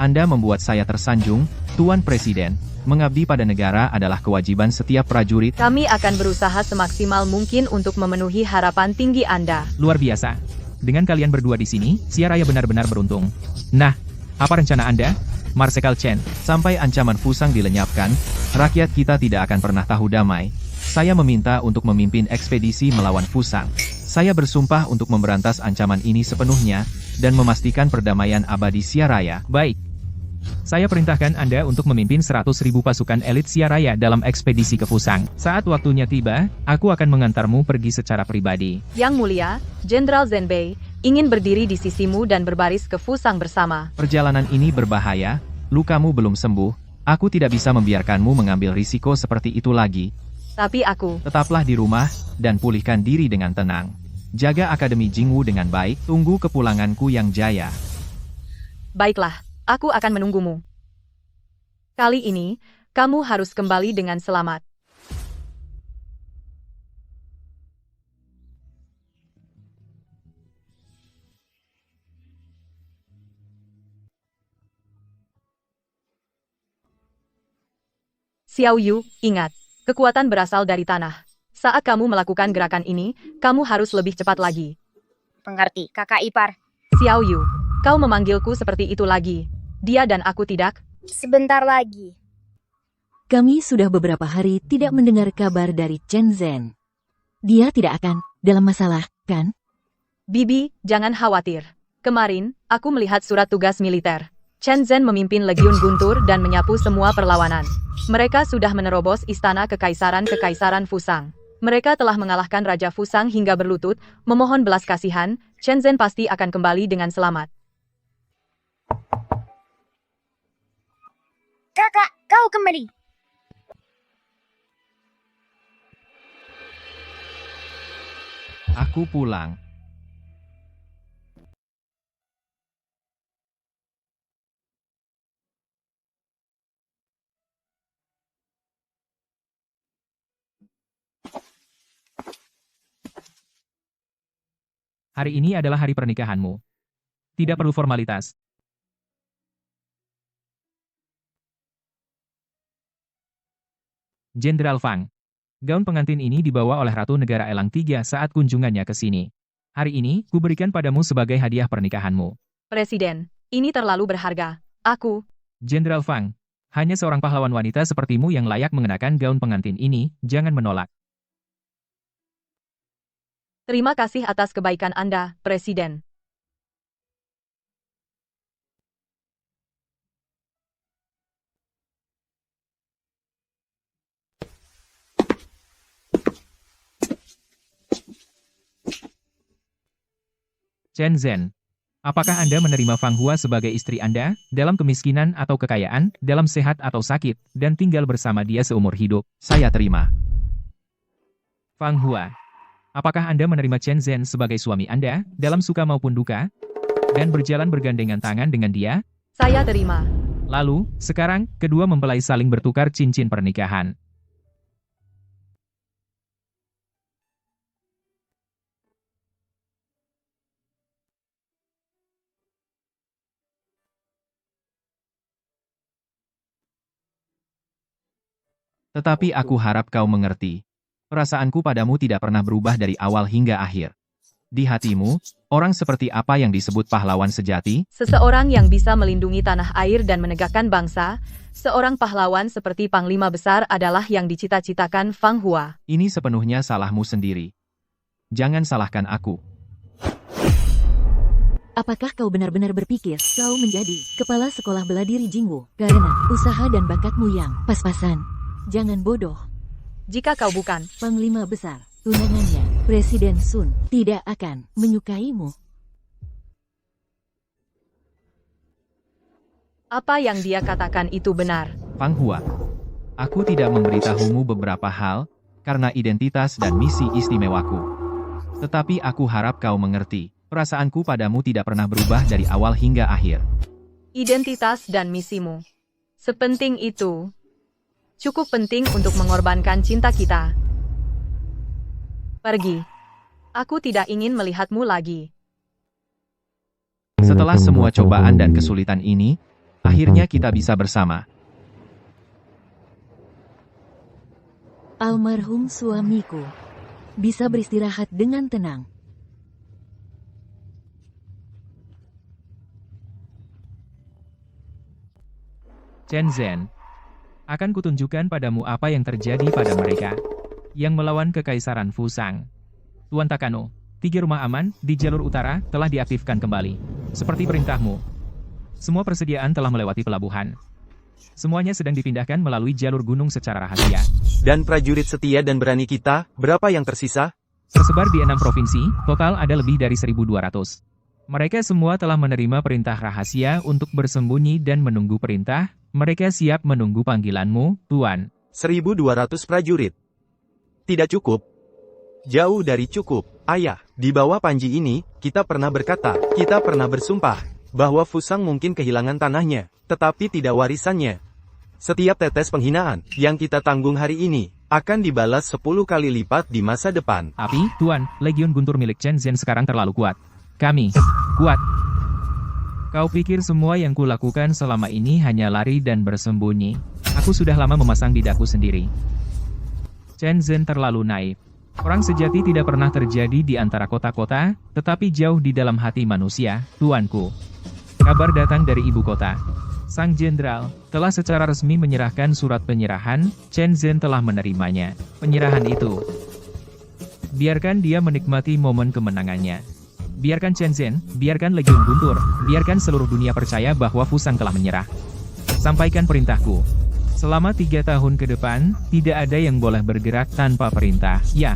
S2: Anda membuat saya tersanjung, Tuan Presiden. Mengabdi pada negara adalah kewajiban setiap prajurit.
S3: Kami akan berusaha semaksimal mungkin untuk memenuhi harapan tinggi Anda.
S2: Luar biasa. Dengan kalian berdua di sini, Siaraya benar-benar beruntung. Nah, apa rencana Anda, Marsekal Chen?
S1: Sampai ancaman Fusang dilenyapkan, rakyat kita tidak akan pernah tahu damai. Saya meminta untuk memimpin ekspedisi melawan Fusang. Saya bersumpah untuk memberantas ancaman ini sepenuhnya, dan memastikan perdamaian abadi Siaraya.
S2: Baik. Saya perintahkan Anda untuk memimpin 100.000 pasukan elit Siaraya dalam ekspedisi ke Fusang. Saat waktunya tiba, aku akan mengantarmu pergi secara pribadi.
S3: Yang Mulia, Jenderal Zhenbei, ingin berdiri di sisimu dan berbaris ke Fusang bersama.
S1: Perjalanan ini berbahaya, lukamu belum sembuh, aku tidak bisa membiarkanmu mengambil risiko seperti itu lagi.
S3: Tapi aku...
S1: Tetaplah di rumah, dan pulihkan diri dengan tenang. Jaga Akademi Jingwu dengan baik, tunggu kepulanganku yang jaya.
S3: Baiklah. Aku akan menunggumu. Kali ini, kamu harus kembali dengan selamat. Xiao Yu, ingat, kekuatan berasal dari tanah. Saat kamu melakukan gerakan ini, kamu harus lebih cepat lagi.
S5: Pengerti, kakak ipar.
S3: Xiao Yu, kau memanggilku seperti itu lagi. Dia dan aku tidak.
S5: Sebentar lagi.
S6: Kami sudah beberapa hari tidak mendengar kabar dari Chen Zhen. Dia tidak akan dalam masalah, kan?
S3: Bibi, jangan khawatir. Kemarin, aku melihat surat tugas militer. Chen Zhen memimpin Legiun Guntur dan menyapu semua perlawanan. Mereka sudah menerobos istana Kekaisaran Fusang. Mereka telah mengalahkan Raja Fusang hingga berlutut, memohon belas kasihan. Chen Zhen pasti akan kembali dengan selamat.
S5: Kakak, kau kembali.
S1: Aku pulang.
S2: Hari ini adalah hari pernikahanmu. Tidak perlu formalitas. Jenderal Fang. Gaun pengantin ini dibawa oleh Ratu Negara Elang III saat kunjungannya ke sini. Hari ini, kuberikan padamu sebagai hadiah pernikahanmu.
S3: Presiden, ini terlalu berharga. Aku...
S2: Jenderal Fang. Hanya seorang pahlawan wanita sepertimu yang layak mengenakan gaun pengantin ini, jangan menolak.
S3: Terima kasih atas kebaikan Anda, Presiden.
S2: Chen Zhen. Apakah Anda menerima Fang Hua sebagai istri Anda, dalam kemiskinan atau kekayaan, dalam sehat atau sakit, dan tinggal bersama dia seumur hidup?
S1: Saya terima.
S2: Fang Hua. Apakah Anda menerima Chen Zhen sebagai suami Anda, dalam suka maupun duka, dan berjalan bergandengan tangan dengan dia?
S3: Saya terima.
S2: Lalu, sekarang, kedua mempelai saling bertukar cincin pernikahan. Tetapi aku harap kau mengerti. Perasaanku padamu tidak pernah berubah dari awal hingga akhir. Di hatimu, orang seperti apa yang disebut pahlawan sejati?
S3: Seseorang yang bisa melindungi tanah air dan menegakkan bangsa, seorang pahlawan seperti Panglima Besar adalah yang dicita-citakan Fang Hua.
S2: Ini sepenuhnya salahmu sendiri. Jangan salahkan aku.
S6: Apakah kau benar-benar berpikir kau menjadi kepala sekolah bela diri Jingwu karena usaha dan bakatmu yang pas-pasan? Jangan bodoh.
S3: Jika kau bukan,
S6: Panglima Besar, tunangannya, Presiden Sun, tidak akan menyukaimu.
S3: apa yang dia katakan itu benar.
S2: Fang Hua, aku tidak memberitahumu beberapa hal, karena identitas dan misi istimewaku. Tetapi aku harap kau mengerti, perasaanku padamu tidak pernah berubah dari awal hingga akhir.
S3: Identitas dan misimu. Sepenting itu. Cukup penting untuk mengorbankan cinta kita. Pergi. Aku tidak ingin melihatmu lagi.
S2: Setelah semua cobaan dan kesulitan ini, akhirnya kita bisa bersama.
S6: Almarhum suamiku bisa beristirahat dengan tenang.
S2: Chen Zhen, akan kutunjukkan padamu apa yang terjadi pada mereka yang melawan Kekaisaran Fusang. Tuan Takano, 3 rumah aman di jalur utara telah diaktifkan kembali. Seperti perintahmu. Semua persediaan telah melewati pelabuhan. Semuanya sedang dipindahkan melalui jalur gunung secara rahasia.
S1: Dan prajurit setia dan berani kita, berapa yang tersisa?
S2: Tersebar di 6 provinsi, total ada lebih dari 1.200. Mereka semua telah menerima perintah rahasia untuk bersembunyi dan menunggu perintah. Mereka siap menunggu panggilanmu, Tuan.
S1: 1.200 prajurit. Tidak cukup. Jauh dari cukup. Ayah, di bawah Panji ini, kita pernah berkata, kita pernah bersumpah, bahwa Fusang mungkin kehilangan tanahnya, tetapi tidak warisannya. Setiap tetes penghinaan yang kita tanggung hari ini, akan dibalas 10 kali lipat di masa depan.
S2: Tapi, Tuan, Legiun Guntur milik Chen Zhen sekarang terlalu kuat. Kami kuat. Kau pikir semua yang kulakukan selama ini hanya lari dan bersembunyi? Aku sudah lama memasang lidaku sendiri. Chen Zhen terlalu naif. Perang sejati tidak pernah terjadi di antara kota-kota, tetapi jauh di dalam hati manusia, tuanku. Kabar datang dari ibu kota. Sang jenderal telah secara resmi menyerahkan surat penyerahan. Chen Zhen telah menerimanya. Penyerahan itu. Biarkan dia menikmati momen kemenangannya. Biarkan Chen Zhen, biarkan Legiun Guntur, biarkan seluruh dunia percaya bahwa Fusang telah menyerah. Sampaikan perintahku. Selama 3 tahun ke depan, tidak ada yang boleh bergerak tanpa perintah. Ya,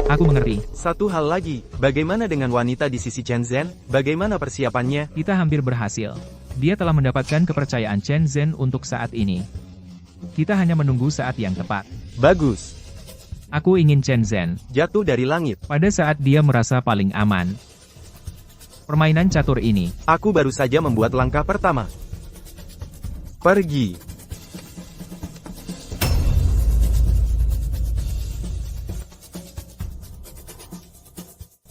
S2: aku mengerti.
S1: Satu hal lagi, bagaimana dengan wanita di sisi Chen Zhen? Bagaimana persiapannya?
S2: Kita hampir berhasil. Dia telah mendapatkan kepercayaan Chen Zhen untuk saat ini. Kita hanya menunggu saat yang tepat.
S1: Bagus.
S2: Aku ingin Chen Zhen
S1: Jatuh dari langit.
S2: pada saat dia merasa paling aman. Permainan catur ini.
S1: Aku baru saja membuat langkah pertama. Pergi.